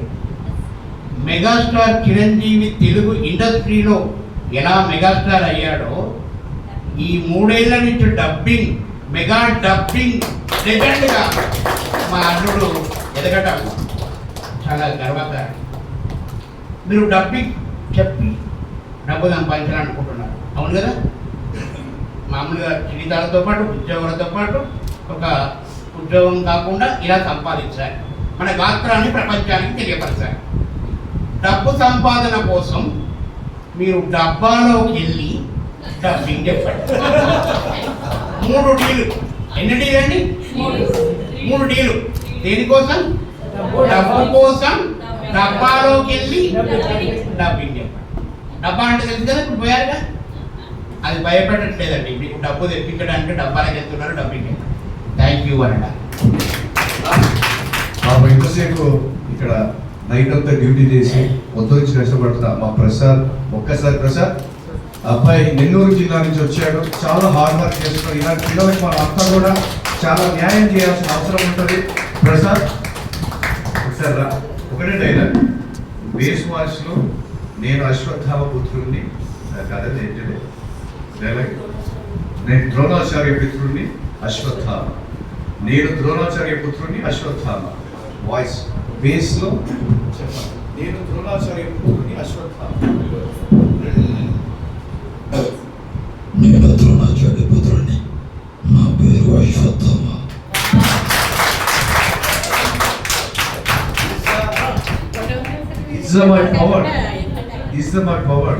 మెగాస్టార్ చిరంజీవి తెలుగు ఇండస్ట్రీలో ఎలా మెగాస్టార్ అయ్యాడో ఈ 3 ఏళ్ల నుంచి డబ్బింగ్, మెగా డబ్బింగ్ లెజెండ్గా మా అల్లుడు ఎదగటం చాలా గర్వకారణం. మీరు డబ్బింగ్ చెప్పి డబ్బు సంపాదించాలనుకుంటున్నారు, అవును కదా? మామూలుగా జీవితాలతో పాటు ఉద్యోగాలతో పాటు ఒక ఉద్యోగం కాకుండా ఇలా సంపాదించాలి, మన గాత్రాన్ని ప్రపంచానికి తెలియపరచాలి. డబ్బు సంపాదన కోసం మీరు డబ్బాలోకి వెళ్ళి డబ్బింగ్ చెప్పండి. 3 డీలు. ఎన్ని డీలు అండి? 3 డీలు. దేనికోసం? డబ్బు కోసం డబ్బాలోకి వెళ్ళి డబ్బింగ్ చెప్పండి. డబ్బా అంటే తెలుసు కదా, ఇప్పుడు పోయారుగా. అది భయపడట్లేదండి, మీకు డబ్బు తెప్పించడానికి డబ్బాలకు వెళ్తున్నారు, డబ్బింగ్ చెప్పండి. థ్యాంక్ యూ అనండి. ఇంతసేపు ఇక్కడ నైట్ అంతా డ్యూటీ చేసి పొద్దునుంచి కష్టపడుతున్నా మా ప్రసాద్, ఒక్కసారి ప్రసాద్ అబ్బాయి నెల్లూరు జిల్లా నుంచి వచ్చాడు, చాలా హార్డ్ వర్క్ చేస్తున్నాడు. ఇలాంటి పిల్లలకి మనం అంతా కూడా చాలా న్యాయం చేయాల్సిన అవసరం ఉంటుంది. ప్రసాద్ ఒకసారి రా. ఒకటే డైలాగ్, బేస్ వాయిస్లో నేను అశ్వత్థామ పుత్రుడిని కథ ఏంటంటే డైలాగ్ నేను ద్రోణాచార్య పుత్రుడిని అశ్వత్థామ. నేను ద్రోణాచార్య పుత్రుడిని అశ్వత్థామ. వాయిస్ బేస్లో చెప్పాలి. నేను ద్రోణాచార్య పుత్రుడిని అశ్వత్థామ. నేను ద్రోణాచార్య పుత్రుడిని, నా పేరు Ashwatthama. Is my power. Is my power.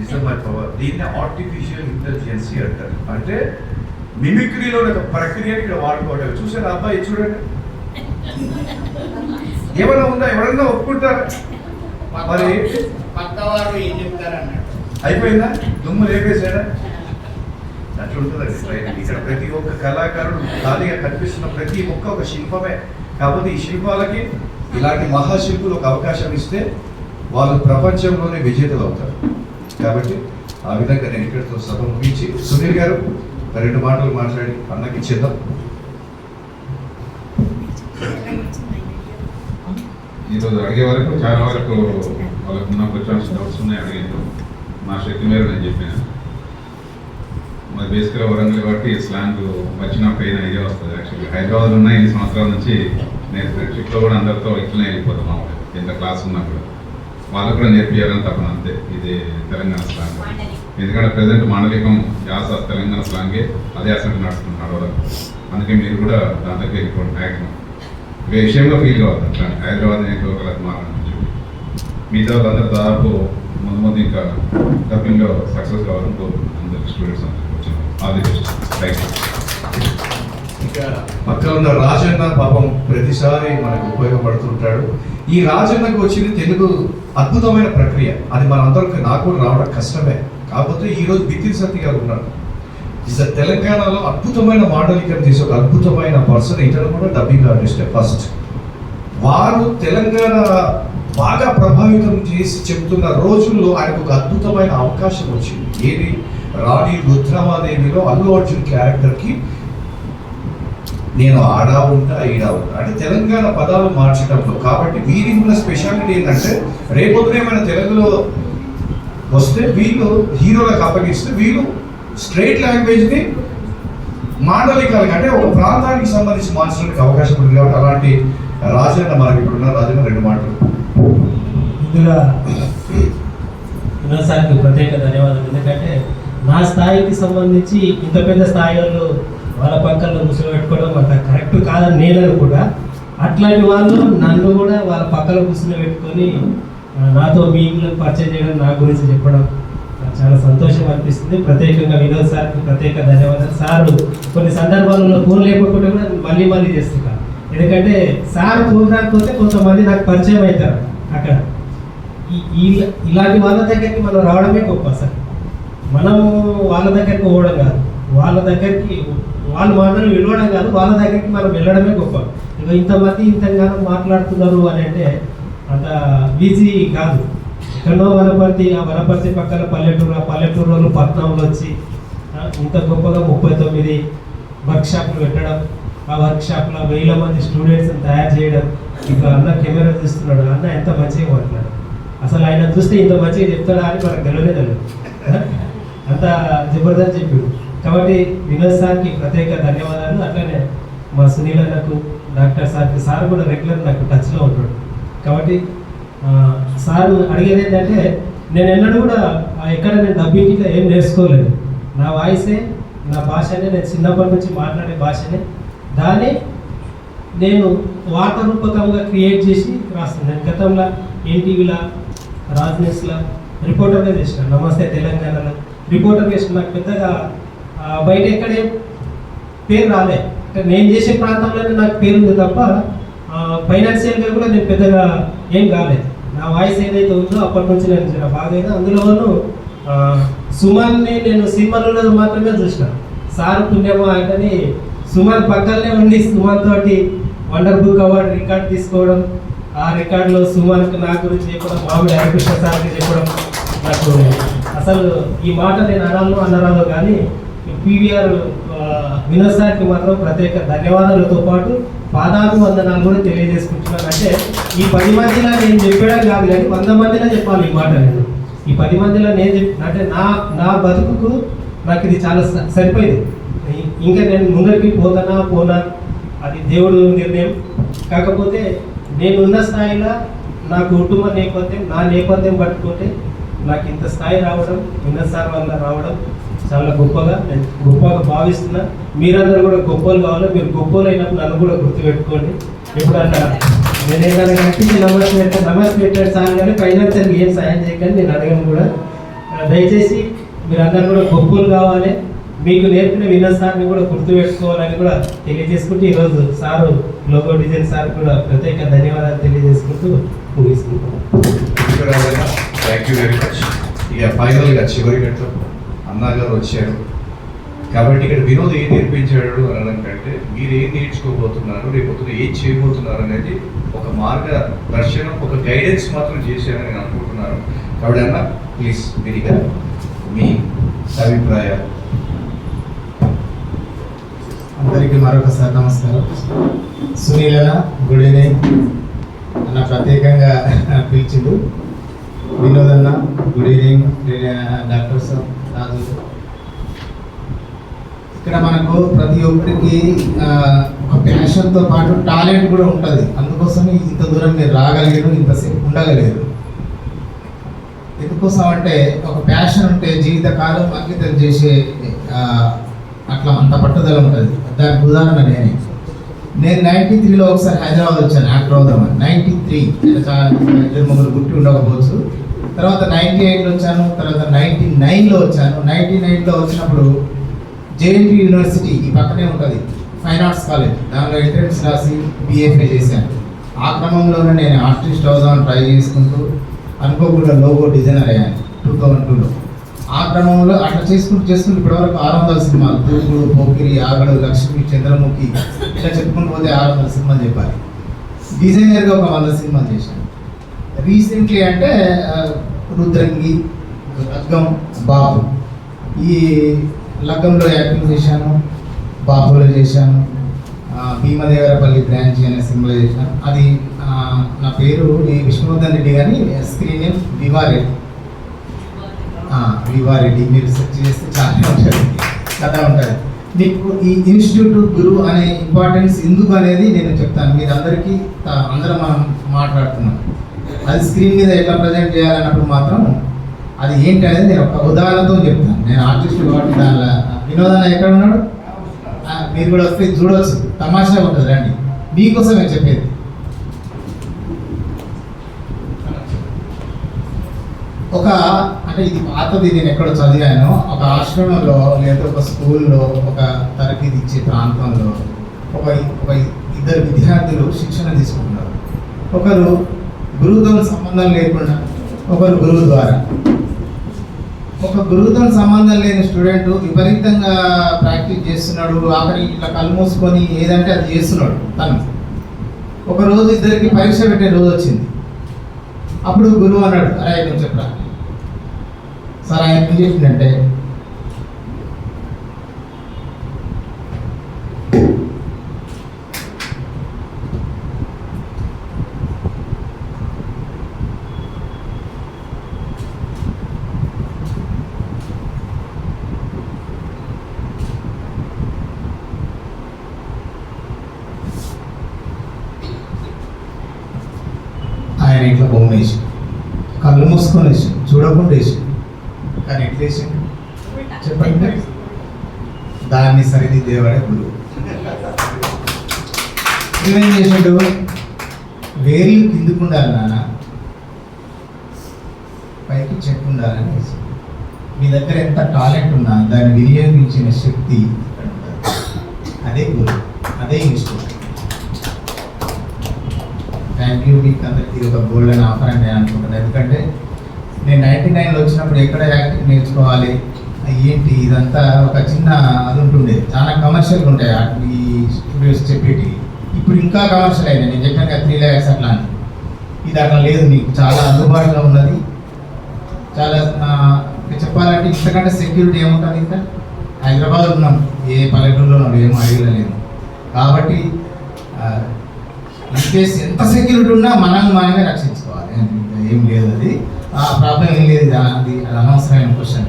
Is my power. దీన్ని ఆర్టిఫిషియల్ ఇంటెలిజెన్స్ అంటారు. అంటే మిమిక్రీలో ఒక ప్రక్రియని ఇక్కడ వాడుకోవడం. చూసారా అబ్బాయి చూడండి, ఏమైనా ఉందా? ఎవరన్నా ఒప్పుకుంటారా? మరి పక్కవారు ఏం చెప్తారన్నాడు. అయిపోయిందా? దుమ్ము లేపేసాడా? అట్లుంటుందండి ట్రైనింగ్. ఇక్కడ ప్రతి ఒక్క కళాకారుడు ఖాళీగా కనిపిస్తున్న ప్రతి ఒక్క ఒక శిల్పమే. కాకపోతే ఈ శిల్పాలకి ఇలాంటి మహాశిల్పులు ఒక అవకాశం ఇస్తే వాళ్ళు ప్రపంచంలోనే విజేతలు అవుతారు. కాబట్టి ఆ విధంగా నేను ఇక్కడితో సభ ముగించి సునీల్ గారు 2 మాటలు మాట్లాడి అన్నకి ఇచ్చేద్దాం. ఈరోజు అడిగే వరకు చాలా వరకు వాళ్ళకు ఉన్న క్వశ్చన్స్ డౌట్స్ ఉన్నాయి అడిగాను. నా శక్తి మేర నేను చెప్పాను. మరి బేసిక్గా వరంగల్ కాబట్టి స్లాంగ్ వచ్చిన పెయిన్ ఇదే వస్తుంది. యాక్చువల్లీ హైదరాబాద్ ఉన్న 8 సంవత్సరాల నుంచి నేను ఫ్రెండ్షిప్లో కూడా అందరితో ఇట్లనే వెళ్ళిపోతాం. మామూలుగా ఎంత క్లాస్ ఉన్నా కూడా వాళ్ళకు కూడా నేర్పియాలని తప్పన అంతే. ఇది తెలంగాణ స్లాంగ్. ఎందుకంటే ప్రజెంట్ మాండలికం యాస తెలంగాణ స్లాంగే అదే అసలు నడుస్తున్నాడు. అందుకే మీరు కూడా దాంట్లోకి వెళ్ళిపోండి. మ్యాక్సిమం ఇక విషయంలో ఫీల్ కావద్దు. అట్లా హైదరాబాద్ నేను ఒకరికి మారాలని చెప్పి మిగతా వాళ్ళందరూ దాదాపు ముందు ఇంకా డబ్బింగ్లో సక్సెస్ కావాలని కోరుకుంటున్నాను. అందరికి స్టూడెంట్స్ అందరికి వచ్చిన all the best. Thank you. ఇంకా పక్కన ఉన్న రాజన్న పాపం ప్రతిసారి మనకు ఉపయోగపడుతుంటాడు. ఈ రాజన్నకు వచ్చింది తెలుగు అద్భుతమైన ప్రక్రియ. అది మనందరికి నాకు కూడా రావడం కష్టమే. కాకపోతే ఈరోజు బితిన్ సత్తి గారు ఉన్నారు. తెలంగాణలో అద్భుతమైన మాండలికం తీసి ఒక అద్భుతమైన పర్సన్. ఇతను కూడా డబ్బింగ్ ఆర్టిస్టే ఫస్ట్. వారు తెలంగాణ బాగా ప్రభావితం చేసి చెప్తున్న రోజుల్లో ఆయనకు ఒక అద్భుతమైన అవకాశం వచ్చింది. ఏది? రాణి రుద్రమాదేవిలో అల్లు అర్జున్ క్యారెక్టర్కి నేను ఆడా ఉంటా ఈడా ఉంటా అంటే తెలంగాణ పదాలు మార్చడంలో. కాబట్టి వీరికి ఉన్న స్పెషాలిటీ ఏంటంటే రేపొద్దునే మన తెలుగులో వస్తే వీళ్ళు హీరోలకు అప్పగిస్తే వీళ్ళు స్ట్రైట్ లాంగ్వేజ్ని మాండలికాలకి అంటే ఒక ప్రాంతానికి సంబంధించి మార్చడానికి అవకాశం ఉంది. కాబట్టి అలాంటి రాజన్న మనకి ఇప్పుడున్న రాజన్న 2 మాటలు. ముందుగా వినోద్ సార్కి ప్రత్యేక ధన్యవాదాలు. ఎందుకంటే నా స్థాయికి సంబంధించి ఇంత పెద్ద స్థాయి వాళ్ళు వాళ్ళ పక్కన కూర్చోబెట్టుకోవడం అంత కరెక్ట్ కాదని నేను కూడా. అట్లాంటి వాళ్ళు నన్ను కూడా వాళ్ళ పక్కన కూర్చోబెట్టుకొని నాతో మీకులను పరిచయం చేయడం, నా గురించి చెప్పడం చాలా సంతోషం అనిపిస్తుంది. ప్రత్యేకంగా వినోద్ సార్కి ప్రత్యేక ధన్యవాదాలు. సారు కొన్ని సందర్భాలలో ఫోన్ లేకపోతే కూడా మళ్ళీ చేస్తున్నారు. ఎందుకంటే సార్ ఫోన్ రాకపోతే కొంతమంది నాకు పరిచయం అవుతారు అక్కడ. ఇలాంటి వాళ్ళ దగ్గరికి మనం రావడమే గొప్ప. సార్ మనము వాళ్ళ దగ్గరికి పోవడం కాదు, వాళ్ళ దగ్గరికి వాళ్ళు మనల్ని వెళ్ళడం కాదు, వాళ్ళ దగ్గరికి మనం వెళ్ళడమే గొప్ప. ఇక ఇంతమంది ఇంతగానో మాట్లాడుతున్నారు అని అంటే అంత ఈజీ కాదు. ఎక్కడో వనపర్తి, ఆ వనపర్తి పక్కన పల్లెటూరులో పట్నంలో వచ్చి ఇంత గొప్పగా 39 వర్క్షాప్లు పెట్టడం, ఆ వర్క్షాప్లో 1000 మంది స్టూడెంట్స్ని తయారు చేయడం. ఇప్పుడు అన్న కెమెరా చూస్తున్నాడు, అన్న ఎంత మంచిగా మాట్లాడు. అసలు ఆయన చూస్తే ఇంత మంచిగా చెప్తాడా అని మనకు తెలియదు. అంత జబర్దస్త్ చెప్పాడు. కాబట్టి వినోద్ సార్కి ప్రత్యేక ధన్యవాదాలు. అట్లనే మా సునీల్ అన్నకు, డాక్టర్ సార్కి. సార్ కూడా రెగ్యులర్ నాకు టచ్లో ఉంటాడు. కాబట్టి సార్ అడిగేది ఏంటంటే నేను ఎన్నడూ కూడా ఎక్కడ నేను డబ్బింగ్గా ఏం నేర్చుకోలేదు. నా వాయిసే, నా భాషనే, నేను చిన్నప్పటి నుంచి మాట్లాడే భాషనే, దాన్ని నేను వార్తా రూపకంగా క్రియేట్ చేసి రాస్తాను. నేను గతంలో ఎన్టీవీలో, రాజ్ న్యూస్లో రిపోర్టర్గా చేసిన, నమస్తే తెలంగాణలో రిపోర్టర్ చేసిన. నాకు పెద్దగా బయట ఎక్కడే పేరు రాలే. నేను చేసే ప్రాంతంలోనే నాకు పేరుంది తప్ప ఫైనాన్షియల్గా కూడా నేను పెద్దగా ఏం కాలేదు. నా వాయిస్ ఏదైతే ఉందో అప్పటి నుంచి నేను బాగా. అందులోనూ సుమన్ని నేను సినిమాలలో మాత్రమే చూసిన. సార్ పుణ్యమా అంటే సుమన్ పక్కనే ఉండి సుమన్ తోటి వండర్ బుక్ అవార్డు రికార్డ్ తీసుకోవడం, ఆ రికార్డులో సుమన్కి నా గురించి చెప్పడం, మామిడి హరికృష్ణ సార్కి చెప్పడం. నాకు అసలు ఈ మాట నేను అన్నారాలో కానీ పీవీఆర్ వినోద్ సార్కి మాత్రం ప్రత్యేక ధన్యవాదాలతో పాటు పాదాభివందనాలు కూడా తెలియజేసుకుంటున్నాను. అంటే ఈ 10 మందిలో నేను చెప్పడం కాదు కానీ 100 మందిలో చెప్పాలి ఈ మాట. నేను ఈ 10 మందిలో నేను అంటే నా బతుకుకు నాకు ఇది చాలా సరిపోయింది. ఇంకా నేను ముందరికి పోనా అది దేవుడు నిర్ణయం. కాకపోతే నేను ఉన్న స్థాయిలో నా కుటుంబ నేపథ్యం, నా నేపథ్యం పట్టుకుంటే నాకు ఇంత స్థాయి రావడం, విన్నర్ సార్ వల్ల రావడం చాలా నేను గొప్పగా భావిస్తున్నా. మీరందరూ కూడా గొప్పలు కావాలి. మీరు గొప్పలు అయినప్పుడు నన్ను కూడా గుర్తుపెట్టుకోండి. ఎప్పుడన్నా నేను ఏదైనా కనిపించి నమస్తే పెట్టాడు సార్ కానీ ఫైనాన్షియల్గా ఏం సాయం చేయకండి, నేను అడగను కూడా. దయచేసి మీరందరూ కూడా గొప్పలు కావాలి. మీకు నేర్పిన విన్నర్ సార్ని కూడా గుర్తుపెట్టుకోవాలని కూడా తెలియజేసుకుంటూ ఈరోజు సారు లోగో డిజైన్ సార్ కూడా ప్రత్యేక ధన్యవాదాలు తెలియజేసుకుంటూ ముగిస్తున్నాను. Thank you very much. ఇక ఫైనల్గా చివరి గంటలో అన్నగారు వచ్చారు కాబట్టి ఇక్కడ వినోద్ ఏం నేర్పించాడు అనడంకంటే మీరు ఏం నేర్చుకోబోతున్నారు, రేపొద్దున ఏం చేయబోతున్నారు అనేది ఒక మార్గదర్శనం, ఒక గైడెన్స్ మాత్రం చేశారని నేను అనుకుంటున్నాను. కాబట్టి అన్న ప్లీజ్ మీరుగా మీ అభిప్రాయాలు. అందరికీ మరొకసారి నమస్కారం. సునీల్ అన్న గుడ్ ఈవినింగ్ అన్న, ప్రత్యేకంగా పిలిచిండు. వినోద్ అన్న గుడ్ ఈవినింగ్. డాక్టర్ సార్ రాజు. ఇక్కడ మనకు ప్రతి ఒక్కరికి ఒక ప్యాషన్తో పాటు టాలెంట్ కూడా ఉంటుంది. అందుకోసం ఇంత దూరం మీరు రాగలిగారు, ఇంతసేపు ఉండగలిగారు. ఎందుకోసం అంటే ఒక ప్యాషన్ ఉంటే జీవితకాలం అంకితం చేసే అట్లా అంత పట్టుదల ఉంటుంది. దానికి ఉదాహరణ నేను 93లో ఒకసారి హైదరాబాద్ వచ్చాను యాక్టర్ అవుదామని. 93 ఇద్దరు ముగ్గురు గుట్టి ఉండకపోవచ్చు. తర్వాత 98లో వచ్చాను, తర్వాత 99లో వచ్చాను. 99లో వచ్చినప్పుడు జేఎన్టీ యూనివర్సిటీ ఈ పక్కనే ఉంటుంది, ఫైన్ ఆర్ట్స్ కాలేజ్, దానిలో ఎంట్రన్స్ రాసి బిఎఫ్ఏ చేశాను. ఆ క్రమంలోనే నేను ఆర్టిస్ట్ అవుదామని ట్రై చేసుకుంటూ అనుకోకుండా లోగో డిజైనర్ అయ్యాను 2002లో. ఆ క్రమంలో అట్లా చేసుకుంటూ ఇప్పటివరకు 600 సినిమాలు, తూర్పుడు, పోకిరి, ఆగడు, లక్ష్మి, చంద్రముఖి ఇట్లా చెప్పుకుంటూ పోతే 600 సినిమాలు చెప్పాలి. డిజైనర్గా ఒక 100 సినిమాలు చేశాను. రీసెంట్లీ అంటే రుద్రంగి, లగ్గం, బాబు, ఈ లగ్గంలో యాక్టింగ్ చేశాను, బాబులో చేశాను, భీమదేవరపల్లి బ్రాంచ్ అనే సినిమాలో చేశాను. అది నా పేరు విష్ణువర్ధన్ రెడ్డి కానీ స్క్రీన్ నేమ్ వివారెడ్డి. వివారెడ్డి మీరు సెర్చ్ చేస్తే చాలా ఉంటుంది, కథ ఉంటుంది. మీకు ఈ ఇన్స్టిట్యూట్ గురు అనే ఇంపార్టెన్స్ ఎందుకు అనేది నేను చెప్తాను. మీరు అందరం మనం మాట్లాడుతున్నాం. అది స్క్రీన్ మీద ఎట్లా ప్రజెంట్ చేయాలన్నప్పుడు మాత్రం అది ఏంటి అనేది నేను ఒక ఉదాహరణతో చెప్తాను. నేను ఆర్టిస్ట్ కాబట్టి దానిలో వినోదాన్ని ఎక్కడ ఉన్నాడు, మీరు కూడా వస్తే చూడవచ్చు, తమాషా ఉంటుంది. రండి, మీకోసమే చెప్పేది. ఒక అంటే ఇది పాతది, నేను ఎక్కడ చదివాను. ఒక ఆశ్రమంలో లేదా ఒక స్కూల్లో ఒక తరగతి ఇచ్చే ప్రాంతంలో ఒక ఇద్దరు విద్యార్థులు శిక్షణ తీసుకుంటున్నారు. ఒకరు గురువుతో సంబంధం లేకుండా, ఒకరు గురువు ద్వారా. ఒక గురువుతో సంబంధం లేని స్టూడెంట్ విపరీతంగా ప్రాక్టీస్ చేస్తున్నాడు, ఆఖరి ఇట్లా కళ్ళు మూసుకొని ఏదంటే అది చేస్తున్నాడు తను. ఒకరోజు ఇద్దరికి పరీక్ష పెట్టే రోజు వచ్చింది. అప్పుడు గురువు అన్నాడు, అరే నేను చెప్పరా సార్, ఆయన ఏం చెప్పిందంటే ఆయన ఇట్లా బొమ్మ వేసి కళ్ళు మూసుకొని వేసి చూడకుండా వేసి, కానీ ఎట్లా వేసి చెప్పండి, దాన్ని సరిదిద్దేవాడే గురువు. ఏమేం చేసాడు, వేలు కిందికి ఉండాలి నాన్న, పైకి చెట్టు ఉండాలని వేసాడు. మీ దగ్గర ఎంత టాలెంట్ ఉన్నా దాన్ని వినియోగించిన శక్తి ఇక్కడ ఉంటుంది. అదే గురువు, అదే ఇన్స్టిట్యూట్. Thank you. మీకు అందరికీ ఒక గోల్డెన్ ఆఫర్ అని నేను అనుకుంటున్నాను. ఎందుకంటే నేను 99లో వచ్చినప్పుడు ఎక్కడ యాక్టింగ్ నేర్చుకోవాలి ఏంటి ఇదంతా ఒక చిన్న అది ఉంటుండే, చాలా కమర్షియల్గా ఉంటాయి ఈ స్టూడియోస్ చెప్పేటి. ఇప్పుడు ఇంకా కమర్షియల్ అయినాయి. నేను చెప్పాను కదా 3 lakhs అట్లా అని. ఇది అట్లా లేదు, మీకు చాలా అందుబాటులో ఉన్నది. చాలా చెప్పాలంటే ఇంతకంటే సెక్యూరిటీ ఏముంటుంది. ఇంకా హైదరాబాద్ ఉన్నాం, ఏ పల్లెటూరులో ఉన్నాం, ఏం అడగలేదు. కాబట్టి ఇన్కేస్ ఎంత సెక్యూరిటీ ఉన్నా మనమే రక్షించుకోవాలి, ఏం లేదు. అది ఆ ప్రాబ్లం ఏం లేదు. అది అనవసరమైన క్వశ్చన్.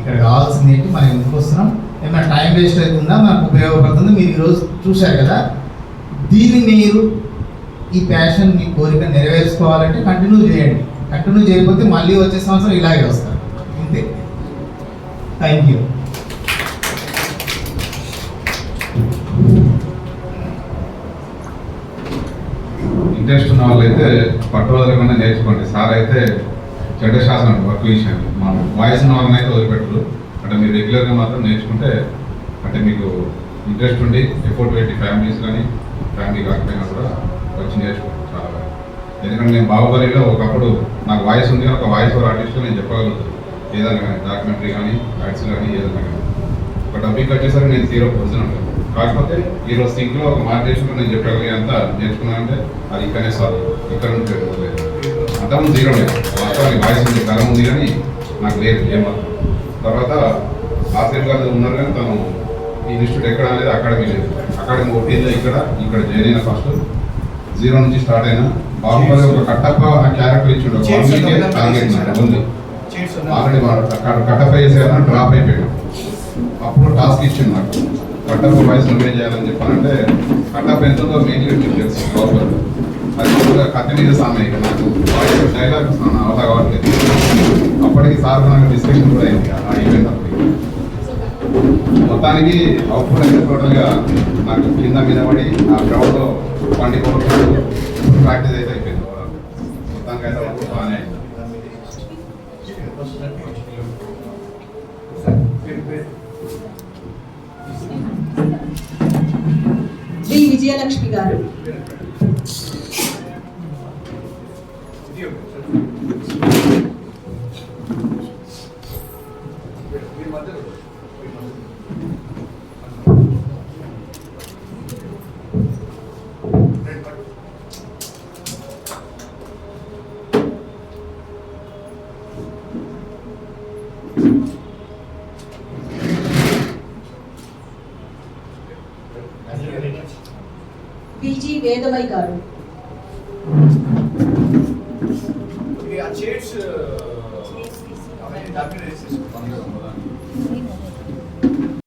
ఇక్కడ కావాల్సింది ఏంటి, మనం ఎందుకు వస్తున్నాం, ఏమైనా టైం వేస్ట్ అవుతుందా, మనకు ఉపయోగపడుతుందో మీరు ఈరోజు చూశారు కదా. దీన్ని మీరు ఈ ప్యాషన్, మీ కోరిక నెరవేర్చుకోవాలంటే కంటిన్యూ చేయండి. కంటిన్యూ చేయకపోతే మళ్ళీ వచ్చే సంవత్సరం ఇలాగే వస్తారు. అంతే. Thank you. ఇంట్రెస్ట్ ఉన్న వాళ్ళైతే పట్టువదలకుండా నేర్చుకోండి. సార్ అయితే చెడ్డ శాసనం వర్క్ విషయాన్ని, మా వాయిస్ ఉన్న వాళ్ళని అయితే వదిలిపెట్టరు. అంటే మీరు రెగ్యులర్గా మాత్రం నేర్చుకుంటే, అంటే మీకు ఇంట్రెస్ట్ ఉండి ఎఫోర్ట్ పెట్టి ఫ్యామిలీస్ కానీ ఫ్యామిలీ కాకపోయినా కూడా వచ్చి నేర్చుకుంటారు చాలా బాగా. ఎందుకంటే నేను బాహుబలిలో ఒకప్పుడు నాకు వాయిస్ ఉంది, ఒక వాయిస్ ఓవర్ ఆర్టిస్ట్గా నేను చెప్పగలుగుతాను ఏదైనా కానీ, డాక్యుమెంటరీ కానీ యాడ్స్ కానీ ఏదైనా కానీ. ఒక డబ్బింగ్ వచ్చేసరికి నేను 0% ఉంటాను. కాకపోతే ఈరోజు సింక్లో ఒక మార్గేషన్లో నేను చెప్పగలిగే అంత నేర్చుకున్నానంటే అది ఇక్కడనే సార్, ఇక్కడ నుంచి అంతకుముందు 0 లేదు. వాస్తవానికి వాయిస్ ఉంది, కలం ఉంది, కానీ నాకు లేదు ఏమాత్రం. తర్వాత ఆసిఫ్ గారు ఉన్నారు, కానీ తను ఈ ఇన్స్టిట్యూట్ ఎక్కడ అనేది అకాడమీ లేదు. అకాడమీ ఒకటిలో ఇక్కడ జాయిన్ అయిన ఫస్ట్ 0 నుంచి స్టార్ట్ అయినా. బాహుబలి ఒక కట్టప్ప ఆ క్యారెక్టర్ ఇచ్చిండు, టార్గెట్ ఉంది ఆల్రెడీ. వాడు కట్టప్ప చేసేదా డ్రాప్ అయిపోయాడు. అప్పుడు టాస్క్ ఇచ్చిండు నాకు, కట్టప్ప వాయిస్ నువ్వే చేయాలని చెప్పానంటే కట్టప్ప ఎంతో మెయిన్గా తెలుసు బాహుబలి. అది మామూలుగా కత్తి మీద సామె, నాకు వాయిస్ డైలాగ్ అవతా కావట్లేదు. అప్పటికి సార్ నాకు డిస్కషన్ కూడా అయింది ఆ ఈవెంట్ అప్పటికి. మొత్తానికి అవుట్పుట్ అయితే టోటల్గా నాకు కింద మీద పడి ఆ గ్రౌండ్లో పండిపోవడం ప్రాక్టీస్ అయితే అయిపోయింది. మొత్తానికి అయితే వర్క్ బాగానే అయింది. శ్రీ విజయలక్ష్మి గారు. పీజీ వేదమై గారు. చైర్స్